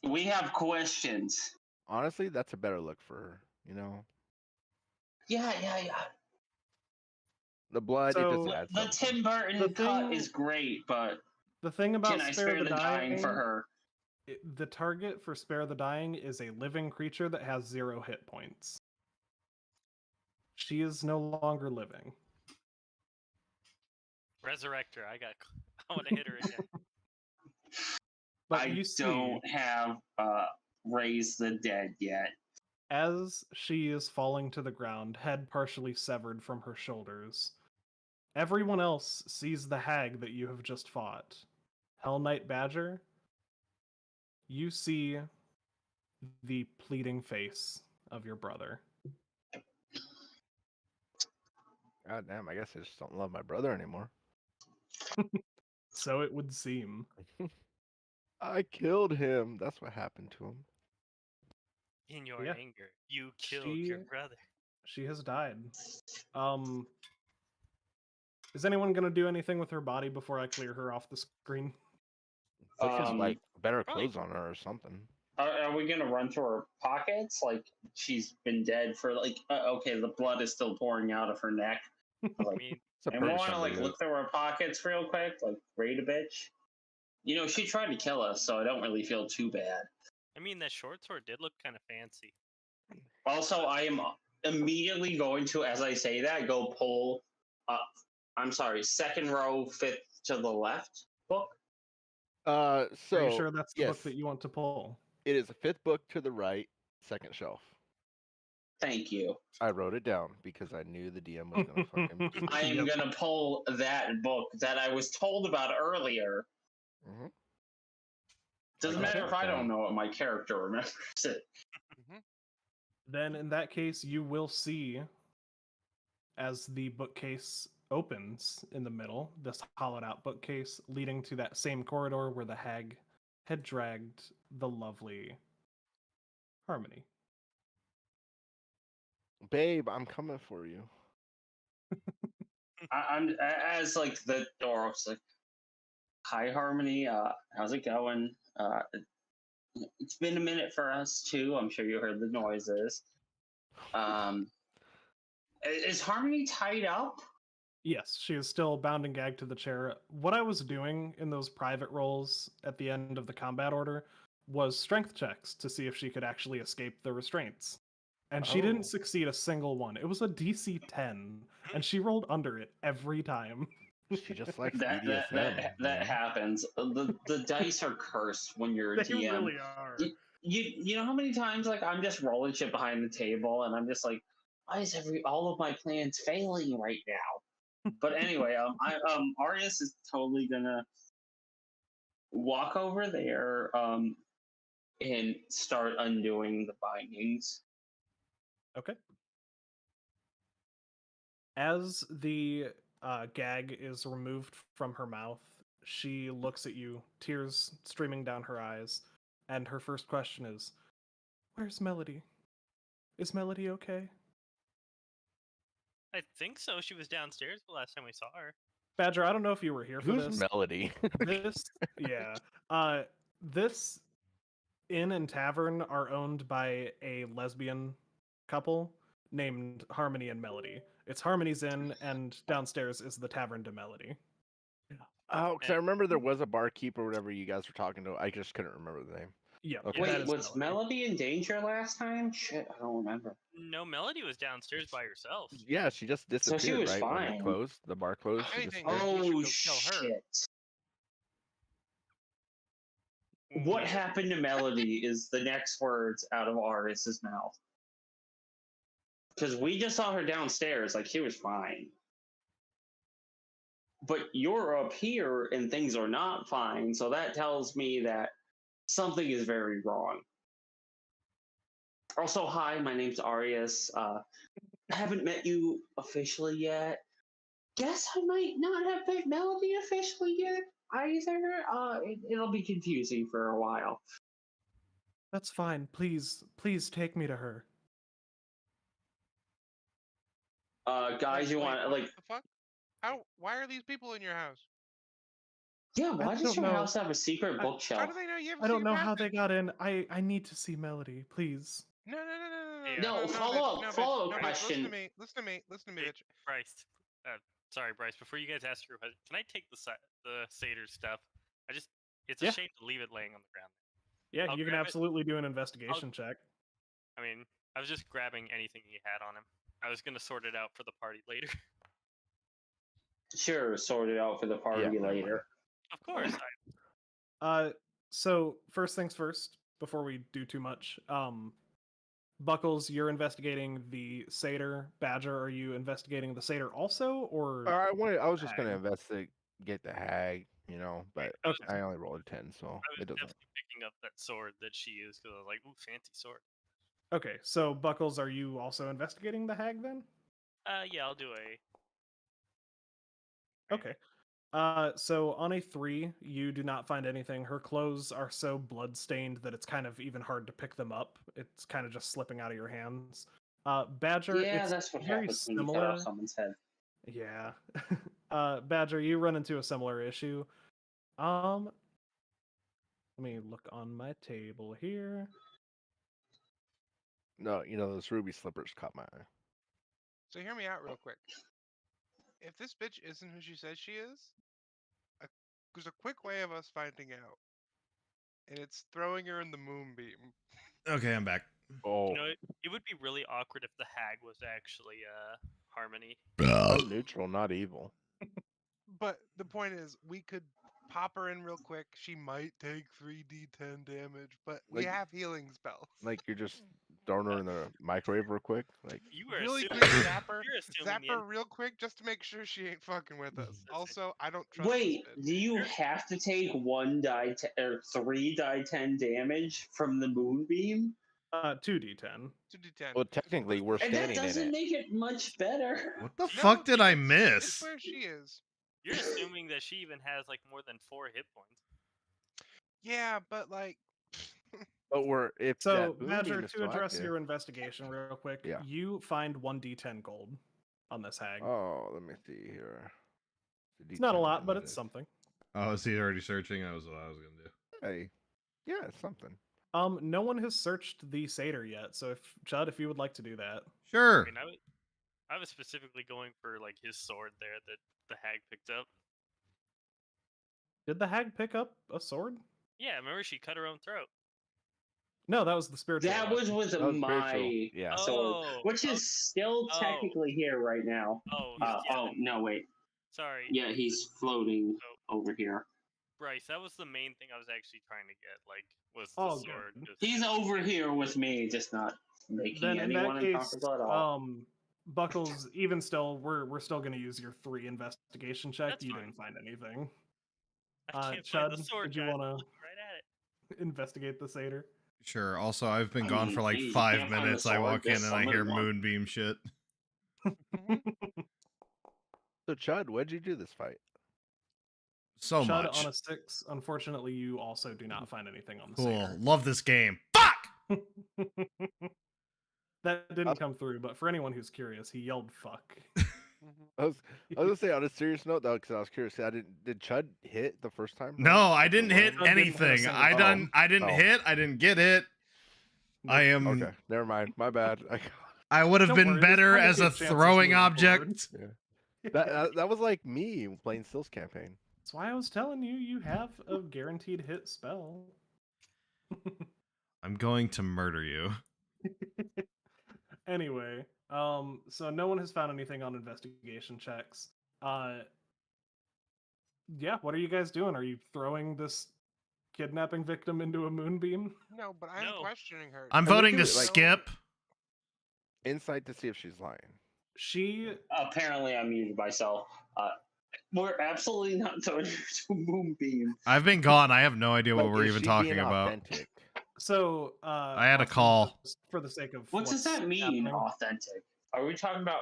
We have questions. Honestly, that's a better look for her. You know, Yeah. the blood So- it just adds The something. Tim Burton The cut thing- is great, but The thing about can I spare the dying for her? The target for Spare the Dying is a living creature that has 0 hit points. She is no longer living. Resurrect her. I want to hit her again. But I you see, don't have Raise the Dead yet. as she is falling to the ground, head partially severed from her shoulders, everyone else sees the hag that you have just fought. Hell Knight Badger, you see the pleading face of your brother. God damn, I guess I just don't love my brother anymore. So it would seem. I killed him. That's what happened to him. In your Yeah. anger, you killed your She- brother. She has died. Is anyone gonna do anything with her body before I clear her off the screen? Put some like better probably- clothes on her or something. Are we gonna run through her pockets? Like she's been dead for like okay, the blood is still pouring out of her neck. I Like, mean, It's a and we purge want to number, like yeah. look through her pockets real quick, like raid a bitch. You know, she tried to kill us, so I don't really feel too bad. that short sword did look kind of fancy. Also, I am immediately going to, as I say that, go pull I'm sorry, second row, fifth to the left book. So Are you sure that's the yes, book that you want to pull? it is a fifth book to the right, second shelf. Thank you. I wrote it down because I knew the DM was gonna fucking do I this. am gonna pull that book that I was told about earlier. Mhm. Doesn't got matter it if I don't down. know it, my character remembers it. Then in that case, you will see as the bookcase opens in the middle, this hollowed out bookcase leading to that same corridor where the hag had dragged the lovely Harmony. Babe, I'm coming for you. I'm as like the door opens, like, hi Harmony, how's it going? It's been a minute for us too. I'm sure you heard the noises. Is Harmony tied up? Yes, she is still bound and gagged to the chair. What I was doing in those private rolls at the end of the combat order was strength checks to see if she could actually escape the restraints. And she Oh. didn't succeed a single one. It was a DC 10, and she rolled under it every time. She just likes That BDSM. that happens. The dice are cursed when you're a They DM. really are. You know how many times like I'm just rolling shit behind the table and I'm just like, why is all of my plans failing right now? But anyway, Arius is totally gonna walk over there and start undoing the bindings. Okay. As the gag is removed from her mouth, she looks at you, tears streaming down her eyes, and her first question is, "Where's Melody? Is Melody okay?" I think so. She was downstairs the last time we saw her. Badger, I don't know if you were here for Who's this. Melody? This, yeah. This inn and tavern are owned by a lesbian couple named Harmony and Melody. It's Harmony's Inn, and downstairs is the Tavern de Melody. Oh, because I remember there was a barkeep or whatever you guys were talking to. I just couldn't remember the name. Yeah. Okay. that Wait, is was Melody in danger last time? Shit, I don't remember. No, Melody was downstairs by herself. Yeah, she just So disappeared, she was right? When fine. it closed, the bar closed. She Anything, disappeared. you Oh should go kill her. shit! What happened to Melody is the next words out of Arius's mouth. Because we just saw her downstairs, like she was fine. But you're up here and things are not fine, so that tells me that something is very wrong. Also, hi, my name's Arius. I haven't met you officially yet. Guess I might not have met Melody officially yet either. It'll be confusing for a while. That's fine. Please take me to her. Guys, you Wait, want what like? the fuck? Why are these people in your house? Yeah, why does don't your know. house have a secret I- bookshelf? How do they know you have? I don't know how they got in. I need to see Melody, please. No. Yeah. No, bitch, follow-up bitch, follow-up bitch, question. Listen to me, Hey, bitch. Bryce. Sorry, Bryce. Before you guys ask your question, can I take the satyr stuff? It's a Yeah. shame to leave it laying on the ground. Yeah, I'll you can grab it. absolutely do an investigation check. I mean, I was just grabbing anything he had on him. I was gonna sort it out for the party later. Sure, sort it out for the party never mind. later. Of course. So first things first, before we do too much, Buckles, you're investigating the satyr. Badger, are you investigating the satyr also, or I was just gonna hag? investigate the hag, but Okay. I only rolled a 10, so I was it doesn't. definitely picking up that sword that she used because I was like, ooh, fancy sword. Okay, so Buckles, are you also investigating the hag then? Yeah, I'll do a. Okay. So on a 3, you do not find anything. Her clothes are so blood-stained that it's kind of even hard to pick them up. It's kind of just slipping out of your hands. Badger, Yeah, it's that's what very happens when you cut similar. off someone's head. Yeah. Badger, you run into a similar issue. Let me look on my table here. No, those ruby slippers caught my eye. So hear me out real quick. If this bitch isn't who she says she is, there's a quick way of us finding out, and it's throwing her in the moonbeam. Okay, I'm back. Oh, You know, it would be really awkward if the hag was actually Harmony. I'm neutral, not evil. But the point is, we could pop her in real quick. She might take 3d10 damage, but we Like- have healing spells. Like you're just throwing her in the microwave real quick. Like You were Really assuming, quick, zap her, you're assuming zap the her real quick just to make sure she ain't fucking with us. That's it. Also, I don't trust Wait, this bitch. do you have to take 3 die 10 damage from the moonbeam? 2d10. 2d10. well, technically we're And that standing in doesn't it. make it much better. What the No, fuck did I It's miss? where she is. You're assuming that she even has like more than 4 hit points. Yeah, but like, But we're if So, that moonbeam Badger, is to still address active- your investigation real quick, Yeah. you find 1d10 gold on this hag. Oh, let me see here. It's not a lot, but it's something. Oh, is he already searching? That was what I was gonna do. Hey, yeah, it's something. No one has searched the satyr yet, so if Chud, if you would like to do that. Sure. I mean, I was specifically going for like his sword there that the hag picked up. Did the hag pick up a sword? Yeah, remember she cut her own throat. No, that was the spiritual. That was weapon. with That was my spiritual, yeah. sword, Oh, which is still oh. technically here right now. Oh, Yeah. yeah, Oh, no, wait. sorry. Yeah, he's floating over here. Bryce, that was the main thing I was actually trying to get. Like, was the Oh, sword. good. just- He's over here with me, just not making Then in anyone that case, uncomfortable at all. Buckles, even still, we're still going to use your 3 investigation check. That's You fine. didn't find anything. I can't find the Chud, sword, did you guys. I'm want looking right at it. to investigate the satyr? Sure. Also, I've been I gone mean, for like geez, you 5 can't find the minutes. I sword, walk in just and I summon hear one. moonbeam shit. So Chud, what'd you do this fight? So Chud much. on a 6. Unfortunately, you also do not find anything on the Cool. satyr. Love this game. Fuck! That didn't come through, but for anyone who's curious, he yelled "fuck." I was gonna say on a serious note though, because I was curious. Did Chud hit the first time? No, right? I With the didn't hit one? Chud didn't hit a anything. single I time. didn't Oh. hit. I didn't get it. I am. Okay, never mind. My bad. I would have Don't been worry, there's better plenty as of a chances throwing moving forward. object. that was like me playing Stills campaign. That's why I was telling you, you have a guaranteed hit spell. I'm going to murder you. Anyway, so no one has found anything on investigation checks. Yeah, what are you guys doing? Are you throwing this kidnapping victim into a moonbeam? no, but I'm No. questioning her. I'm And we voting do to it, like- skip. Insight to see if she's lying. She Apparently, I muted myself. We're absolutely not throwing her to a moonbeam. I've been gone. I have no idea what Like, we're is even she talking being about. authentic? so I had a Austin, call. for the sake of What does what's that mean, happening, authentic? Are we talking about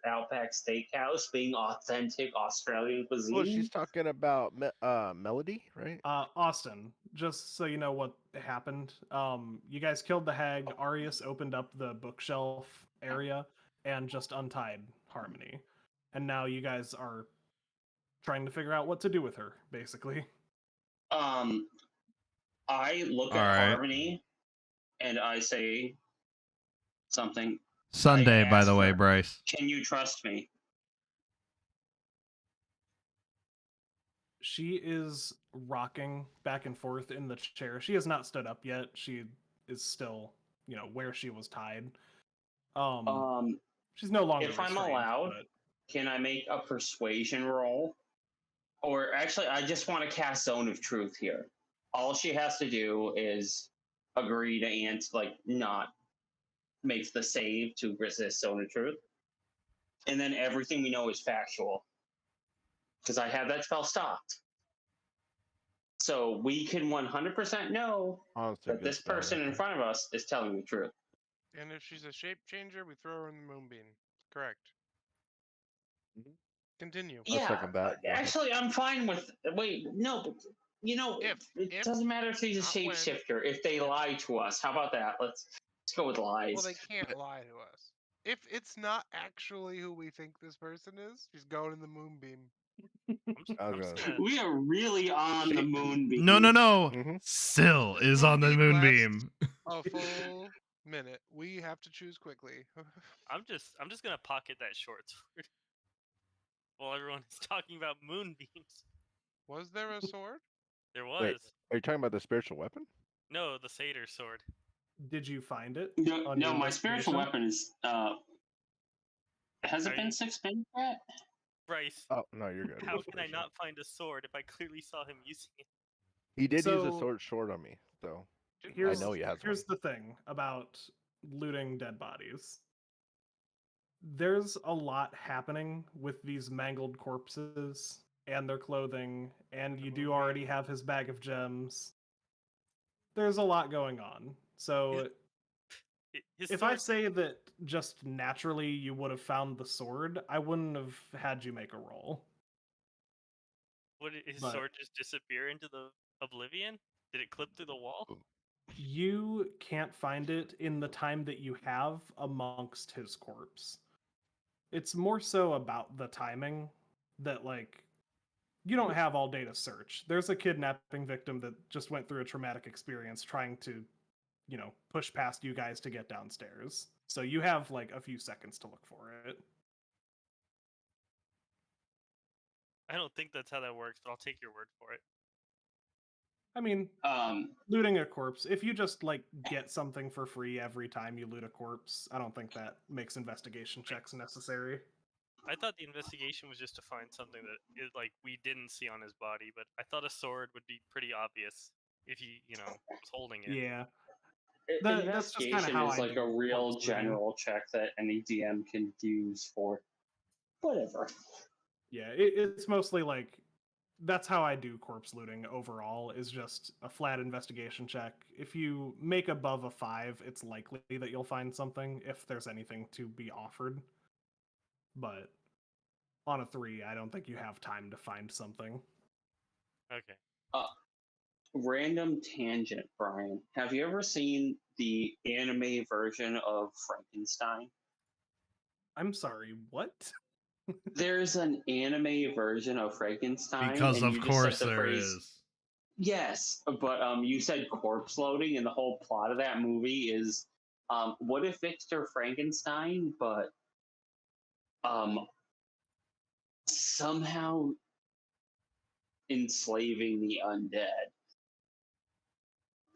Outback Steakhouse being authentic Australian cuisine? Well, she's talking about Melody, right? Austin, just so you know what happened, you guys killed the hag. Arius opened up the bookshelf area and just untied Harmony, and now you guys are trying to figure out what to do with her, basically. I look All at right. Harmony and I say something. Sunday, by the asked way, her. Bryce. Can you trust me? She is rocking back and forth in the chair. She has not stood up yet. She is still, where she was tied. She's no longer. If I'm restrained, allowed, but- can I make a persuasion roll? Or actually, I just want to cast Zone of Truth here. All she has to do is agree to not make the save to resist Zone of Truth. And then everything we know is factual. Because I have that spell stopped. So we can 100% know Honestly, that good this spell, person in okay. front of us is telling the truth. And if she's a shape changer, we throw her in the moonbeam. Correct. Mhm. Continue. I'll second that. Actually, I'm fine with. Wait, no, but it If- doesn't matter if she's a not when. shapeshifter. If they lie to us, how about that? Let's go with lies. Well, they can't lie to us. If it's not actually who we think this person is, she's going in the moonbeam. I'm just Okay. gonna, We are really on the moonbeam. No. Mhm. Syl is on the Moonbeam moonbeam. A full minute. We have to choose quickly. I'm just gonna pocket that short sword while everyone is talking about moonbeams. Was there a sword? There was Wait. Are you talking about the spiritual weapon? no the satyr sword. Did you find it? No, on no, your my spiritual investigation? weapon is. Has it Are been you- 6 minutes yet? Bryce, Oh no, you're good. how Just can I finish it. not find a sword if I clearly saw him using it? He did use a So- sword short on me, so Didn't Here's know he has here's one. the thing about looting dead bodies. There's a lot happening with these mangled corpses and their clothing, and you do already have his bag of gems. There's a lot going on. So His if sword, I say that just naturally you would have found the sword, I wouldn't have had you make a roll. would his but- sword just disappear into the oblivion? Did it clip through the wall? You can't find it in the time that you have amongst his corpse. It's more so about the timing that, like, you don't have all day to search. There's a kidnapping victim that just went through a traumatic experience trying to, push past you guys to get downstairs. So you have, like, a few seconds to look for it. I don't think that's how that works, but I'll take your word for it. I mean, Um, looting a corpse, if you just, like, get something for free every time you loot a corpse, I don't think that makes investigation checks necessary. I thought the investigation was just to find something that like we didn't see on his body, but I thought a sword would be pretty obvious if he, was holding it. Yeah. That's just kinda investigation how is I like do a real corpse looting. general check that any DM can use for whatever. Yeah, it's mostly like that's how I do corpse looting overall, is just a flat investigation check. If you make above a 5, it's likely that you'll find something if there's anything to be offered. But on a 3, I don't think you have time to find something. Okay. Random tangent, Brian. Have you ever seen the anime version of Frankenstein? I'm sorry, what? There's an anime version of Frankenstein. Because and of you just course said the there phrase, is. Yes, but you said corpse loading, and the whole plot of that movie is, what if Victor Frankenstein, but somehow enslaving the undead.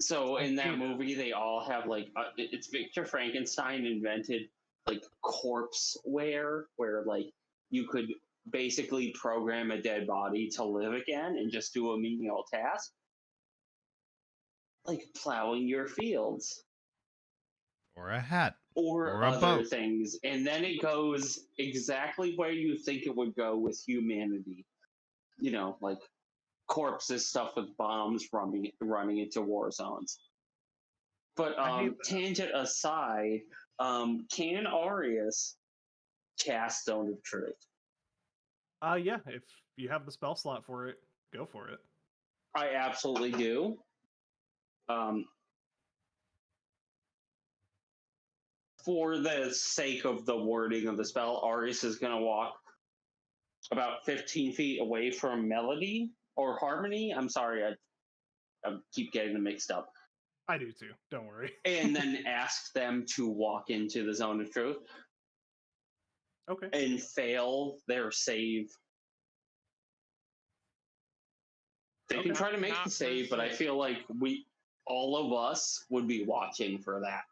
So in that movie, they all have like it's Victor Frankenstein invented like corpse wear, where like you could basically program a dead body to live again and just do a menial task, like plowing your fields Or a hat. or Or a other boat. things, and then it goes exactly where you think it would go with humanity. Like corpses stuffed with bombs running into war zones. But I hate that. tangent aside, can Arius cast Stone of Truth? Yeah, if you have the spell slot for it, go for it. I absolutely do. For the sake of the wording of the spell, Arius is going to walk about 15 feet away from Melody or Harmony. I'm sorry, I keep getting them mixed up. I do too, don't worry. And then ask them to walk into the Zone of Truth Okay. and fail their save. They can Okay. try to make Not the save, but I resist. feel like all of us, would be watching for that.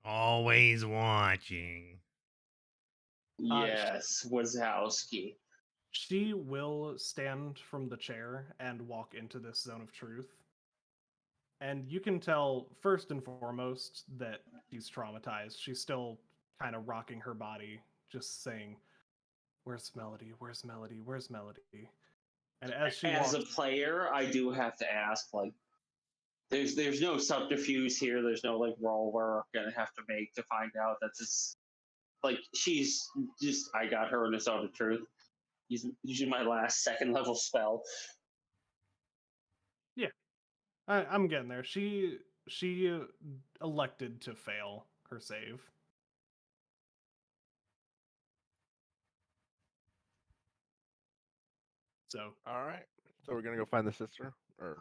Always watching. Yes, Wazowski. She will stand from the chair and walk into this Zone of Truth. And you can tell, first and foremost, that she's traumatized. She's still kind of rocking her body, just saying, "Where's Melody? Where's Melody? Where's Melody?" And as she As walks, a player, I do have to ask, like, there's no subterfuge here. There's no like roll we're gonna have to make to find out that this, like, she's just. I got her in a Zone of Truth. Using my last second level spell. I'm getting there. She elected to fail her save. So All right. So we're gonna go find the sister or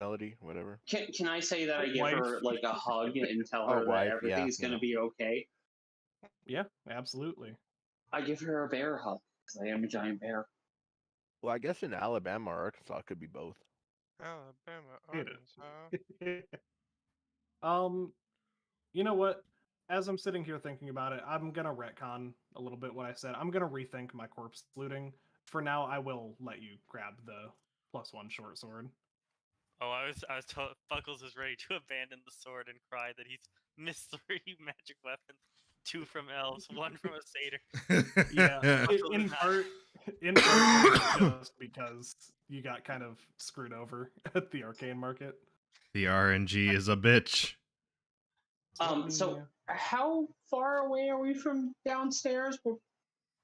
Melody, whatever. Can I say that I give Wife. her like a hug and tell Oh, her that wife, everything's yeah, gonna be okay? yeah, absolutely. I give her a bear hug because I am a giant bear. Well, I guess in Alabama or Arkansas it could be both. Alabama, It Arkansas. You know what? As I'm sitting here thinking about it, I'm gonna retcon a little bit what I said. I'm gonna rethink my corpse looting. for now, I will let you grab the +1 short sword. Oh, I was told Buckles is ready to abandon the sword and cry that he's missed 3 magic weapons, 2 from elves, 1 from a satyr. Yeah, Buckles in is not- part, in part just because you got kind of screwed over at the arcane market. The RNG is a bitch. So how far away are we from downstairs? We're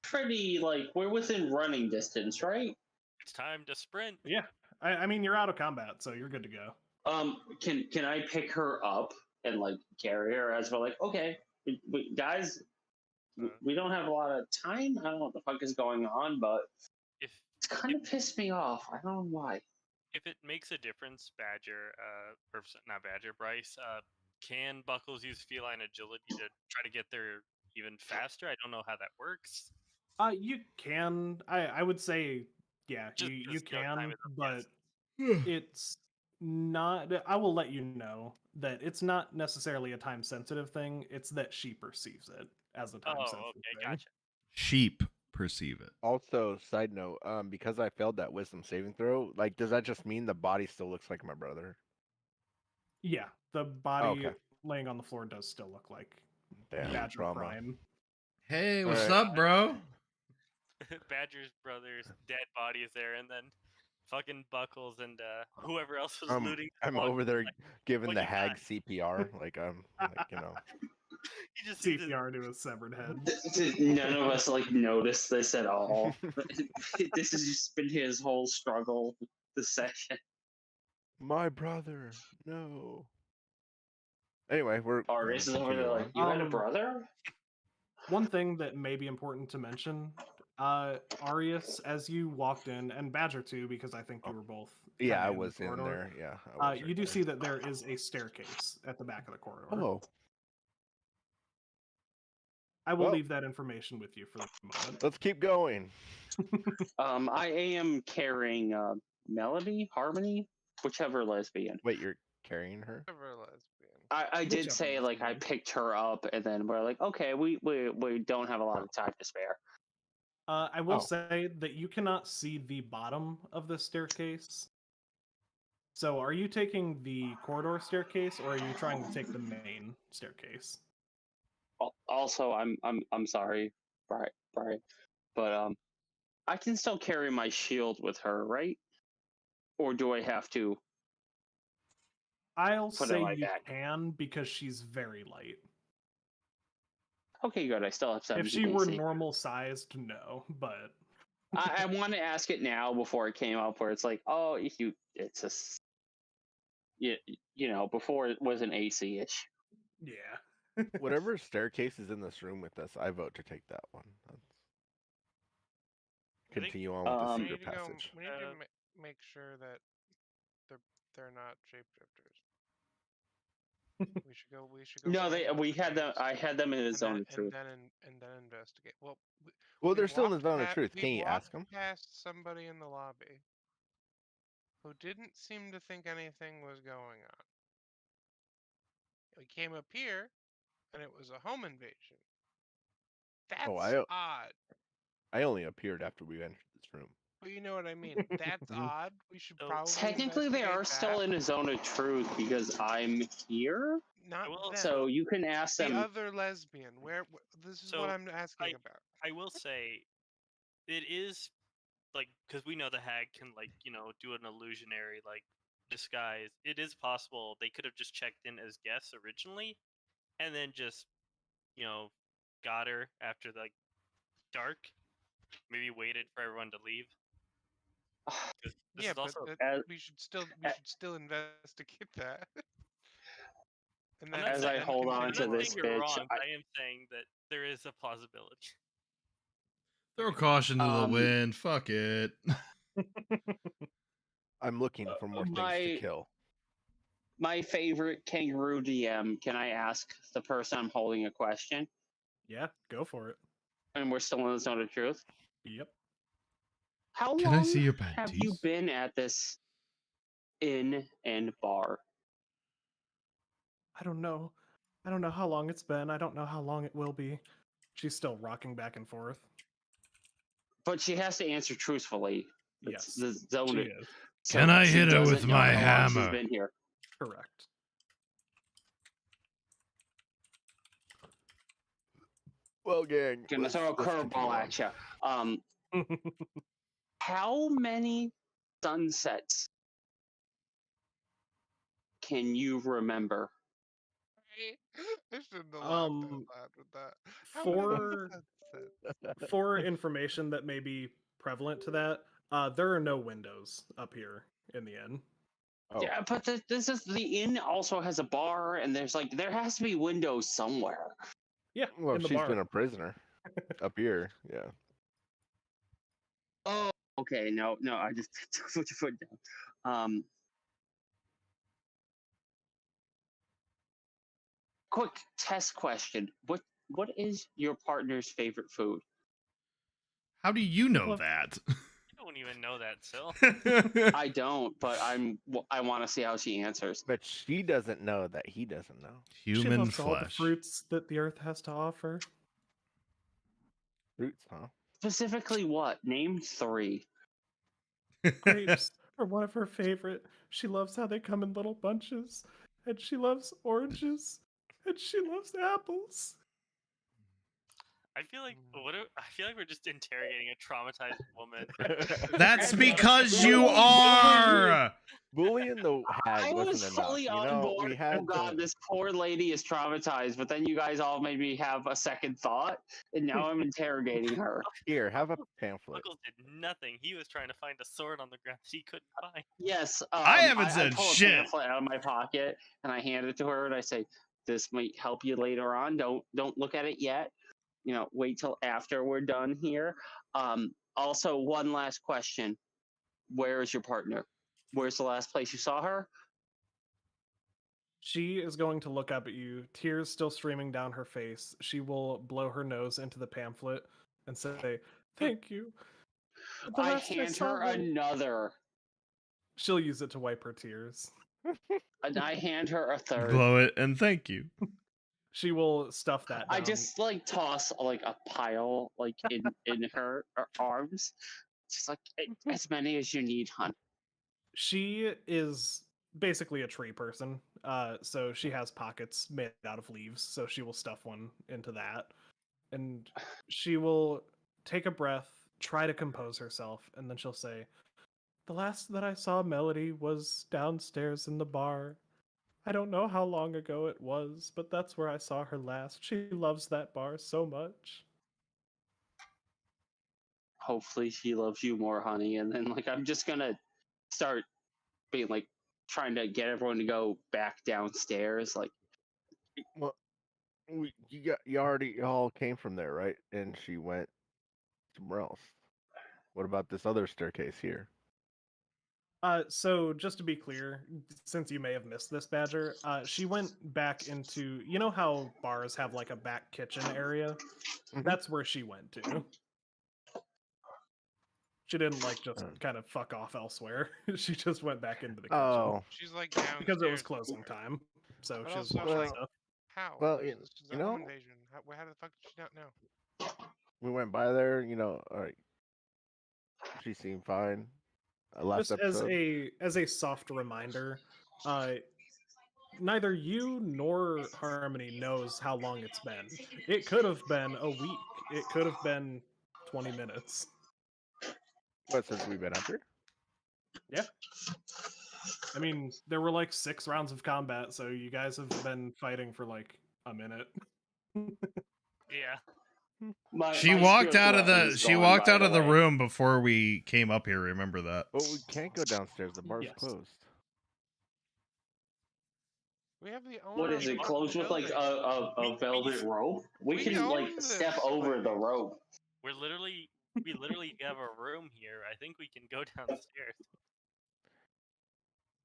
pretty we're within running distance, right? It's time to sprint. Yeah, I mean you're out of combat, so you're good to go. Can I pick her up and carry her as we're okay, guys, we don't have a lot of time. I don't know what the fuck is going on, but If it's kind of pissed me off. I don't know why. if it makes a difference, Badger, not Badger, Bryce, can Buckles use feline agility to try to get there even faster? I don't know how that works. You can. I would say, yeah, you can, but it's not. I will let you know that it's not necessarily a time sensitive thing. It's that she perceives it as a time sensitive thing. Gotcha. Sheep perceive it. Also, side note, because I failed that wisdom saving throw, does that just mean the body still looks like my brother? Yeah, the body okay. laying on the floor does still look like Damn, Badger trauma. Prime. Hey, what's Alright. up, bro? Badger's brother's dead body is there, and then fucking Buckles and whoever else was looting. I'm walk- over there giving "What the you hag got?" CPR, you know. He just sees his- CPR to a severed head. None of us notice this at all. This has just been his whole struggle this session. My brother, no. Anyway, we're Arius is over there continue on. you had a brother? One thing that may be important to mention, Arius, as you walked in, and Badger too, because I think you were both. Yeah, kinda I in the was in corridor, there. Yeah, I was you right do there. see that there is a staircase at the back of the corridor. Oh, I will well. leave that information with you for the moment. Let's keep going. I am carrying Melody, Harmony, whichever lesbian. Wait, you're carrying her? Never lesbian. I did Whichever say I lesbian. picked her up, and then we're okay, we don't have a lot of time to spare. I will Oh. say that you cannot see the bottom of the staircase. So, are you taking the corridor staircase, or are you trying to take the main staircase? Also, I'm sorry, Brian, but I can still carry my shield with her, right? Or do I have to? I'll Put it say on my you back. can because she's very light. Okay, good. I still have 17 If she were AC. normal sized, no, but I want to ask it now before it came up, where it's oh, it's a, before it was an AC-ish. yeah. Whatever staircase is in this room with us, I vote to take that one. think, Continue on with the um, We secret need to go. passage. We need to make sure that they're not shapeshifters. We should go. We should go. No, find we the had them. caves I had them in the and zone then, of truth. and then investigate. Well, Well, we they're still in the walked zone of pa- truth. we Can you ask them? walked past somebody in the lobby who didn't seem to think anything was going on. We came up here, and it was a home invasion. That's Oh, odd. I only appeared after we entered this room. But you know what I mean. That's odd. We should So- probably Technically, they are investigate still that. in a zone of truth because I'm here. Not will them. So you can ask The them. other lesbian. This is So, what I'm asking about. I will say, it is because we know the hag can do an illusionary disguise. It is possible they could have just checked in as guests originally, and then just got her after dark. Maybe waited for everyone to leave. 'Cause this Yeah, is also but As- we should still investigate that. And I'm then, not As saying- I hold on I'm to not this saying you're bitch, wrong, but I am saying that there is a possibility. Throw caution to the Um, wind. Fuck it. I'm looking for more things to my- kill. my favorite kangaroo DM. Can I ask the person I'm holding a question? Yeah, go for it. And we're still in the zone of truth. Yep. How Can I long see your have you panties? been at this inn and bar? I don't know. I don't know how long it's been. I don't know how long it will be. She's still rocking back and forth. But she has to answer truthfully. Yes, It's the zone. she is. Can I she hit her doesn't with know my how long hammer? She's been here. Correct. Well, gang. Gonna let's- throw a let's continue curveball on. at you. How many sunsets can you remember? I shouldn't have laughed out Um, loud with that. How many for sunsets? for information that may be prevalent to that, there are no windows up here in the inn. Oh, Yeah, but this is the inn also has a bar, and there has to be windows somewhere. Yeah, well, in the she's bar. been a prisoner up here. Yeah. Oh, okay. No, I just put your foot down. Quick test question: What is your partner's favorite food? How do you know Well, that? I don't even know that, Sil. I don't, but I want to see how she answers. But she doesn't know that he doesn't know. she Human loves all the flesh. fruits that the earth has to offer. Roots, huh? Specifically, what? Name 3. Grapes are one of her favorite. She loves how they come in little bunches, and she loves oranges, and she loves apples. I feel like I feel like we're just interrogating a traumatized woman. That's because you are. Bullying the hag I was wasn't enough. fully You on know, board. we had Oh god, to- this poor lady is traumatized. But then you guys all made me have a second thought, and now I'm interrogating her. Here, have a pamphlet. Buckles did nothing. He was trying to find a sword on the ground he couldn't find. Yes, I haven't said I pull shit. a pamphlet out of my pocket and I hand it to her, and I say, "This might help you later on. Don't look at it yet. Wait till after we're done here." Also, one last question: where is your partner? Where's the last place you saw her? She is going to look up at you, tears still streaming down her face. She will blow her nose into the pamphlet and say, "Thank you." The I last hand saw her another, She'll use it to wipe her tears. and I hand her a third. Blow it and thank you. She will stuff that down. I just toss a pile in her arms. Just as many as you need, hon. She is basically a tree person. So she has pockets made out of leaves, so she will stuff one into that. And she will take a breath, try to compose herself, and then she'll say, "The last that I saw Melody was downstairs in the bar. I don't know how long ago it was, but that's where I saw her last. She loves that bar so much." Hopefully she loves you more, honey. And then I'm just gonna start being trying to get everyone to go back downstairs. Well, you already all came from there, right? And she went somewhere else. What about this other staircase here? So just to be clear, since you may have missed this, Badger, she went back into, you know how bars have a back kitchen area? Mhm. That's where she went to. She didn't just Oh. kind of fuck off elsewhere. She just went back into the kitchen Oh, She's downstairs. because it was closing time. So But she was also, watching well- stuff. How? Well, This you- is you a home know- invasion. How the fuck did she not know? we went by there. All right. She seemed fine. Last Just episode. as a soft reminder, neither you nor Harmony knows how long it's been. It could have been a week. It could have been 20 minutes. What, since we've been up here? Yeah. I mean, there were 6 rounds of combat, so you guys have been fighting for a minute. Yeah. She walked out of the room before we came up here. Remember that? Well, we can't go downstairs. The bar's Yes. closed. We have the owner. what of is the it? fucking Closed with building. a velvet rope? We we can own step this over the place. rope. We literally have a room here. I think we can go downstairs.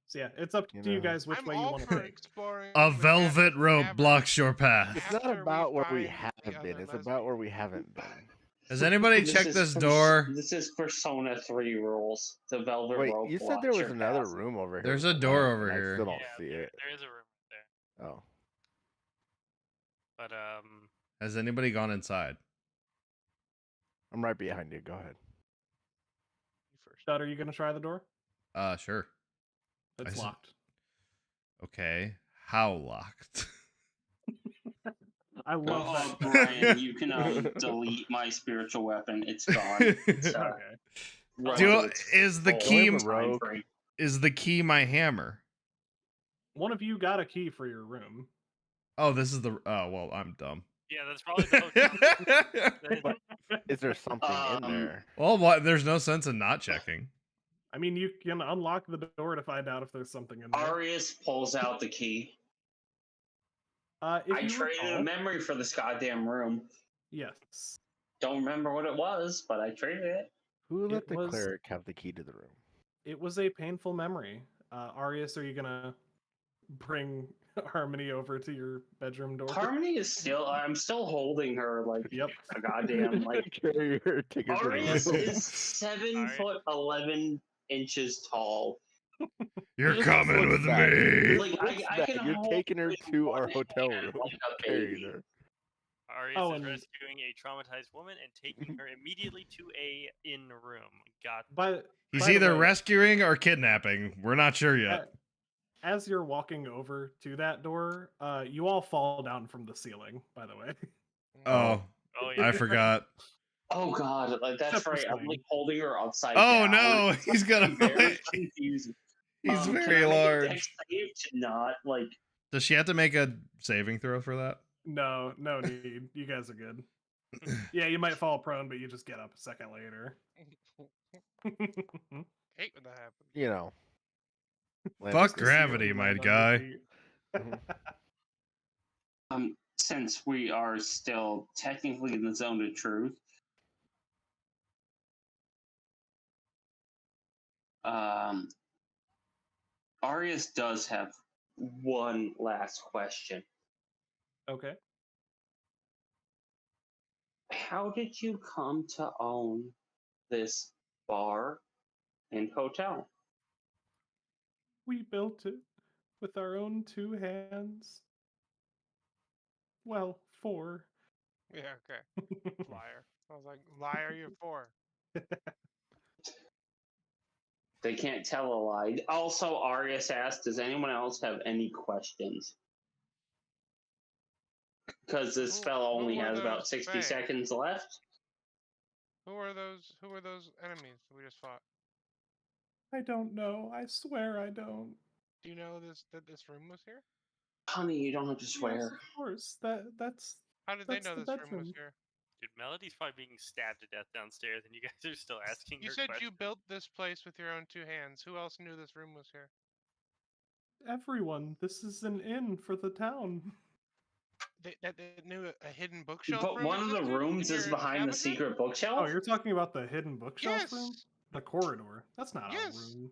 So yeah, it's up You to you know. guys which I'm way you all want to for take. exploring A the velvet Cavern rope Cavern blocks your path. It's not after we about where we find the have been. other It's about where lesbian. we haven't been. Has anybody checked this door? This is Persona 3 rules. The velvet Wait, rope. you said there blocks was your another path. room over here. There's with a a door lamp, over and here. I still don't Yeah, see it. there is a room right there. Oh. But Has anybody gone inside? I'm right behind you. Go ahead. Dud, are you gonna try the door? Sure. It's s- locked. Okay. How locked? I love Oh, that. Brian, you can delete my spiritual weapon. It's gone. It's, Okay. run Do to I- its is the full key- time Rogue? frame. Is the key my hammer? One of you got a key for your room. Oh, this is the. Oh, well, I'm dumb. Yeah, that's probably the hotel. Is there something in Um, there? Well, what? There's no sense in not checking. I mean, you can unlock the door to find out if there's something in there. Arius pulls out the key. If I you traded recall, a memory for this goddamn room. yes. Don't remember what it was, but I traded it. Who let It the was- cleric have the key to the room? It was a painful memory. Arius, are you gonna bring Harmony over to your bedroom door? Harmony is still. I'm still holding her like Yep. a goddamn like. Carry her, take her to the Arius room. is 7'11" tall. You're This coming looks with bad. me. Like I can. You're hold taking her with to one our hotel hand room, like a carrying baby. her. Arius Oh, is and- rescuing a traumatized woman and taking her immediately to a inn room. Got But He's by the either way, rescuing or kidnapping. We're not sure yet. As you're walking over to that door, you all fall down from the ceiling. By the way, Oh, Oh yeah. I forgot. Oh god, like that's Except for right. I'm Sling. like holding her upside Oh down. no, It's he's gonna. very confusing. He's Can very I make a large. dex save to not like. Does she have to make a saving throw for that? no need. You guys are good. Yeah, you might fall prone, but you just get up a second later. Hate when that happens. You know. land Fuck us To see gravity, you my land on your guy. feet. Since we are still technically in the zone of truth, Arius does have one last question. Okay. How did you come to own this bar and hotel? We built it with our own 2 hands. Well, 4. Yeah, okay. Liar. I was like, liar, you 4. They can't tell a lie. Also, Arius asked, does anyone else have any questions? Because this Who- spell only who are has about those 60 Fae? seconds left. Who are those enemies we just fought? I don't know. I swear I don't. Do you know that this room was here? Honey, you don't have to Yes, swear. of course. That's How did they That's know the this room was bedroom. here? Dude, Melody's probably being stabbed to death downstairs, and you guys are still asking You her said questions. you built this place with your own 2 hands. Who else knew this room was here? everyone. This is an inn for the town. They knew a hidden bookshelf But room one of the existed in rooms is your behind the establishment? secret bookshelf. Oh, you're talking about the hidden bookshelf room? Yes. The corridor. That's not Yes. our room.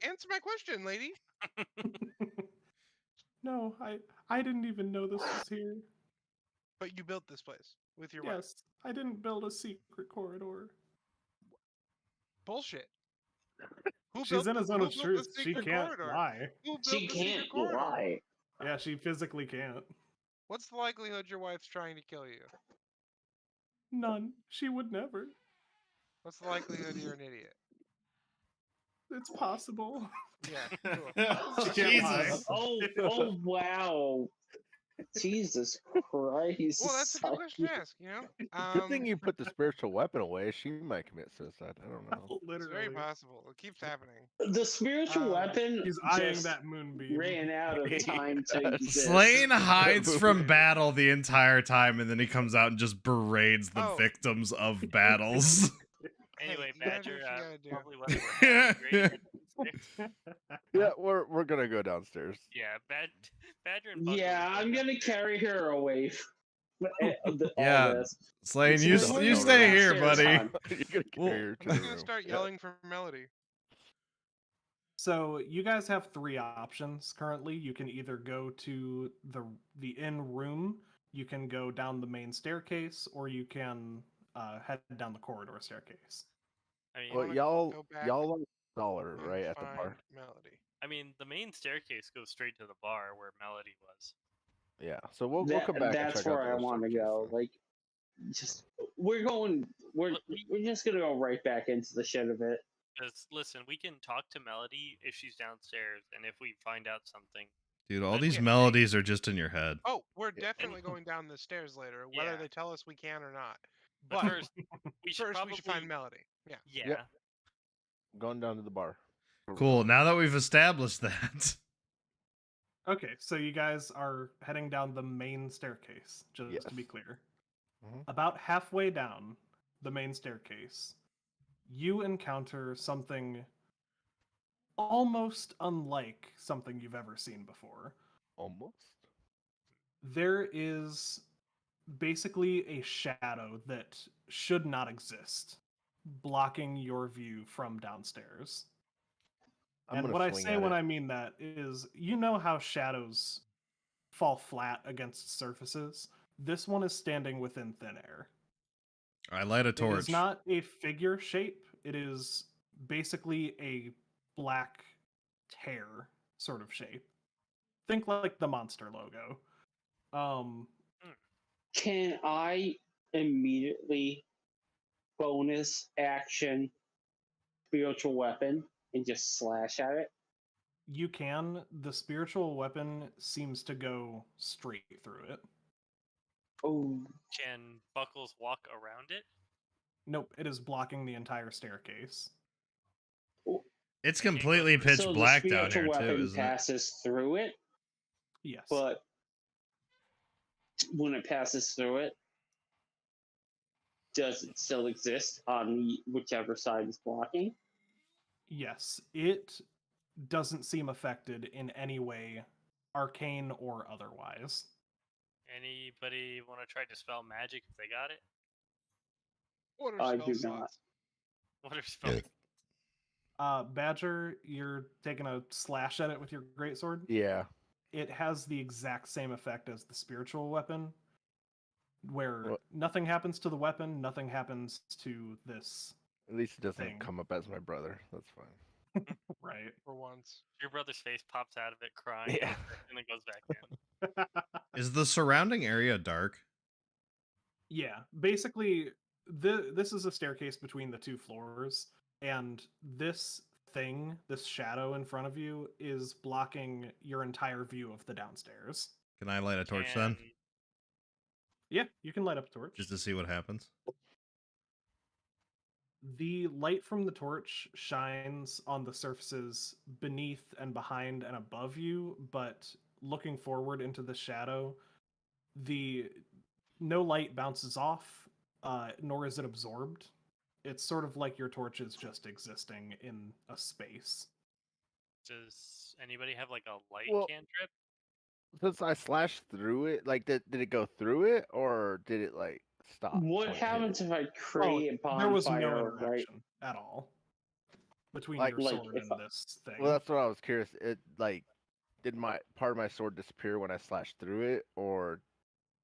Answer my question, lady. No, I didn't even know this was here. But you built this place with your wife. Yes, I didn't build a secret corridor. Bullshit. Who She's in a zone who of built truth. the She secret can't corridor? lie. Who built She the secret can't corridor? lie. Yeah, she physically can't. What's the likelihood your wife's trying to kill you? None. She would never. What's the likelihood you're an idiot? It's possible. Yeah, cool. Oh, She can't lie. Jesus. oh, wow. Jesus Christ. Well, that's a good question to ask, you know? Good thing you put the spiritual weapon away. She might commit suicide. I don't know. It's Literally. very possible. It keeps happening. The spiritual weapon He's eyeing just that moonbeam. ran out of time to Yes. exist. Slane hides from Movie. battle the entire time, and then he comes out and just berates the Oh. victims of battles. Anyway, you gotta do Badger, what you gotta do. probably wasn't having great downstairs. Yeah, we're gonna go downstairs. Yeah, Badger and Buck Yeah, will be I'm gonna downstairs. carry her away from all Yeah. this. Slane, It's you just like you no stay here, downstairs buddy. time. You're gonna Well, carry her to I'm the gonna room. start Yeah. yelling for Melody. So you guys have 3 options currently. You can either go to the inn room, you can go down the main staircase, or you can head down the corridor staircase. I mean, Well, wanna y'all go back lost dollar and right at the bar. find Melody. I mean, the main staircase goes straight to the bar where Melody was. Yeah, so we'll come back. and That's check out where the I other want to staircase go. then. Like, just we're just gonna go right back into the shit of it. Because listen, we can talk to Melody if she's downstairs, and if we find out something. Dude, all But these yeah, melodies are just in your head. Oh, we're definitely going down the stairs later, whether Yeah. they tell us we can or not. But But first, we should first probably we should find Melody. Yeah. Yeah. Yep. Going down to the bar. Cool. Now that we've established that. Okay, so you guys are heading down the main staircase, just to be Yes. clear. Mhm. About halfway down the main staircase, you encounter something almost unlike something you've ever seen before. Almost. There is basically a shadow that should not exist, blocking your view from downstairs. I'm And gonna what I swing say at when it. I mean that is, you know how shadows fall flat against surfaces? This one is standing within thin air. I light a It torch. is not a figure shape. It is basically a black tear sort of shape. Think like the monster logo. Can I immediately bonus action spiritual weapon and just slash at it? You can. The spiritual weapon seems to go straight through it. Oh, Can Buckles walk around it? Nope, it is blocking the entire staircase. It's completely pitch so black the down spiritual here too, weapon isn't it? passes through it, Yes. but when it passes through it, does it still exist on whichever side is blocking? Yes, it doesn't seem affected in any way, arcane or otherwise. Anybody want to try to spell magic if they got it? What are I spell do slots? What are spells? Badger, you're taking a slash at it with your greatsword. Yeah. It has the exact same effect as the spiritual weapon, where Well- nothing happens to the weapon, nothing happens to this. At least it doesn't Thing. come up as my brother. That's fine. Right. For once. Your brother's face pops out of it crying, Yeah. and then goes back in. Is the surrounding area dark? Yeah, basically, this is a staircase between the two floors, and this thing, this shadow in front of you, is blocking your entire view of the downstairs. Can I light a torch then? Can- Yeah, you can light up a torch. Just to see what happens? The light from the torch shines on the surfaces beneath and behind and above you, but looking forward into the shadow, no light bounces off, nor is it absorbed. It's sort of like your torch is just existing in a space. Does anybody have like a light Well- cantrip? Since I slashed through it, like did it go through it or did it like stop? What when it hit happens it? if I create a There was no bonfire right? interaction at all between Like- your like sword if and I- this thing. Well, that's what I was curious. It like did my part of my sword disappear when I slashed through it, or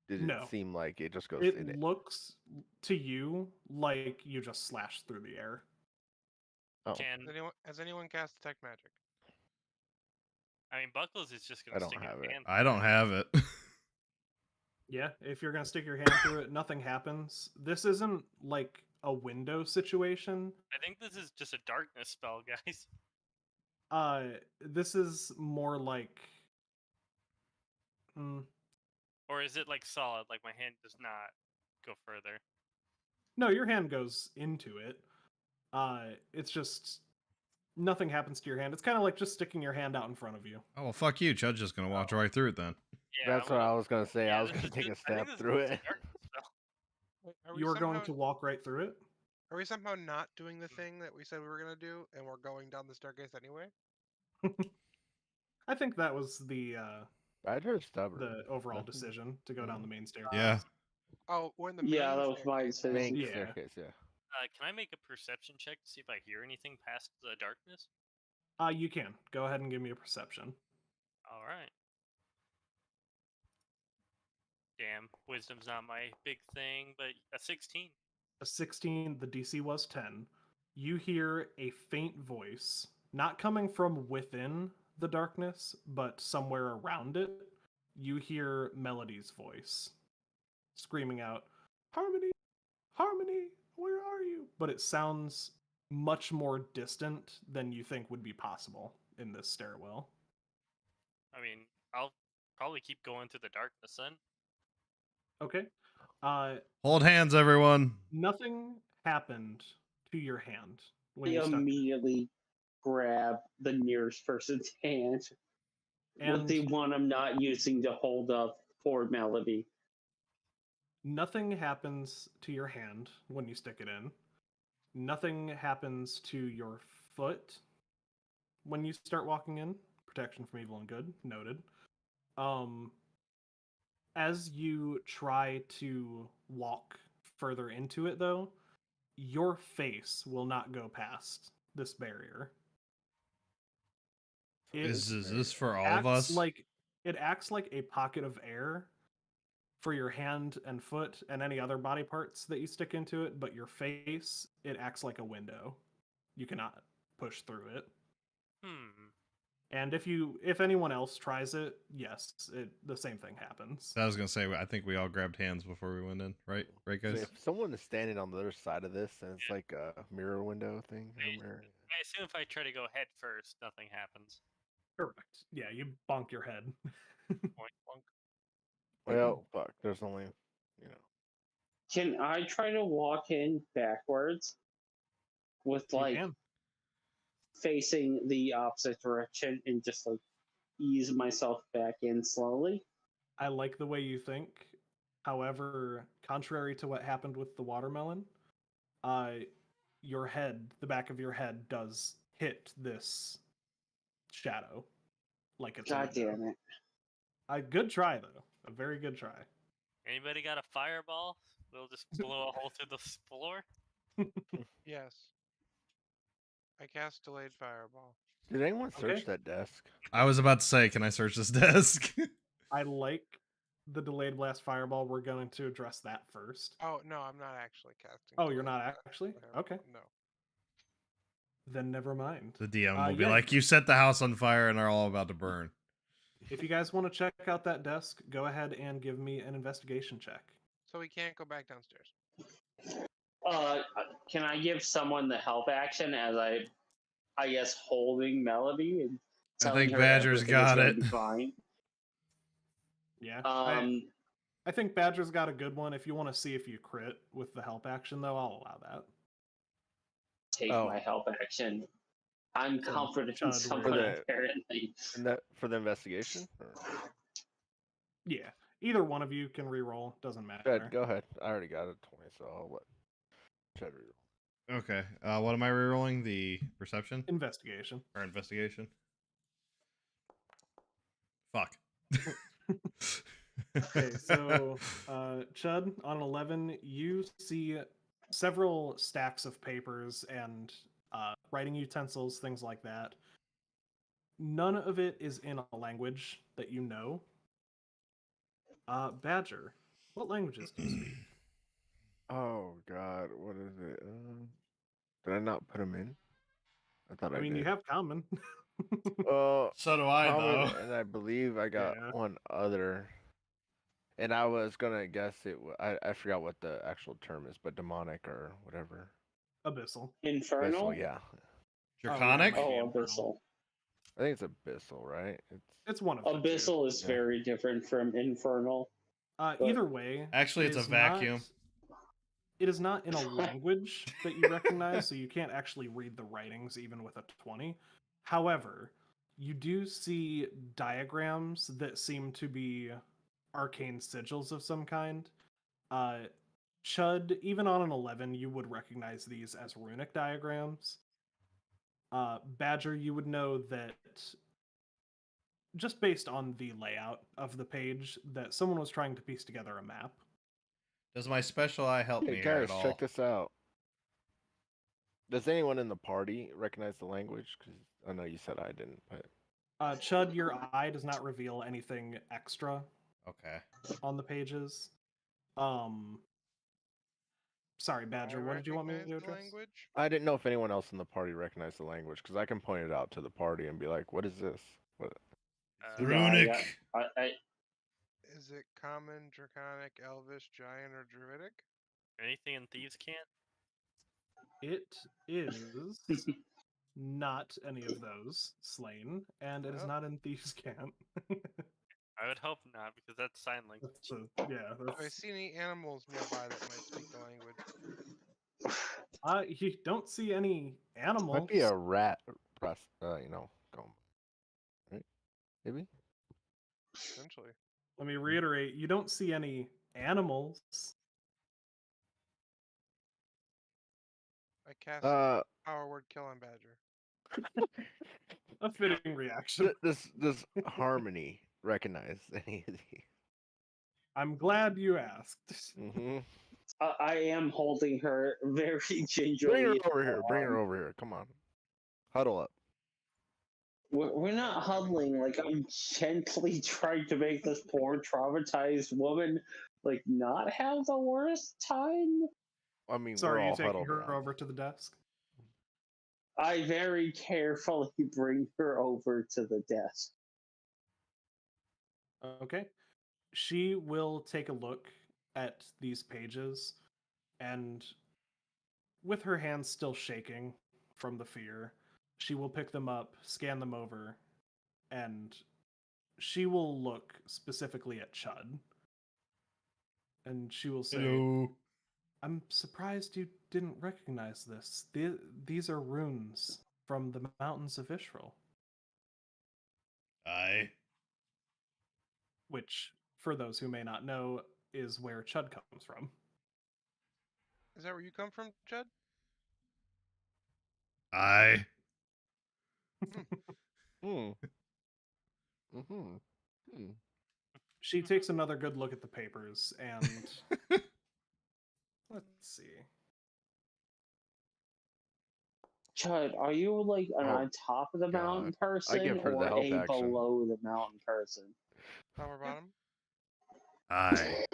did it No. seem like it just goes It in it? looks to you like you just slashed through the air. Oh, Can Has anyone cast detect magic? I mean Buckles is just I gonna don't stick have his it. hand. I don't have it. Yeah, if you're gonna stick your hand through it, nothing happens. This isn't like a window situation. I think this is just a darkness spell, guys. This is more like Or is it like solid? Like my hand does not go further. no, your hand goes into it. It's just nothing happens to your hand. It's kind of like just sticking your hand out in front of you. Oh well, fuck you. Chud's just gonna walk right through it then. Yeah, that's what I was gonna say. yeah, I was this gonna is take a just- I think step this is through just a it. darkness spell. Wait, are we You are going somehow- to walk right through it. Are we somehow not doing the thing that we said we were gonna do, and we're going down the staircase anyway? I think that was the I'd heard stubborn. the overall Nothing. decision to go down the main staircase. Yeah. Oh, we're in the Yeah, main that was my staircase. decision. Main Yeah. staircase, yeah. Can I make a perception check to see if I hear anything past the darkness? You can go ahead and give me a perception. All right. Damn, wisdom's not my big thing, but a 16. A 16, the DC was 10. You hear a faint voice, not coming from within the darkness, but somewhere around it. You hear Melody's voice screaming out, "Harmony! Harmony! Where are you?" But it sounds much more distant than you think would be possible in this stairwell. I mean, I'll probably keep going through the darkness then. Okay. Hold hands, everyone. Nothing happened to your hand when I you stuck it. immediately grab the nearest person's hand with And the one I'm not using to hold up for Melody. nothing happens to your hand when you stick it in. Nothing happens to your foot when you start walking in. Protection from evil and good, noted. As you try to walk further into it, though, your face will not go past this barrier. It Is this for all of us? It acts like a pocket of air for your hand and foot and any other body parts that you stick into it, but your face, it acts like a window. You cannot push through it. And if anyone else tries it, yes, the same thing happens. I was gonna say, I think we all grabbed hands before we went in, right? Right, So guys? if someone is standing on the other side of this and it's like a mirror window thing, a mirror. I assume if I try to go head first, nothing happens. Correct. Yeah, you bonk your head. Boink, boink. Well, fuck. There's only, you know. Can I try to walk in backwards with You like can. facing the opposite direction and just like ease myself back in slowly? I like the way you think. However, contrary to what happened with the watermelon, your head, the back of your head, does hit this shadow like it's a God window. damn it. A good try, though. A very good try. Anybody got a fireball? We'll just blow a hole through the floor. Yes. I cast delayed fireball. Did anyone search Okay. that desk? I was about to say, can I search this desk? I like the delayed blast fireball. We're going to address that first. Oh no, I'm not actually casting. Oh, you're delayed not blast actually? fireball, Okay. No. Then never mind. The DM will be yeah. like, you set the house on fire and are all about to burn. If you guys want to check out that desk, go ahead and give me an investigation check. So we can't go back downstairs. Can I give someone the help action as I guess holding Melody and I telling think her Badger's everything is got gonna it. be fine? Yeah. Um, I think Badger's got a good one. If you want to see if you crit with the help action, though, I'll allow that. take Oh. my help action. I'm So, confident in Chud, someone the- apparently. And that for the investigation? Or... Yeah. Either one of you can reroll. Doesn't matter. Chad, go ahead. I already got a 20, so I'll let Chad reroll. Okay. What am I rerolling? The perception Investigation. or investigation? Fuck. Okay, so Chud, on an 11, you see several stacks of papers and writing utensils, things like that. None of it is in a language that you know. Badger, what languages do you speak? Oh God, what is it? Did I not put them in? I thought I I mean, did. you have common. So do I, common, and I believe I got Yeah. one other. And I was gonna guess it. I forgot what the actual term is, but demonic or whatever. Abyssal. Infernal? Abyssal, yeah. Draconic? might be Oh, infernal. Abyssal. I think it's abyssal, right? It's one of the two. Abyssal is Yeah. very different from Infernal. Either way, Actually, it it's a is vacuum. It is not in a language that you recognize, so you can't actually read the writings even with a 20. However, you do see diagrams that seem to be arcane sigils of some kind. Chud, even on an 11, you would recognize these as runic diagrams. Badger, you would know that just based on the layout of the page, that someone was trying to piece together a map. Does my special eye help Hey me here guys, at all? check this out. Does anyone in the party recognize the language? Because I know you said I didn't, but Chud, your eye does not reveal anything extra Okay. on the pages. Sorry, Badger, what did you want me to recognize the address? language? I didn't know if anyone else in the party recognized the language because I can point it out to the party and be like, "What is this?" What? No, Runic. I Is it common, draconic, elvish, giant, or druidic? Anything in Thieves' Cant? It is not any of those slain, and it is Oh. not in Thieves' Camp. I would hope not, because that's sign language. Yeah, Do I that's. see any animals nearby that might speak the language? You don't see any animals. Might be a rat, going. Right? Maybe. Essentially. Let me reiterate: you don't see any animals. I cast Uh, Power Word Kill on Badger. A fitting reaction. does Harmony recognize any of these? I'm glad you asked. Mm-hmm. I am holding her very gingerly. Bring her in over my here. Bring her arm. over here. Come on. Huddle up. We're not huddling. Like, I'm gently trying to make this poor traumatized woman like not have the worst time. I mean, So we're are you all taking huddled her around. over to the desk? I very carefully bring her over to the desk. Okay. She will take a look at these pages, and with her hands still shaking from the fear, she will pick them up, scan them over, and she will look specifically at Chud. And she will say, Hello. I'm surprised you didn't recognize this. These are runes from the mountains of Ishral, Aye. which, for those who may not know, is where Chud comes from. Is that where you come from, Judd? Aye. Hmm. Mm-hmm. Hmm. She takes another good look at the papers and let's see. Chud, are you like an Oh, on top of the mountain God. I give person her the or help a action. below the mountain person? Top or bottom? Aye.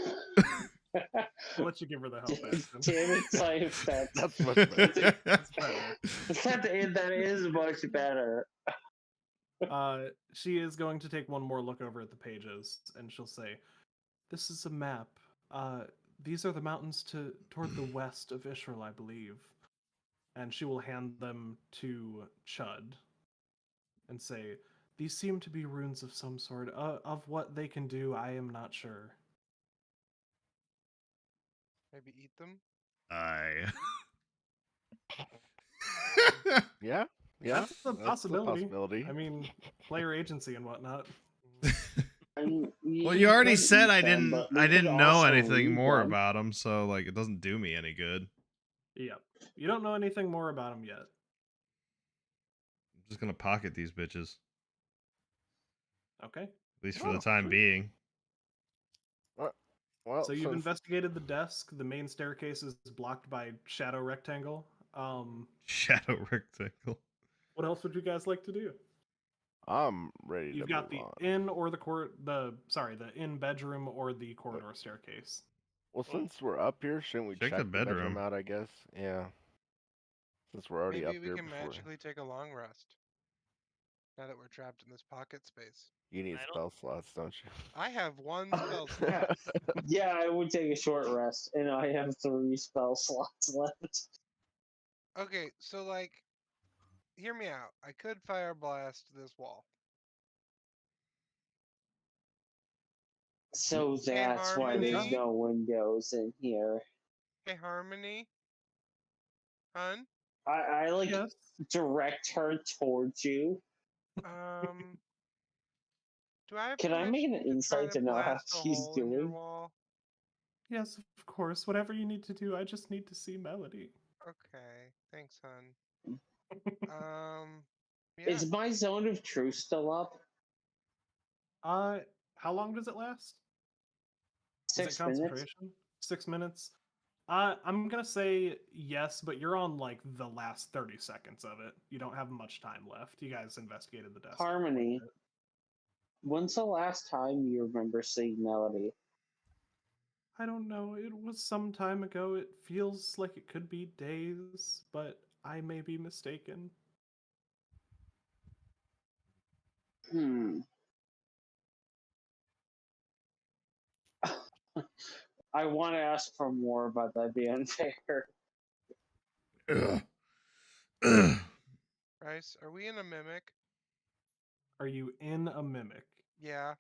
I'll let you give her the help action. Damn it, Science. That's much better. That's better. That is much better. She is going to take one more look over at the pages, and she'll say, "This is a map. These are the mountains toward the west of Ishral, I believe." And she will hand them to Chud and say, "These seem to be runes of some sort. Of what they can do, I am not sure." Maybe eat them? Aye. Yeah. Yeah. That's a possibility. possibility. I mean, player agency and whatnot. Well, you already could said eat I them, didn't. but we I could didn't know also anything read more them. about him, so like it doesn't do me any good. Yep. You don't know anything more about him yet. I'm just gonna pocket these bitches, Okay. at least for Oh, the time sweet. being. Well, So you've since- investigated the desk. The main staircase is blocked by shadow rectangle. Shadow rectangle. What else would you guys like to do? I'm ready You've to got move the on. inn or the inn bedroom or the corridor staircase. Well, since we're up here, shouldn't we Check check the the bedroom bedroom. out? I guess. Yeah. Since we're already Maybe up we here can before. magically take a long rest. Now that we're trapped in this pocket space. You need I don't- spell slots, don't you? I have one spell slot. Yeah, I would take a short rest, and I have 3 spell slots left. Okay, so like, hear me out. I could fire blast this wall. So that's why there's Harmony? no windows in here. Hey, Harmony? Hun? I like Yes. direct her towards you. Do I have Can I make an permission to try insight to know how blast a she's hole in your doing? wall? Yes, of course. Whatever you need to do, I just need to see Melody. Okay, thanks, hun. Yeah. Is my zone of truth still up? How long does it last? Is it 6 minutes? concentration? 6 minutes. I'm gonna say yes, but you're on like the last 30 seconds of it. You don't have much time left. You guys investigated the desk. for quite a Harmony. bit. When's the last time you remember seeing Melody? I don't know. It was some time ago. It feels like it could be days, but I may be mistaken. I want to ask for more, but that'd be unfair. Ugh. Ugh. Bryce, are we in a mimic? Are you in a mimic? Yeah.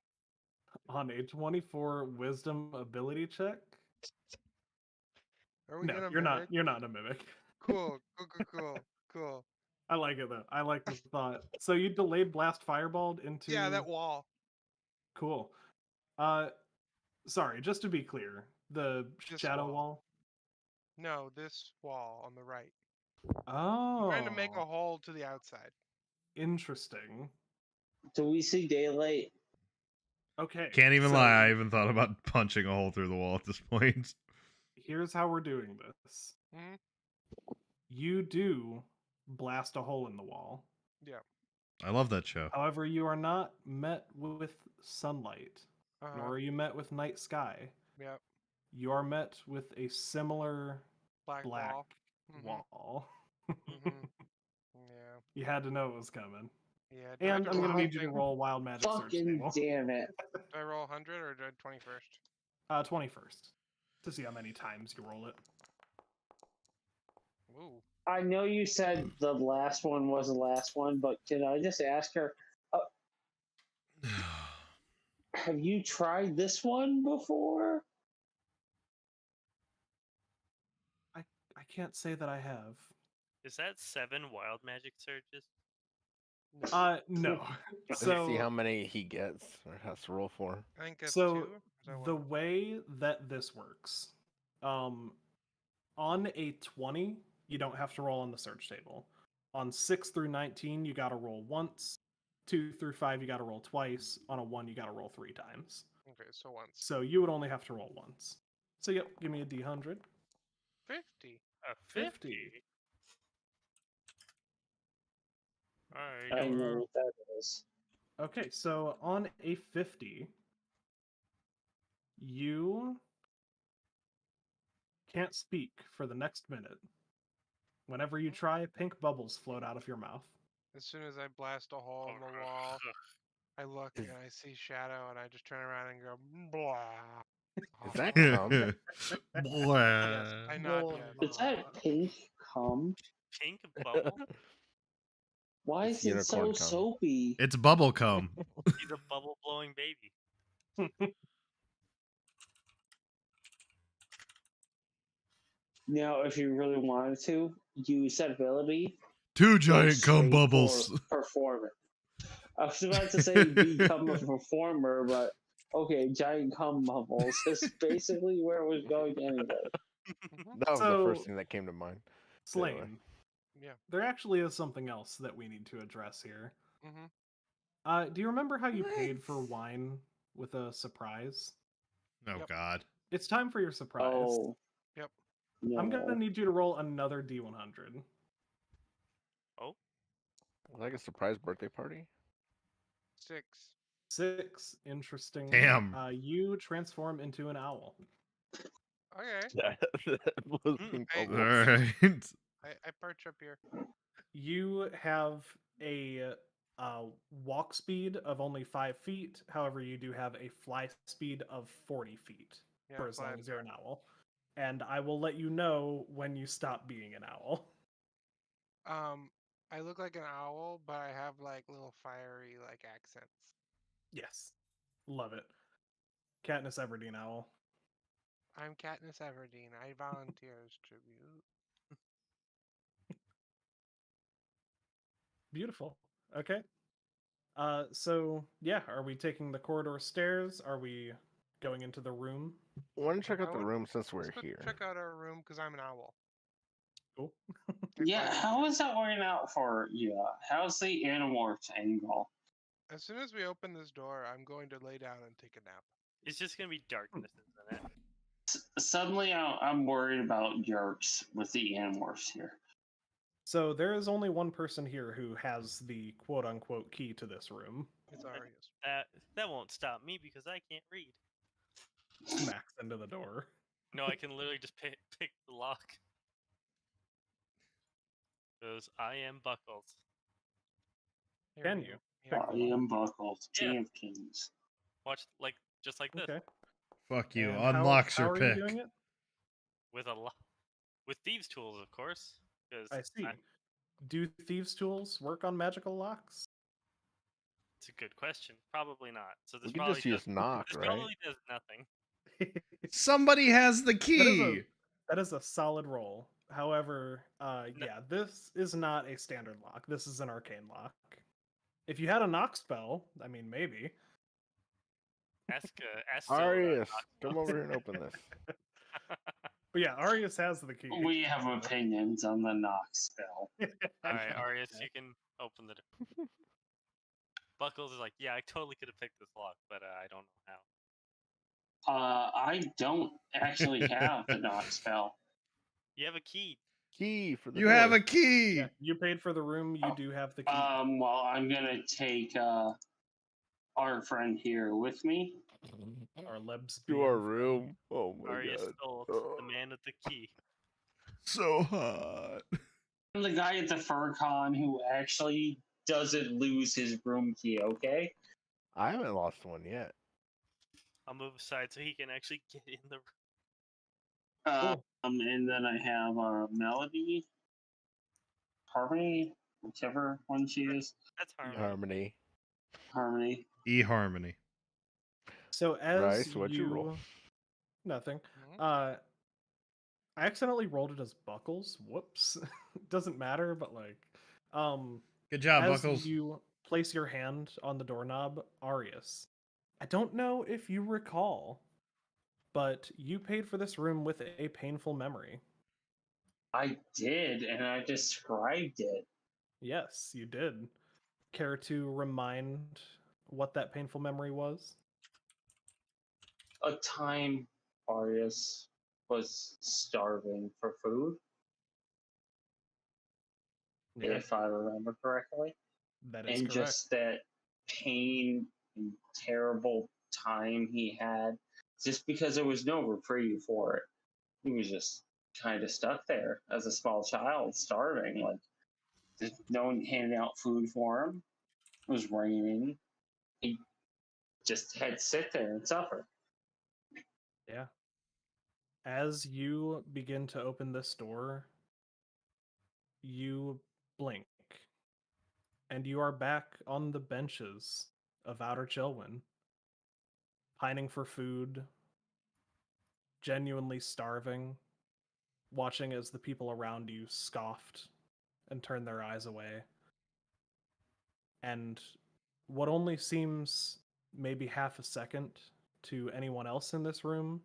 On a 24 wisdom ability check? Are we No, in a you're not. mimic? You're not a mimic. Cool. Cool. I like it though. I like the thought. So you delayed blast fireballed into. Yeah, that wall. Cool. Sorry. Just to be clear, the This shadow wall. wall. No, this wall on the right. Oh. I'm trying to make a hole to the outside. Interesting. Do we see daylight? Okay. Can't even so lie. I even thought about punching a hole through the wall at this point. Here's how we're doing this. Mhm. You do blast a hole in the wall. Yeah. I love that show. However, you are not met with sunlight, Uh-huh. nor are you met with night sky. Yep. You are met with a similar Black black wall. Mhm. wall. Mhm. Yeah. You had to know it was coming. Yeah. Do I have And to I'm roll going to need you to something? roll wild magic search Fucking table. damn it. Do I roll 100 or do I 21st? 21st. To see how many times you roll it. Ooh. I know you said the last one was the last one, but can I just ask her, have you tried this one before? I can't say that I have. Is that 7 wild magic surges? No. Let's see So how many he gets or has to roll for. I think it's So 2. Is that the one? way that this works, on a 20, you don't have to roll on the search table. On 6 through 19, you got to roll once. 2 through 5, you got to roll twice. On a 1, you got to roll 3 times. Okay, so once. So you would only have to roll once. So yep, give me a D100. 50. A 50. 50. I Alright. know what that is. Okay, so on a 50, you can't speak for the next minute. Whenever you try, pink bubbles float out of your mouth. As soon as I blast a hole in the wall, I look and I see shadow and I just turn around and go, blah. Is that cum? Yes, Blah. I nod yes. Is that pink cum? Pink bubble? Why It's is it so unicorn cum. soapy? It's bubble cum. He's a bubble blowing baby. Now, if you really wanted to, use that ability. 2 go giant cum straight bubbles. for performance. I was about to say become a performer, but okay, giant cum bubbles is basically where it was going anyway. That was the So- first thing that came to mind. Slane, Anyway. Yeah. there actually is something else that we need to address here. Mm-hmm. Do you remember how you paid for wine with a surprise? Oh Yep. God. It's time for your surprise. Oh. Yep. No. I'm gonna need you to roll another D100. Like a surprise birthday party? 6. 6. Interesting. Damn. You transform into an owl. Okay. Those Mm, pink I- bubbles. Alright. I perch up here. You have a walk speed of only 5 feet. However, you do have a fly speed of 40 feet Yeah, for as long fly as you're an owl. And I will let you know when you stop being an owl. I look like an owl, but I have like little fiery like accents. Yes. Love it. Katniss Everdeen owl. I'm Katniss Everdeen. I volunteer as tribute. Beautiful. Okay. So yeah, are we taking the corridor stairs? Are we going into the room? Want to check I out the want- room since we're Let's go here. check out our room because I'm an owl. Cool. I Yeah, fly how into it. is that working out for you? How's the Animorphs angle? As soon as we open this door, I'm going to lay down and take a nap. It's just gonna be darkness, isn't it? Suddenly, I'm worried about Yerks with the Animorphs here. So there is only one person here who has the quote unquote key to this room. It's Arius. That won't stop me because I can't read. Smacks into the door. No, I can literally just pick the lock. Because I am Buckles. Here Can we you? go. Pick Yeah. the lock. Ian Buckles, King Yeah. of Kings. Watch just like this. Okay. Fuck you. And how- Unlocks how your are pick. you doing it? With thieves' tools, of course. Because I see. Do thieves' tools work on magical locks? It's a good question. Probably not. So this We could probably just use does, knock, this right? probably does nothing. Somebody has the key. That is a solid roll. However, yeah, this is not a standard lock. This is an arcane lock. If you had a knock spell, I mean, maybe. Ask Syl about Arius, knock come spells. over here and open this. But yeah, Arius has the key. We have opinions on the knock spell. All right, Arius, you can open the door. Buckles is like, yeah, I totally could have picked this lock, but I don't know how. I don't actually have the knock spell. You have a key. Key for the You door. have a key. Yeah, you paid for the room. You do have the key. Well, I'm gonna take our friend here with me. Our Lebs to our room. Oh my Arius god. stole Oh. the man with the key. So hot. I'm the guy at the FurCon who actually doesn't lose his room key, okay? I haven't lost one yet. I'll move aside so he can actually get in the room. And then I have Melody, Harmony, whichever one she is. That's Harmony. Harmony. Harmony. eHarmony. So as Rice, what'd you roll? Nothing. Mhm. I accidentally rolled it as Buckles. Whoops. Doesn't matter, but like, Good job, as Buckles. you place your hand on the doorknob, Arius, I don't know if you recall, but you paid for this room with a painful memory. I did, and I described it. Yes, you did. Care to remind what that painful memory was? A time Arius was starving for food, if I remember correctly. That is And correct. just that pain and terrible time he had, just because there was no reprieve for it. He was just kind of stuck there as a small child, starving. Like, there's no one handing out food for him. It was raining. He just had to sit there and suffer. Yeah. As you begin to open this door, you blink, and you are back on the benches of Outer Chilwyn, pining for food, genuinely starving, watching as the people around you scoffed and turned their eyes away. And what only seems maybe half a second to anyone else in this room,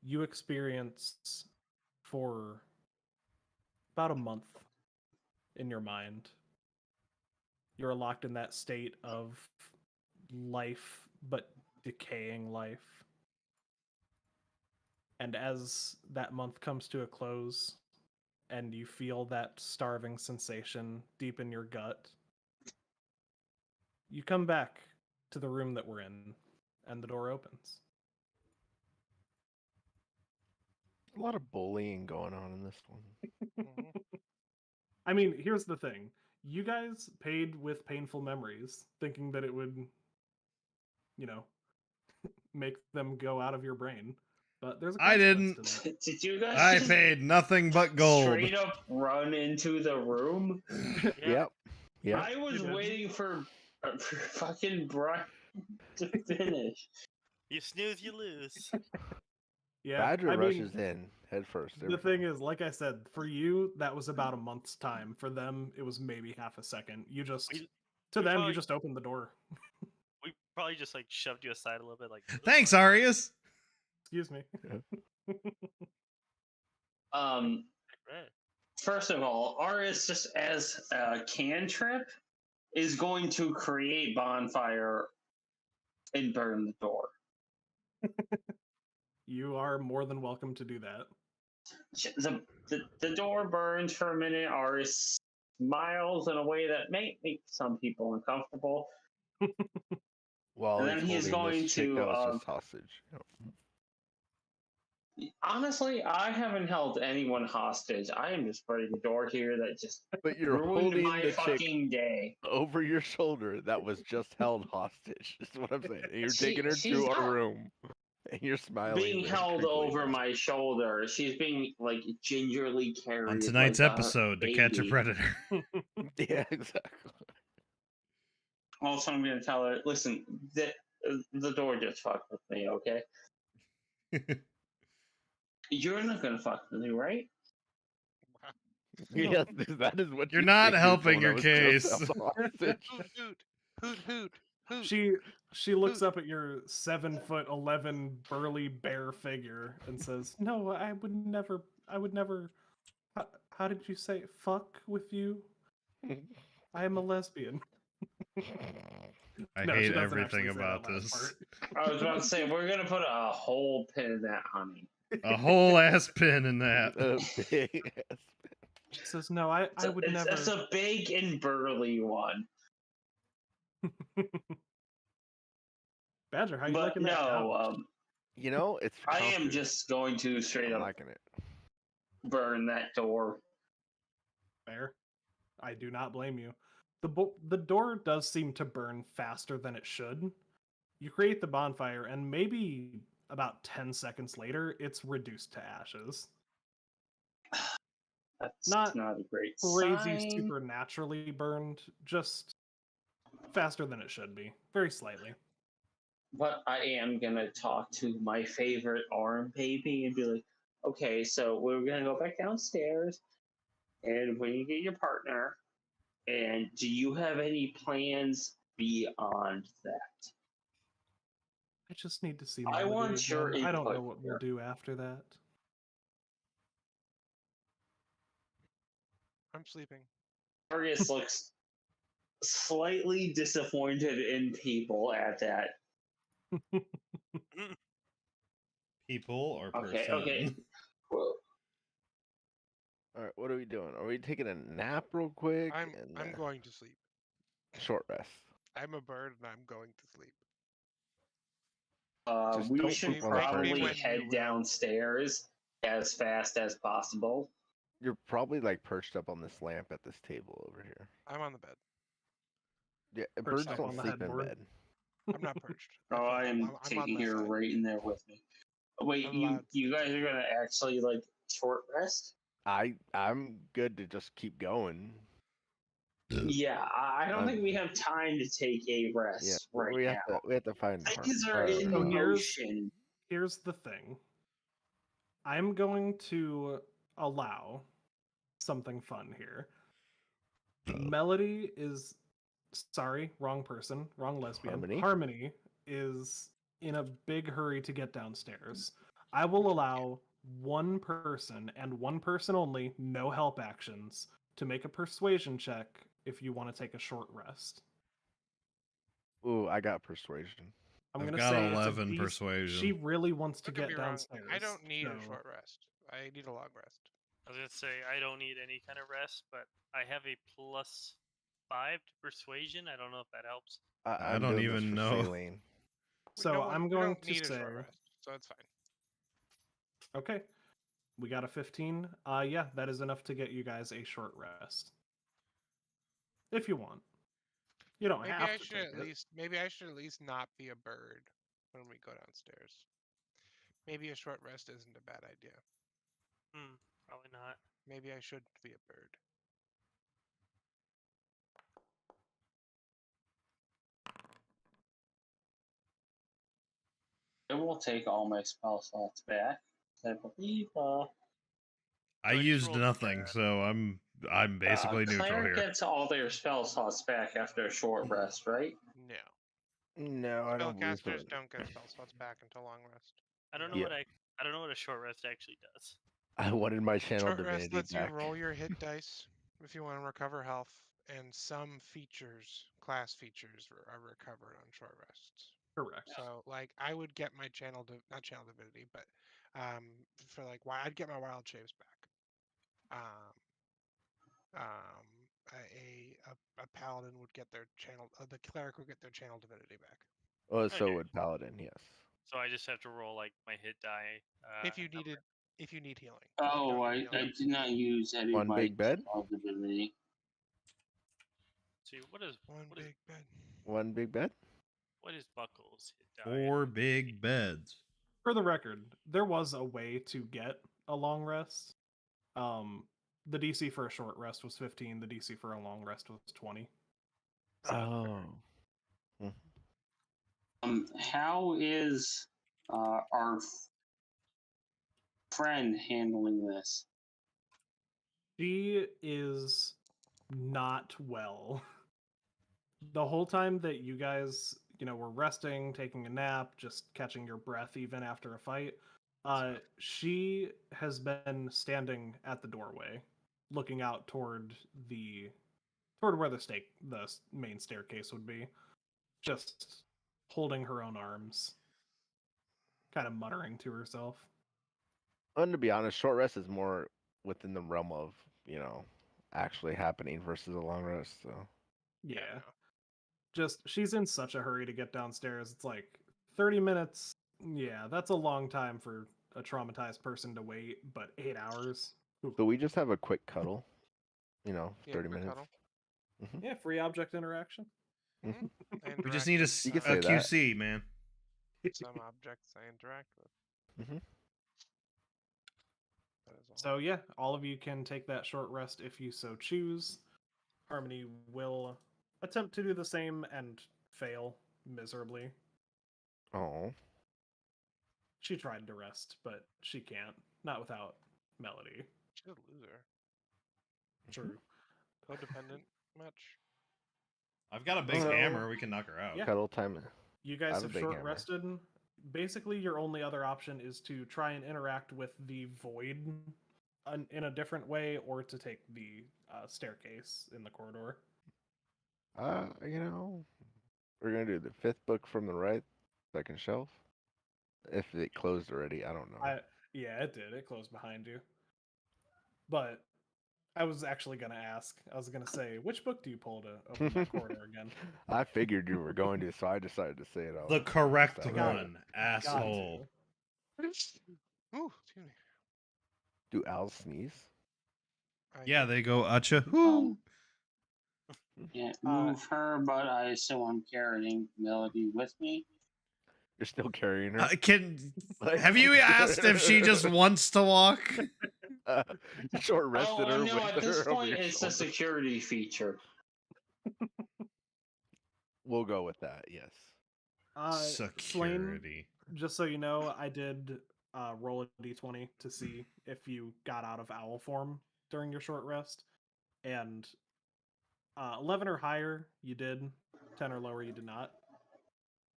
you experience for about a month in your mind. You're locked in that state of life, but decaying life. And as that month comes to a close, and you feel that starving sensation deep in your gut, you come back to the room that we're in, and the door opens. A lot of bullying going on in this one. I mean, here's the thing. You guys paid with painful memories, thinking that it would, make them go out of your brain. But there's a I consequence to didn't. that. Did you guys I just paid nothing but gold. straight up run into the room? Yep. Yep. I was You did. waiting for fucking Brian to finish. You snooze, you lose. Yeah, Badger I mean, rushes in head first. the thing is, like I said, for you, that was about a month's time. For them, it was maybe half a second. You just, We- to we them, you probably- just opened the door. We probably just like shoved you aside a little bit, like. Thanks, Arius. Excuse me. Um, Right. First of all, Arius, just as a cantrip, is going to create bonfire and burn the door. You are more than welcome to do that. The door burns for a minute. Arius smiles in a way that may make some people uncomfortable. Well, And then he's going to, that was just hostage. Honestly, I haven't held anyone hostage. I am just ready the door here that just But you're ruined holding my the chick fucking day. over your shoulder that was just held hostage. Is what I'm saying. And you're taking her she's to not- our room. You're smiling. being very held creepily over now. my shoulder. She's being like gingerly carried. On tonight's like episode, To Catch a baby. Predator. Yeah, exactly. Also, I'm gonna tell her, listen, the door just fucked with me, okay? You're not gonna fuck with me, right? Yes, that is what You're you not say to helping someone your that was just case. held hostage. Hoot. She looks up at your 7'11" burly bear figure and says, "No, I would never. How did you say fuck with you? I am a lesbian." I No, she hate doesn't everything actually say that about last this. part. I was about to say we're gonna put a whole pin in that, honey. A whole ass pin in that. Big ass. She says, "No, I would never." It's a big and burly one. Badger, how you But liking that? no, couch? You know, it's. I am comfy. just going to straight I'm up liking it. burn that door. Fair. I do not blame you. The door does seem to burn faster than it should. You create the bonfire, and maybe about 10 seconds later, it's reduced to ashes. That's Not not a great Crazy sign. supernaturally burned, just faster than it should be. Very slightly. But I am gonna talk to my favorite arm baby and be like, okay, so we're gonna go back downstairs, and when you get your partner, and do you have any plans beyond that? I just need to see I Melody want your again. I don't know input what here. we'll do after that. I'm sleeping. Argus looks slightly disappointed in people at that. People or Okay, person? okay. Well, All right, what are we doing? Are we taking a nap real quick? I'm and, going to sleep. short rest. I'm a bird and I'm going to sleep. Just we don't should poop on the Wake me probably when head you will. downstairs as fast as possible. You're probably like perched up on this lamp at this table over here. I'm on the bed. Yeah, Perched birds up don't on the sleep in headboard. bed. I'm not perched. Oh, I am I'm on taking my her side. right in there with me. Wait, I'm you allowed you guys are gonna actually like short rest? I'm good to just keep going. Yeah, I don't I'm- think we have time to take a rest Yeah, right we now. have to find. Things are our- in So motion. Here's the thing. I'm going to allow something fun here. Melody is sorry, wrong person, wrong lesbian. Harmony? Is in a big hurry to get downstairs. I will allow one person and one person only, no help actions, to make a persuasion check if you want to take a short rest. Ooh, I got persuasion. I'm I've gonna got say it's a 11 DC persuasion. She really wants to Don't get get me wrong. downstairs. I don't need a so- short rest. I need a long rest. I was gonna say I don't need any kind of rest, but I have a +5 to persuasion. I don't know if that helps. I I'm don't doing this even for know. Saline. So No one- I'm we going don't to need a say, short rest, so it's fine. okay, we got a 15. Yeah, that is enough to get you guys a short rest. If you want. You don't Maybe have I to should take at it. least maybe I should at least not be a bird when we go downstairs. Maybe a short rest isn't a bad idea. Probably not. Maybe I should be a bird. I will take all my spell slots back. I believe I So I just used rolled, nothing, so I'm basically neutral Cleric here. gets all their spell slots back after a short rest, right? No. No, I don't believe so. Spellcasters don't get spell slots back until long rest. I don't know Yeah. what I don't know what a short rest actually does. I wanted my channel Short rest divinity lets back. you roll your hit dice if you want to recover health, and some features, class features, are recovered on short rests. Correct. So, like, I would get my not channel divinity, but for like, I'd get my wild shapes back. A paladin would get their channel. The cleric would get their channel divinity back. Oh, so Okay. would Paladin, yes. So I just have to roll like my hit die. If you number. need healing. If you Oh, don't I need healing. did not use any One of my big bed? spell divinity. See what is One what is big bed. One big bed? what is Buckles hit die? 4 big beds. For the record, there was a way to get a long rest. The DC for a short rest was 15. The DC for a long rest was 20. Oh. How is our friend handling this? She is not well. The whole time that you guys, were resting, taking a nap, just catching your breath even after a fight, she has been standing at the doorway, looking out toward where the main staircase would be, just holding her own arms, kind of muttering to herself. And to be honest, short rest is more within the realm of, actually happening versus a long rest. So Yeah. Just she's in such a hurry to get downstairs. It's like 30 minutes. Yeah, that's a long time for a traumatized person to wait, but 8 hours. Oof. we just have a quick cuddle, Yeah, 30 quick minutes. cuddle. Yeah, free object interaction. Mhm. I We just need a, interact You with can say that. QC, man. some objects I interact with. Mhm. That is all. So yeah, all of you can take that short rest if you so choose. Harmony will attempt to do the same and fail miserably. Oh. She tried to rest, but she can't. Not without Melody. She's a loser. True. Codependent much? I've got a big So- hammer. We can knock her out. Yeah. Cuddle time. You I guys have a have big short hammer. rested. Basically, your only other option is to try and interact with the void in a different way, or to take the staircase in the corridor. We're gonna do the 5th book from the right, second shelf. If it closed already, I don't know. Yeah, it did. It closed behind you. But I was actually gonna ask. I was gonna say, which book do you pull to open that corridor again? I figured you were going to, so I decided to say it out. The correct Sorry. one, Got asshole. to. Ooh, excuse me. Do owls sneeze? Yeah, they go acha. Can't move her, but I still am carrying Melody with me. You're still carrying her. Have you asked if she just wants to walk? Short rested Oh, her. no, with at this her over point, your it's a shoulder. security feature. We'll go with that. Yes. Slain, Security. just so you know, I did roll a d20 to see if you got out of owl form during your short rest, and 11 or higher you did, 10 or lower you did not.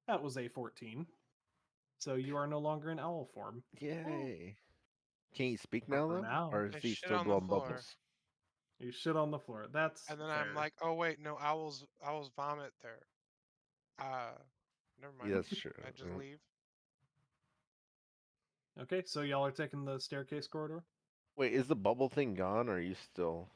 That was a 14. So you are no longer in owl form. Yay. Can you speak For now though, now. or I is he shit still on the blowing floor. bubbles? You shit on the floor. That's And then fair. I'm like, oh wait, no, owls vomit there. Never mind. Yeah, that's true. I just Mm. leave. Okay, so y'all are taking the staircase corridor. Wait, is the bubble thing gone, or are you still?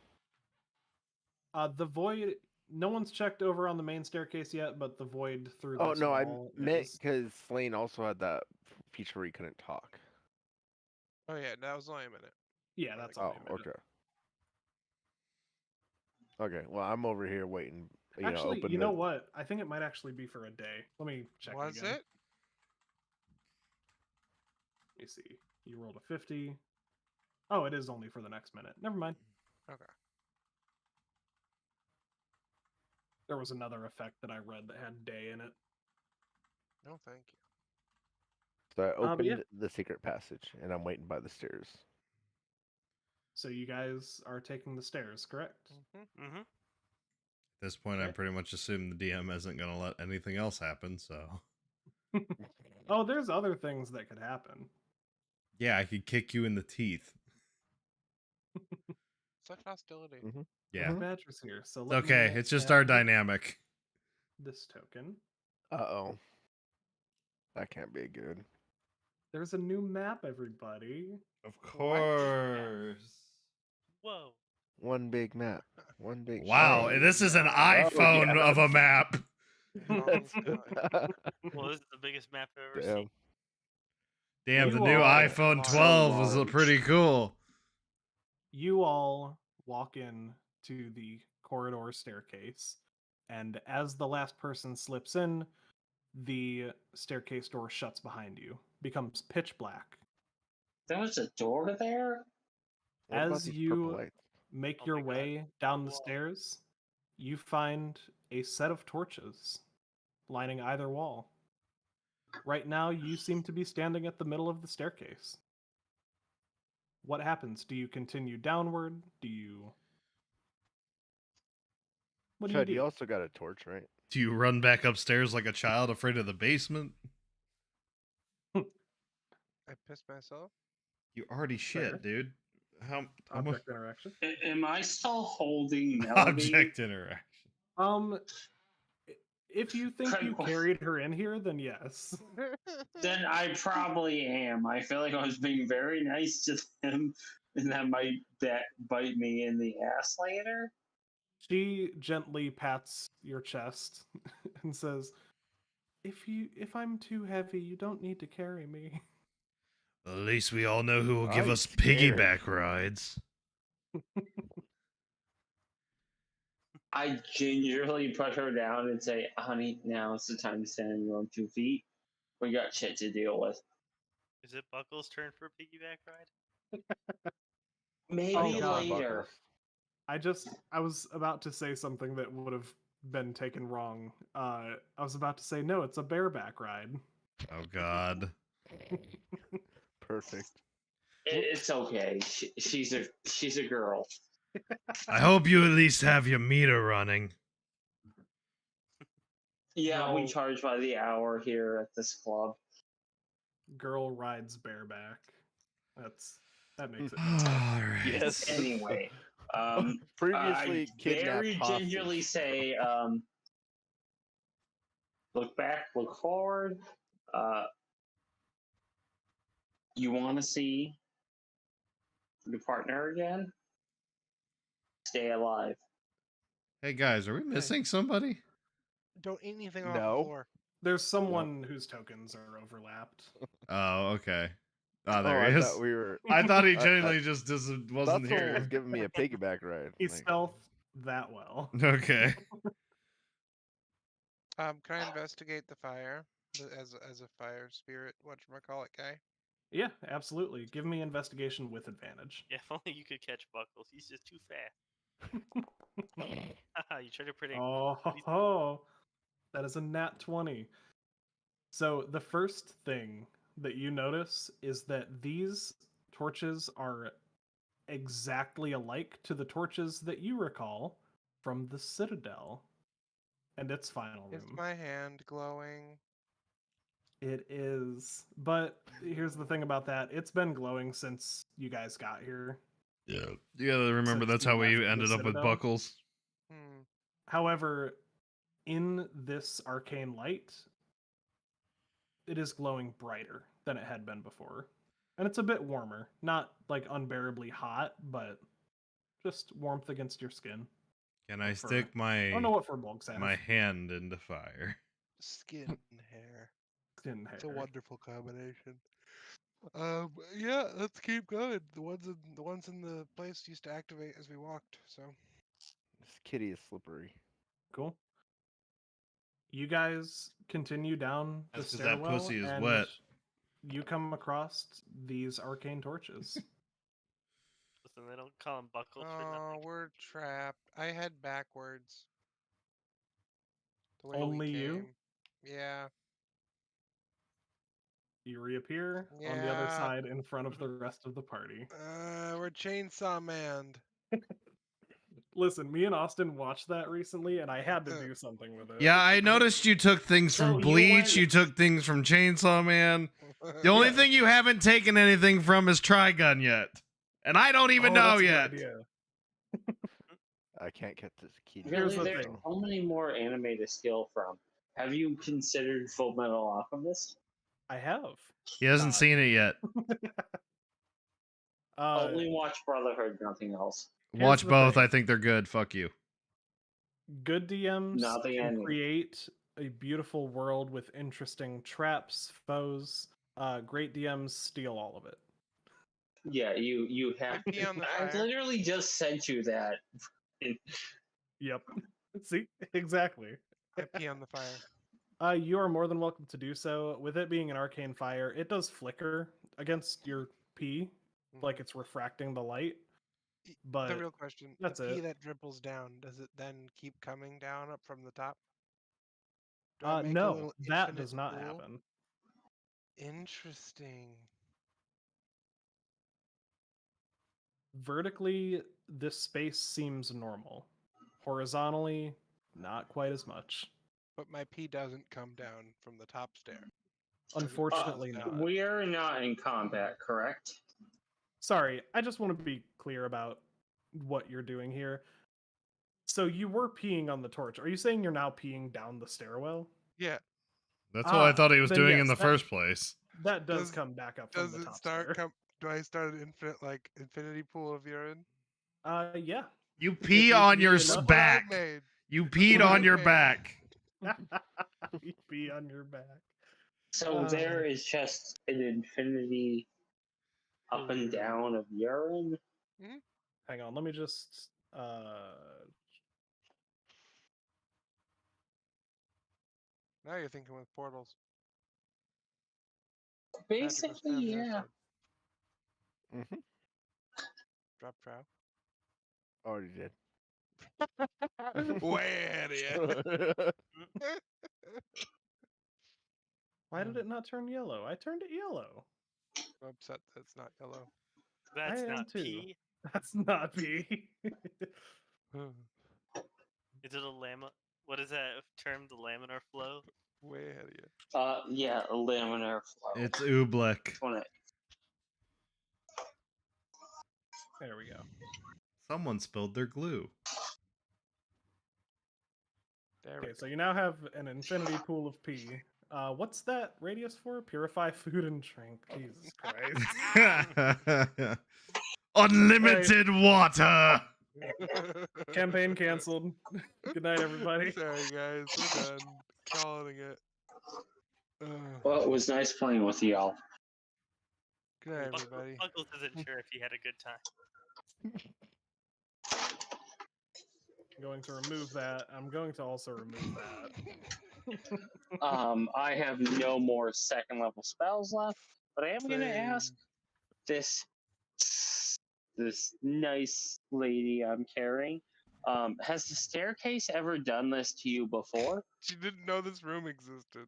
The void. No one's checked over on the main staircase yet, but the void through Oh this no, I wall meant is- because Slane also had that feature where he couldn't talk. Oh yeah, that was only a minute. Yeah, that's Oh, only a minute. okay. Okay, well, I'm over here waiting. Actually, open you know the- what? I think it might actually be for a day. Let me check Was again. it? Let me see. You rolled a 50. Oh, it is only for the next minute. Never mind. Okay. There was another effect that I read that had day in it. No, thank you. So I but opened yeah. the secret passage, and I'm waiting by the stairs. So you guys are taking the stairs, correct? Mm-hmm. At this point, I Okay. pretty much assume the DM isn't going to let anything else happen, so. Oh, there's other things that could happen. Yeah, I could kick you in the teeth. Such hostility. Yeah. Badger's here, so It's let me okay. It's just add our dynamic. this token. Uh-oh. That can't be good. There's a new map, everybody. Of course. Whoa. One big map. One big. Wow, Oh. this is an Oh, iPhone yeah, of a map. That's- Well, this is the biggest map I've ever Damn. seen. Damn, the You new are iPhone large. 12 was Large. pretty cool. You all walk in to the corridor staircase, and as the last person slips in, the staircase door shuts behind you. becomes pitch black. There was a door there? What about As these you purple lights? make Oh your my God, way down the wall. stairs, you find a set of torches lining either wall. Right now, you seem to be standing at the middle of the staircase. What happens? Do you continue downward? Do you... What do you Chud, do? you also got a torch, right? Do you run back upstairs like a child afraid of the basement? I pissed myself. You already shit, Fair. dude. How much Object interaction. Am I still holding Melody? object interaction? If you think you Critical. carried her in here, then yes. Then I probably am. I feel like I was being very nice to them, and that might bite me in the ass later. She gently pats your chest and says, "If I'm too heavy, you don't need to carry me." At least we all know who will give I'm us scared. piggyback rides. I gingerly put her down and say, "Honey, now's the time to stand on your own 2 feet. We got shit to deal with. Is it Buckles' turn for a piggyback ride? Maybe Oh, God. later." I was about to say something that would have been taken wrong. I was about to say, no, it's a bareback ride. Oh God. Perfect. It's okay. She's a girl. I hope you at least have your meter running. Yeah, we No. charge by the hour here at this club. Girl rides bareback. That makes it. All right. Yes. Anyway, Previously I kidnapped very hostage. gingerly say, look back, look forward. You want to see your partner again? Stay alive. Hey guys, are we missing somebody? Don't eat anything off the No. floor. There's someone whose tokens are overlapped. Oh, okay. Ah, Oh, there I he is. thought we were. I thought he I- genuinely just wasn't thought someone here. was giving me a piggyback ride. He Like, stealthed that well. Okay. Can I investigate the fire as a fire spirit? Whatchamacallit guy? Yeah, absolutely. Give me investigation with advantage. Yeah, if only you could catch Buckles. He's just too fast. Haha, you try to predict. Oh, ho, ho. That is a nat 20. So the first thing that you notice is that these torches are exactly alike to the torches that you recall from the Citadel and its final Is room. my hand glowing? It is. But here's the thing about that. It's been glowing since you guys got here. Yeah. You gotta remember Since that's we how we left the ended up with Citadel. Buckles. Hmm. However, in this arcane light, it is glowing brighter than it had been before. And it's a bit warmer. Not like unbearably hot, but just warmth against your skin. Can I For- stick I don't know what for bulks have. my hand into fire? Skin and hair. Skin hair. It's a wonderful combination. Yeah, let's keep going. The ones in the place used to activate as we walked. So this kitty is slippery. Cool. You guys continue down the That's 'cause that stairwell, pussy is and wet. you come across these arcane torches. Listen, they don't call him Buckles for oh, nothing. we're trapped. I head backwards. The way we Only you? came. Yeah. You reappear on the other Yeah. side in front of the rest of the party. We're chainsaw manned. Listen, me and Austin watched that recently, and I had to do something with it. Yeah, I noticed you took things So from you Bleach, went- you took things from Chainsaw Man. The only thing you haven't taken anything from is Trigun yet. And I don't even Oh, know that's a good yet. idea. I can't get this kitty. Here's Really, the there's thing. so many more anime to steal from. Have you considered Full Metal Alchemist? I have. He hasn't God. seen it yet. Only watch Brotherhood, nothing else. Watch the both. thing. I think they're good. Fuck you. Good DMs Nothing can ending. create a beautiful world with interesting traps, foes. Great DMs steal all of it. Yeah, you have. I pee on the I fire. literally just sent you that. Yep. See? Exactly. I pee on the fire. You are more than welcome to do so. With it being an arcane fire, it does flicker against your P, like it's refracting the light. The But real question: that's the pee it. that dribbles down, does it then keep coming down up from the top? Do I make a No, little that infinite does not pool? happen. Interesting. Vertically, this space seems normal. Horizontally, not quite as much. But my pee doesn't come down from the top stair. Unfortunately, Uh, not. We're not in combat, correct? Sorry, I just want to be clear about what you're doing here. So you were peeing on the torch. Are you saying you're now peeing down the stairwell? Yeah. That's what I thought he was then doing yes, in the that- first place. That does Does- come back up from Does the it top start? stair. Do I start an infinity pool of urine? Yeah. You If pee you on pee your enough- Look what I back. made. You peed what on I your made. back. You pee on your back. So there is just an infinity up and down of urine. Hang on, let me just Now you're thinking with portals. Basically, yeah. Mm-hmm. Drop trow. Already did. Way ahead of you. why did it not turn yellow? I turned it yellow. I'm upset that it's not yellow. That's I am not too. pee. That's not pee. Is it a lama? What is that term? The laminar flow? Way ahead of you. Yeah, a laminar flow. It's oobleck. There we go. Someone spilled their glue. There we Okay, go. so you now have an infinity pool of pee. What's that radius for? Purify food and drink. Jesus Christ. Unlimited water. Campaign canceled. Good night, everybody. Sorry, guys. We're done. Calling it. Well, it was nice playing with y'all. Good night, everybody. Buckles isn't sure if he had a good time. I'm going to remove that. I'm going to also remove that. I have no more second level spells left, but I am going to ask this nice lady I'm carrying. Has the staircase ever done this to you before? She didn't know this room existed.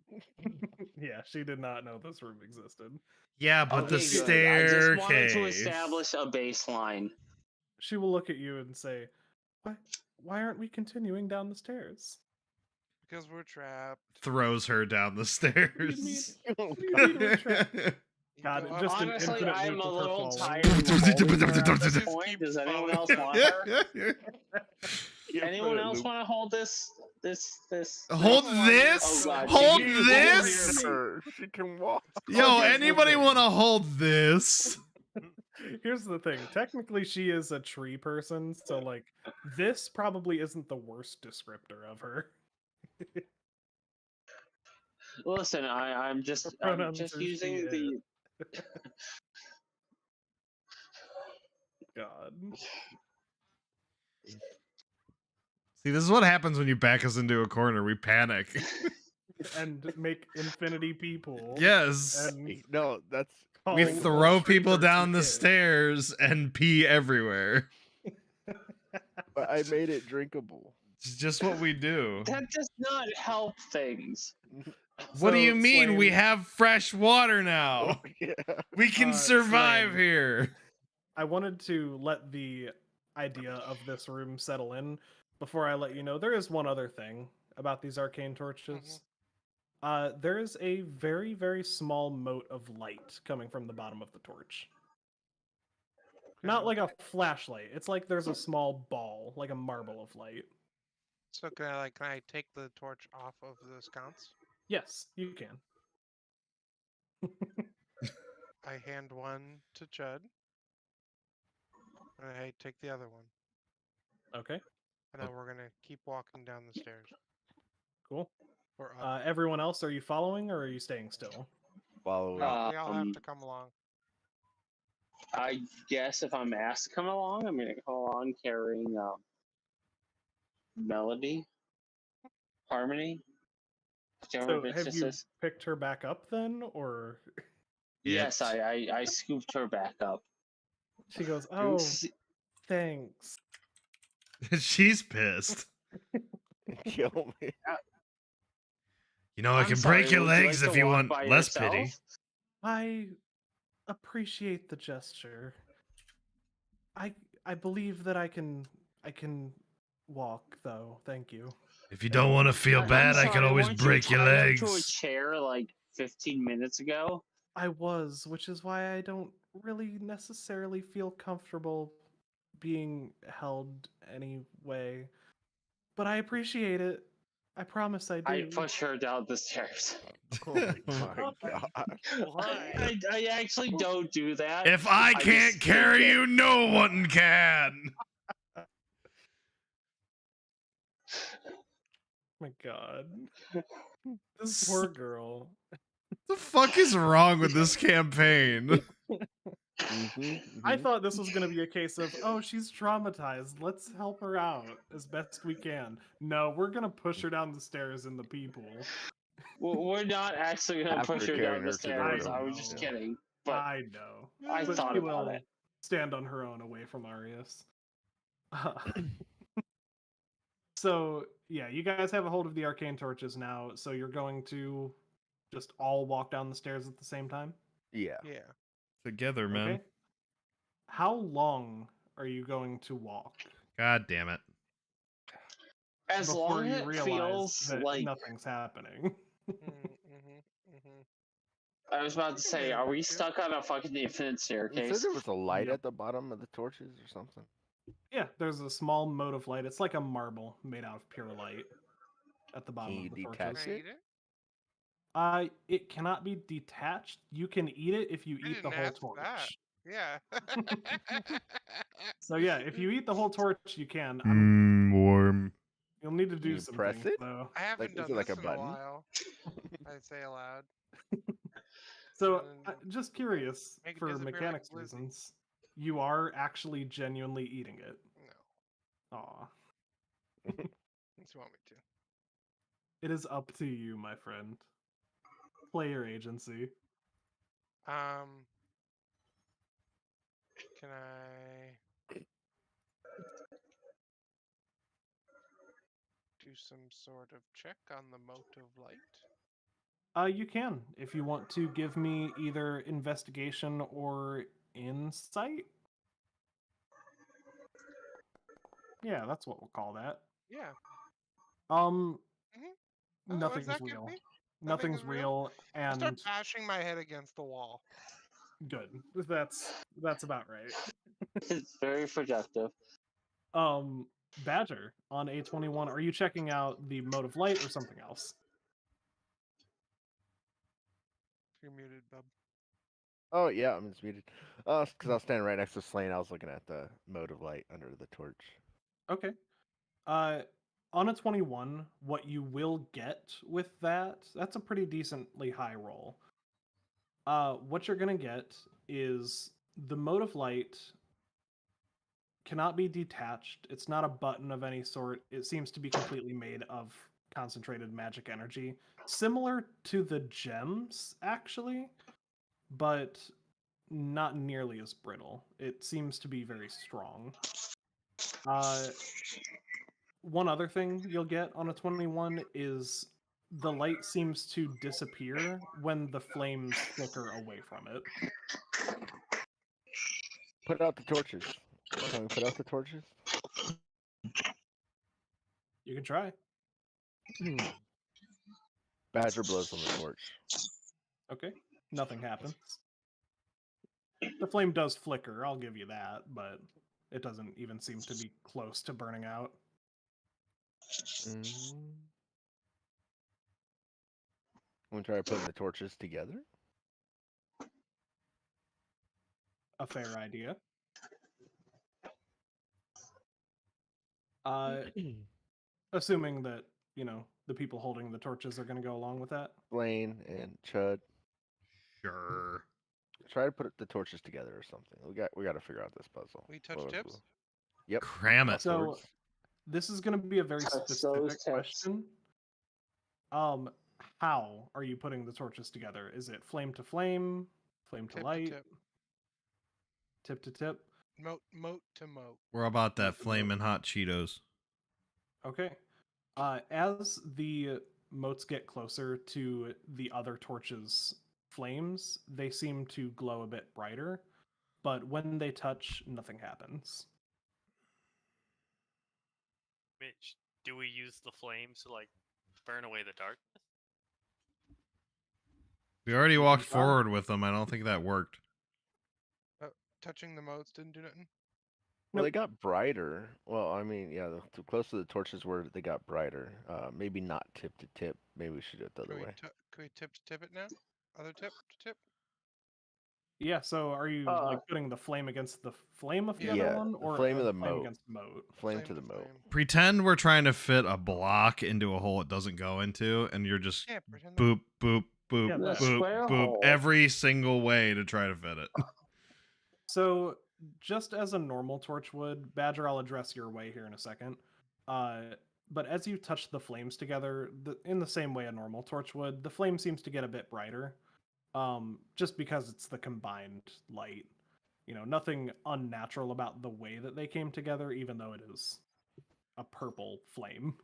Yeah, she did not know this room existed. Yeah, but the Okay, good. I just wanted to staircase. establish a baseline. She will look at you and say, Why aren't we continuing down the stairs? Because we're trapped. Throws her down the stairs. What do you mean we're trapped? God, go just up- an Honestly, infinite I'm loop a of her little falling. tired of holding her at this Just point. keep Does anyone falling. else want her? Anyone else want to hold this? Hold this? Oh, God. Hold She can this? hear me. She can walk. Yo, here's the anybody thing. want to hold this? Here's the thing. Technically, she is a tree person, so like this probably isn't the worst descriptor of her. Listen, I'm just Pronouns are she, using it. the. God. See, this is what happens when you back us into a corner. We panic. And make infinity people. Yes. And No, that's We calling throw all tree people person down the kids. stairs and pee everywhere. but I made it drinkable. It's just what we do. That does not help things. What do So, you mean? We Swain, have fresh water now. Yeah. We can survive Swain. here. I wanted to let the idea of this room settle in before I let you know there is one other thing about these arcane torches. There is a very, very small mote of light coming from the bottom of the torch. Not like a flashlight. It's like there's a small ball, like a marble of light. So can I take the torch off of the sconce? Yes, you can. I hand one to Judd. And I take the other one. Okay, And then we're gonna keep walking down the stairs. cool. Or up. Everyone else, are you following or are you staying still? Following. we all have to come along. I guess if I'm asked to come along, I'm gonna come along carrying Melody, Harmony, Whichever So bitch have this you is. picked her back up then, or Yes, It. I scooped her back up. she goes, You "Oh, see- thanks." She's pissed. Kill me. You know, I I'm can sorry, break your would you legs like if to you walk want by less yourself? pity. I appreciate the gesture. I believe that I can walk though. Thank you. If you don't want to feel bad, I can always weren't break you your tied up to a legs. chair like 15 minutes ago? I was, which is why I don't really necessarily feel comfortable being held anyway. But I appreciate it. I promise I do. I push her down the stairs. Oh my god. Why? I actually don't do that. If I just can't think carry it. you, no one can. My God. This poor girl. The fuck is wrong with this campaign? I thought this was going to be a case of, oh, she's traumatized. Let's help her out as best we can. No, we're going to push her down the stairs in the people. We're not actually gonna After push her carrying down the her to the stairs. room, I was just yeah. kidding. But I know. I But thought she about will it. stand on her own away from Arius. So, yeah, you guys have a hold of the arcane torches now, so you're going to just all walk down the stairs at the same time? Yeah. Yeah. Together, man. Okay. How long are you going to walk God damn it. As before long you as it realize feels that like nothing's happening? I was about to say, are we stuck on a fucking infinite You said staircase? there was a light Yep. at the bottom of the torches or something. Yeah, there's a small mote of light. It's like a marble made out of pure light at the bottom Can you of the detach torches. Can I it? eat it? It cannot be detached. You can eat it if you I eat the didn't whole ask torch. that. Yeah. So yeah, if you eat the whole torch, you can. Warm. You'll need to Can do you something press it? though. I haven't is done it like this a in button? a while. I'd say aloud. So And just curious make it for disappear like mechanics Blizzy. reasons, you are actually genuinely eating it. No. Aw. Unless you want me to. It is up to you, my friend. Play your agency. Can I do some sort of check on the mote of light? You can if you want to give me either investigation or insight. Yeah, that's what we'll call that. Yeah. Um, Mhm. Oh, what does nothing's that give real. me? Nothing's is real? real, I start and bashing my head against the wall. good. That's about right. It's very productive. Badger on A21, are you checking out the mode of light or something else? You're muted, bub. Oh yeah, I'm just muted. Because I was standing right next to Slane. I was looking at the mode of light under the torch. Okay. On a 21, what you will get with that's a pretty decently high roll. What you're gonna get is the mode of light cannot be detached. It's not a button of any sort. It seems to be completely made of concentrated magic energy, similar to the gems, actually, but not nearly as brittle. It seems to be very strong. One other thing you'll get on a 21 is the light seems to disappear when the flames flicker away from it. Put out the torches. Can we put out the torches? You can try. Badger blows on the torch. Okay. Nothing happens. The flame does flicker, I'll give you that, but it doesn't even seem to be close to burning out. We try putting the torches together. A fair idea. Assuming that, the people holding the torches are going to go along with that. Slane and Chud. Sure. Try to put the torches together or something. We got to figure out this puzzle. We touch What tips? was- Yep. Cram it. So this is going to be a very Touch those specific tips. question. how are you putting the torches together? Is it flame to flame, flame to Tip to light, tip. tip to tip? Moat to moat. We're about that Moat to moat. flaming hot Cheetos. Okay. As the moats get closer to the other torches' flames, they seem to glow a bit brighter, but when they touch, nothing happens. Mitch, do we use the flames to like burn away the darkness? We already You walked can try. forward with them. I don't think that worked. Touching the moats didn't do nothing. Well, they Nope. got brighter. Well, I mean, yeah, the closer the torches were, they got brighter. Maybe not tip to tip. Maybe we should do it the Can other we, way. can we tip to tip it now? Other tip to tip? Yeah, so are you like putting the flame against the flame of the other Yeah, one, the or flame of a the flame moat. against the moat? Flame to the moat. flame. Pretend we're trying to fit a block into a hole it doesn't go into, and you're just Yeah, pretend that- boop, boop, boop, Yeah, The that. boop, square boop, hole. every single way to try to fit it. So, just as a normal torch would, Badger, I'll address your way here in a second. But as you touch the flames together, in the same way a normal torch would, the flame seems to get a bit brighter, just because it's the combined light. You know, nothing unnatural about the way that they came together, even though it is a purple flame.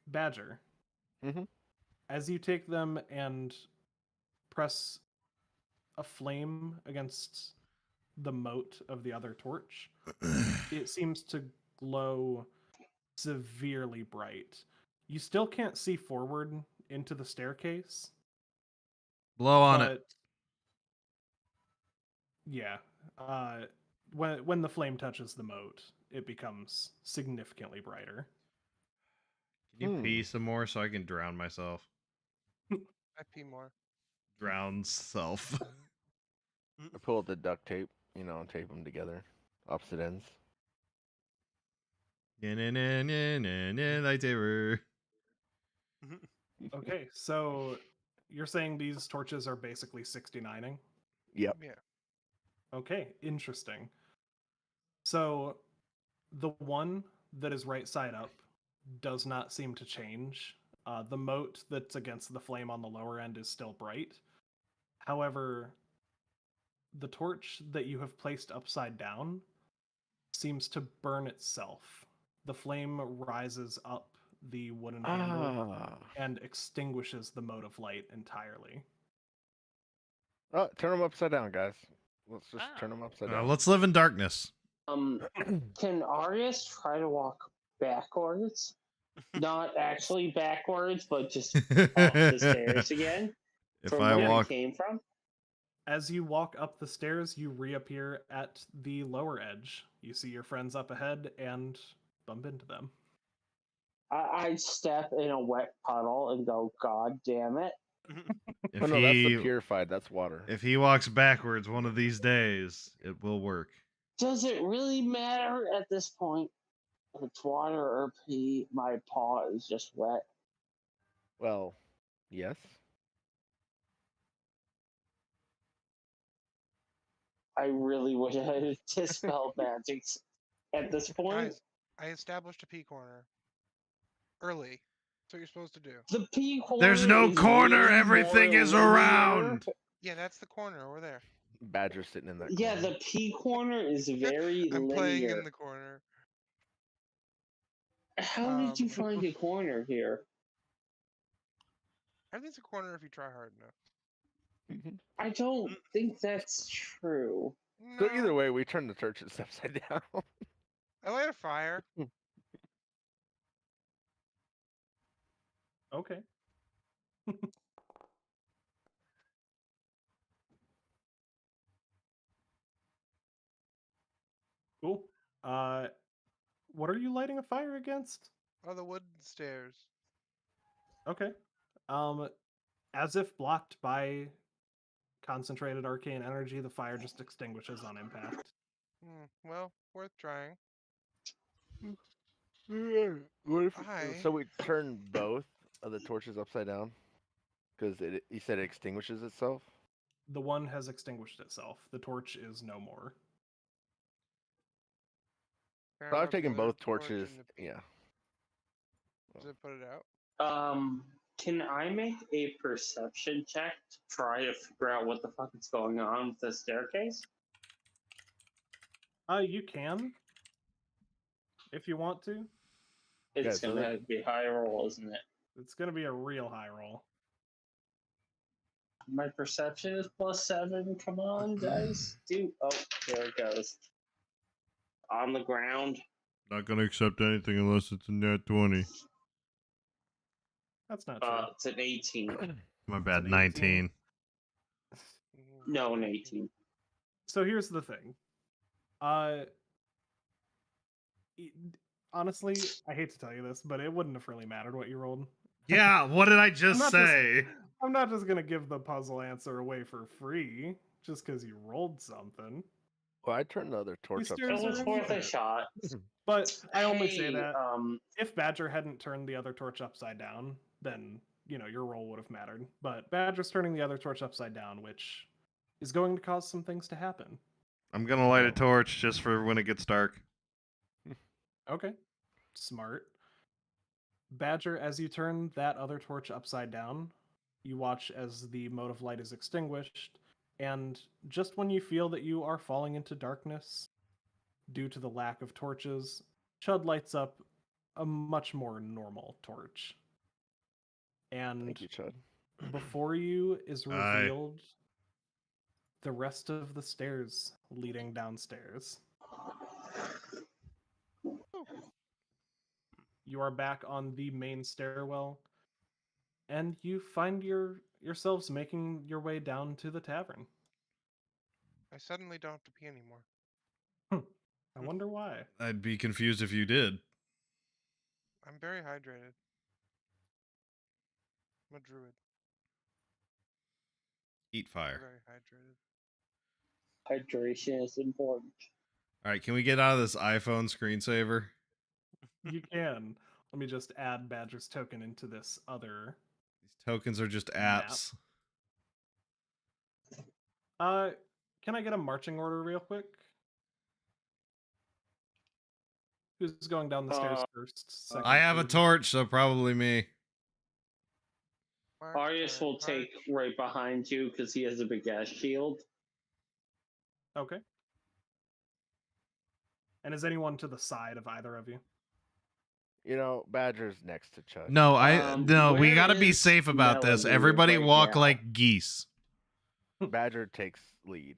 Badger, Mhm. as you take them and press a flame against the moat of the other torch, it seems to glow severely bright. You still can't see forward into the staircase, Blow on but it. yeah, when the flame touches the moat, it becomes significantly brighter. Can you pee Hmm. some more so I can drown myself? I pee more. Drown self. I pull out the duct tape, and tape them together, opposite ends. Lightsaber. Okay, so you're saying these torches are basically 69ing? Yep. Yeah. Okay, interesting. So the one that is right side up does not seem to change. The moat that's against the flame on the lower end is still bright. However, the torch that you have placed upside down seems to burn itself. The flame rises up the wooden handle Ah. and extinguishes the mote of light entirely. Oh, turn them upside down, guys. Let's just turn them upside down. Let's live in darkness. Can Arius try to walk backwards? Not actually backwards, but just up the stairs again If from I where walk, we came from. As you walk up the stairs, you reappear at the lower edge. You see your friends up ahead and bump into them. I step in a wet puddle and go, God damn it. if Oh no, that's the he purified. That's water. if he walks backwards one of these days, it will work. Does it really matter at this point? If it's water or pee, my paw is just wet. Well, yes. I really wish I had dispel magic at this point. Guys, I established a pee corner. Early. That's what you're supposed to do. The pee corner. There's no is corner, really everything more is linear. around. Yeah, that's the corner over there. Badger sitting in that. Yeah, corner. the pee corner is very I'm linear. playing in the corner. How did you Um, find a corner here? Everything's a corner if you try hard enough. I don't think that's true. So No, either way, we turn the churches upside down. I light a fire. Okay. Cool. What are you lighting a fire against? Oh, the wooden stairs. Okay. As if blocked by concentrated arcane energy, the fire just extinguishes on impact. Well, worth trying. What if, I- so we turn both of the torches upside down? Because you said it extinguishes itself? The one has extinguished itself. The torch is no more. Can I So I've rub the taken other both torch torches. in the- Yeah. Does it put it out? Can I make a perception check to try to figure out what the fuck is going on with the staircase? You can, if you want to. It's Yeah, so gonna be high roll, isn't it? It's gonna be a real high roll. My perception is +7. Come on, dice. Dude. Oh, there it goes. On the ground. Not gonna accept anything unless it's a nat 20. That's not true. It's an 18. My bad, an 19. No, an 18. So here's the thing. E- Honestly, I hate to tell you this, but it wouldn't have really mattered what you rolled. Yeah, what did I I'm just not say? I'm not just gonna give the puzzle answer away for free just because you rolled something. Well, I turned the other torch up. stairs It was are worth a infinite. shot. But I only say Hey, that if Badger hadn't turned the other torch upside down, then your roll would have mattered. But Badger's turning the other torch upside down, which is going to cause some things to happen. I'm gonna light a torch just for when it gets dark. Okay, smart. Badger, as you turn that other torch upside down, you watch as the mode of light is extinguished, and just when you feel that you are falling into darkness due to the lack of torches, Chud lights up a much more normal torch. And Thank you, Chud. before you is Aye. revealed the rest of the stairs leading downstairs. You are back on the main stairwell, and you find yourselves making your way down to the tavern. I suddenly don't have to pee anymore. I wonder why. I'd be confused if you did. I'm very hydrated. I'm a druid. Eat I'm fire. very hydrated. Hydration is important. All right, can we get out of this iPhone screensaver? You can. Let me just add Badger's token into this other. These tokens are just Map. apps. Can I get a marching order real quick? Who's going down the stairs first? Second, I have a third? torch, so probably me. March, Arius will march, take march. right behind you because he has a big ass shield. Okay. And is anyone to the side of either of you? Badger's next to Chud. No, we where gotta be is safe about this. Melody Everybody right walk now? like geese. Badger takes lead.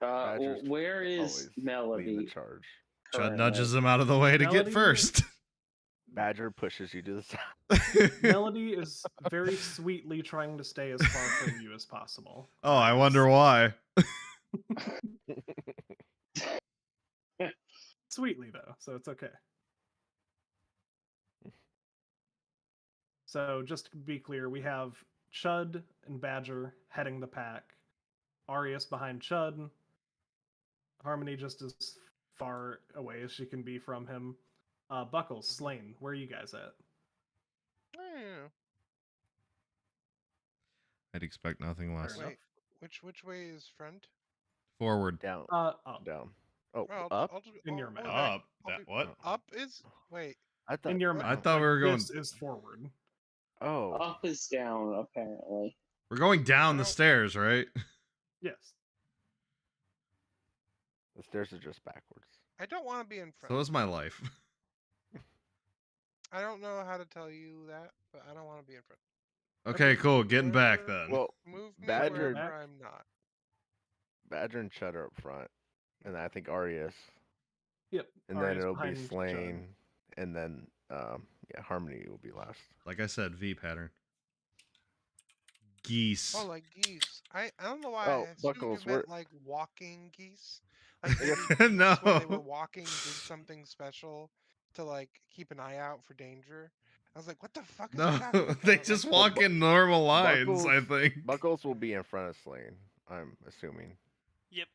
Uh, Badger's where is always leading the Melody? charge. Chud currently? nudges them out of the way to Melody- get first. Badger pushes you to the side. Melody is very sweetly trying to stay as far from you as possible. Oh, I wonder why. Sweetly, though, so it's okay. So, just to be clear, we have Chud and Badger heading the pack, Arius behind Chud, Harmony just as far away as she can be from him. Buckles, Slane, where are you guys at? Hmm, I'd expect nothing less. Fair Wait, which way is front? Forward. Down. Up. Down. Oh, Well, up? In your I'll map. be back. Up. I'll That be- what? Up is wait. I thought. In your what? map. I thought we were going. This is forward. Oh. Up is down, apparently. We're going down the Well- stairs, right? Yes. The stairs are just backwards. I don't want to be in front. So is my life. I don't know how to tell you that, but I don't want to be in front. Okay, cool. Getting back Wherever- then. Well, Move me Badger- wherever I'm not. Badger and Chud are up front, and I think Arius, Yep. and Arius then it'll be behind Chud. Slane, and then Harmony will be last. Like I said, V pattern. Geese. Oh, like geese. I don't know why. Oh, I assumed Buckles, you meant we're- like walking geese. Like maybe No. geese, when they were walking, did something special to like keep an eye out for danger. I was like, what the fuck is he No, talking about? they Like, just well, walk in normal lines, I Buckles- think. Buckles will be in front of Slane, I'm assuming. Yep.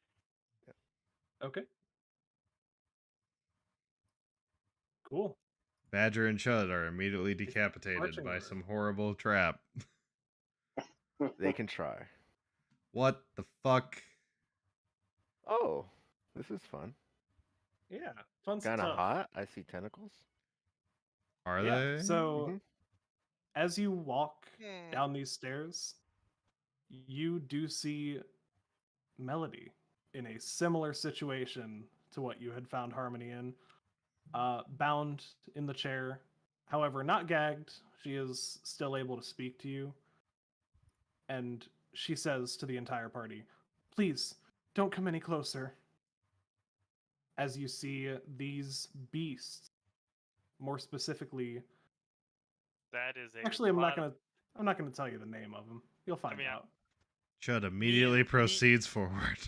Okay. Cool. Badger and Chud are immediately decapitated marching by order. some horrible trap. They can try. What the fuck? Oh, this is fun. Yeah. Fun Kind of stuff. hot. I see tentacles. Are Yeah, they? So Mhm. as you walk Hmm. down these stairs, you do see Melody in a similar situation to what you had found Harmony in, bound in the chair. However, not gagged. She is still able to speak to you. And she says to the entire party, "Please, don't come any closer." As you see these beasts, more specifically, That is a actually, lot. I'm not gonna tell you the name of them. You'll find mean, out. Chud immediately me- proceeds forward.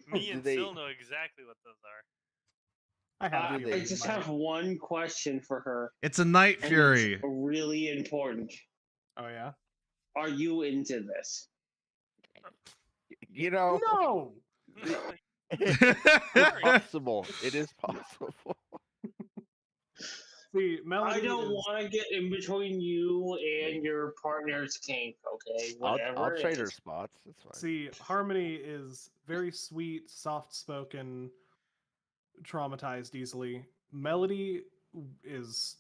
Me Do and they- Sil know exactly what those are. I have a Do feeling I they- you just might. have one question for her. It's a Night and Fury. It's really important. Oh yeah. Are you into this? You know, No. it's possible. It is possible. See, Melody I don't is- want to get in between you and your partner's kink, okay? Whatever. I'll it trade her is. spots. It's fine. See, Harmony is very sweet, soft-spoken, traumatized easily. Melody is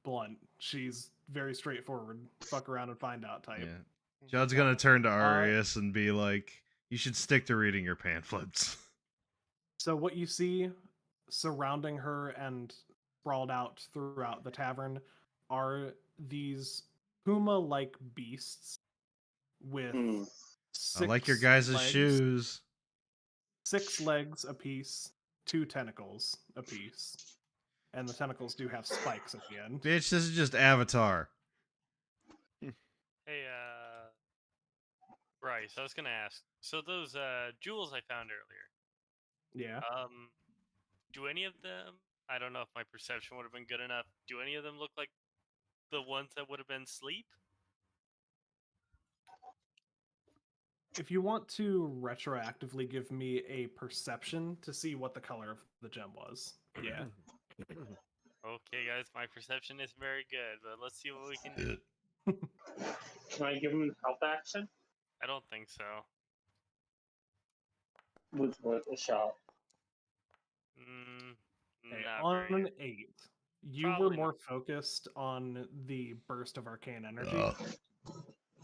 blunt. She's very straightforward. Fuck around and find out type. Yeah. Chud's gonna turn to Arius and be like, "You should stick to reading your pamphlets." So what you see surrounding her and sprawled out throughout the tavern are these puma-like beasts with Hmm. I like your 6 guys' legs. shoes. 6 legs apiece, 2 tentacles apiece. And the tentacles do have spikes at the end. Bitch, this is just Avatar. Hey, Bryce, I was gonna ask. So those jewels I found earlier. Yeah. Do any of them? I don't know if my perception would have been good enough. Do any of them look like the ones that would have been sleep? If you want to retroactively give me a perception to see what the color of the gem was. Yeah. Okay, guys, my perception is very good, but let's see what we can do. Can I give him help action? I don't think so. With what a shot. Okay, Not on very. an 8, you were Probably more not. focused on the burst of arcane energy.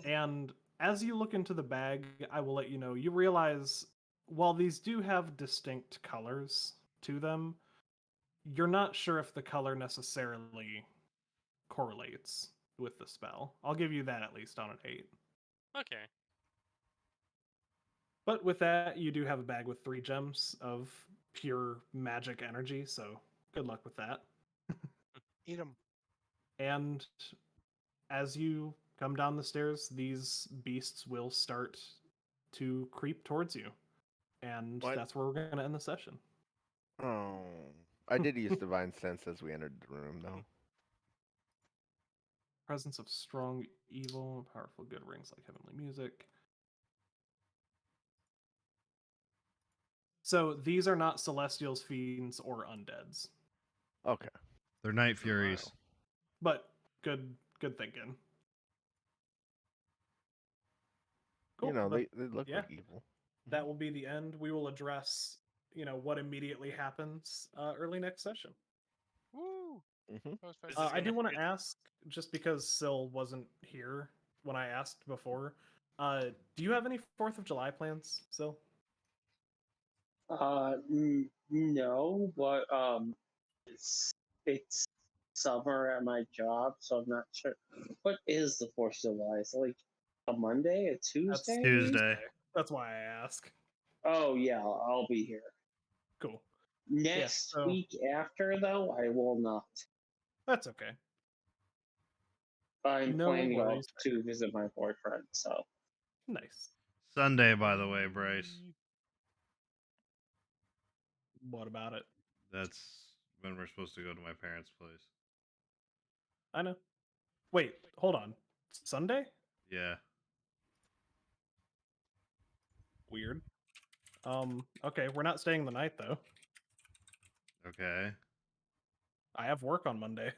And as you look into the bag, I will let you know, you realize while these do have distinct colors to them, you're not sure if the color necessarily correlates with the spell. I'll give you that at least on an 8. Okay. But with that, you do have a bag with 3 gems of pure magic energy, so good luck with that. Eat them. And as you come down the stairs, these beasts will start to creep towards you. And What? that's where we're going to end the session. Oh, I did use divine sense as we entered the room, though. Presence of strong evil, powerful good rings like heavenly music. So these are not celestials, fiends, or undeads. Okay. They're Night Furies. But good thinking. Cool. You know, but they look yeah. like evil. that will be the end. We will address, what immediately happens early next session. Woo! Mm-hmm. That was This is fantastic. I do gonna want be to ask, just because Syl wasn't here when I asked before, do you have any 4th of July plans, Syl? No, but it's summer at my job, so I'm not sure. What is the 4th of July? Is it like a Monday, a Tuesday? Tuesday. That's why I ask. Oh yeah, I'll be here. Cool. Next so- week after, though, I will not. That's okay. I'm No planning out worries. to visit my boyfriend, so. Nice. Sunday, by the way, Bryce. What about it? That's when we're supposed to go to my parents' place. I know. Wait, hold on. Sunday? Yeah. Weird. Okay, we're not staying the night though. Okay. I have work on Monday.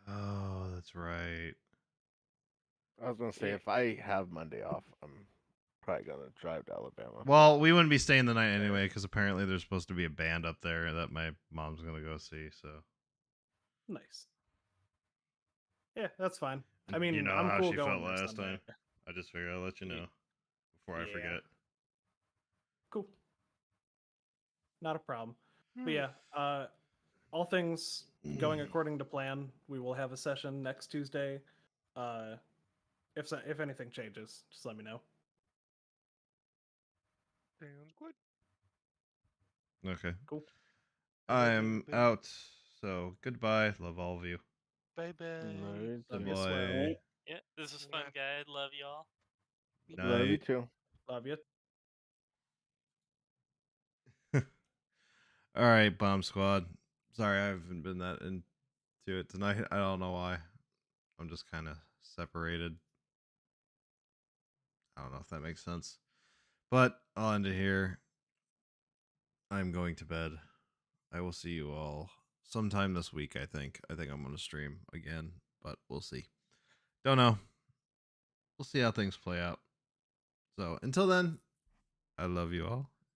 Oh, that's right. I was gonna say if I have Monday off, I'm probably gonna drive to Alabama. Well, we wouldn't be staying the night anyway because apparently there's supposed to be a band up there that my mom's gonna go see. So Nice. Yeah, that's fine. I And mean, you know I'm how cool she going felt there last Sunday. time. I just figured I'd let you know before I Yeah. forget. Cool. Not a problem. But yeah, all things going according to plan. We will have a session next Tuesday. If anything changes, just let me know. Sounds good. Okay. Cool. I'm out. So goodbye. Love all of you. Bye bye. Love you as well. Bye. Yeah, this was fun, Yeah. guys. Love y'all. Love you Night. too. Love you. All right, Bomb Squad. Sorry, I haven't been that into it tonight. I don't know why. I'm just kind of separated. I don't know if that makes sense. But I'll end it here. I'm going to bed. I will see you all sometime this week, I think. I think I'm going to stream again, but we'll see. Don't know. We'll see how things play out. So until then, I love you all.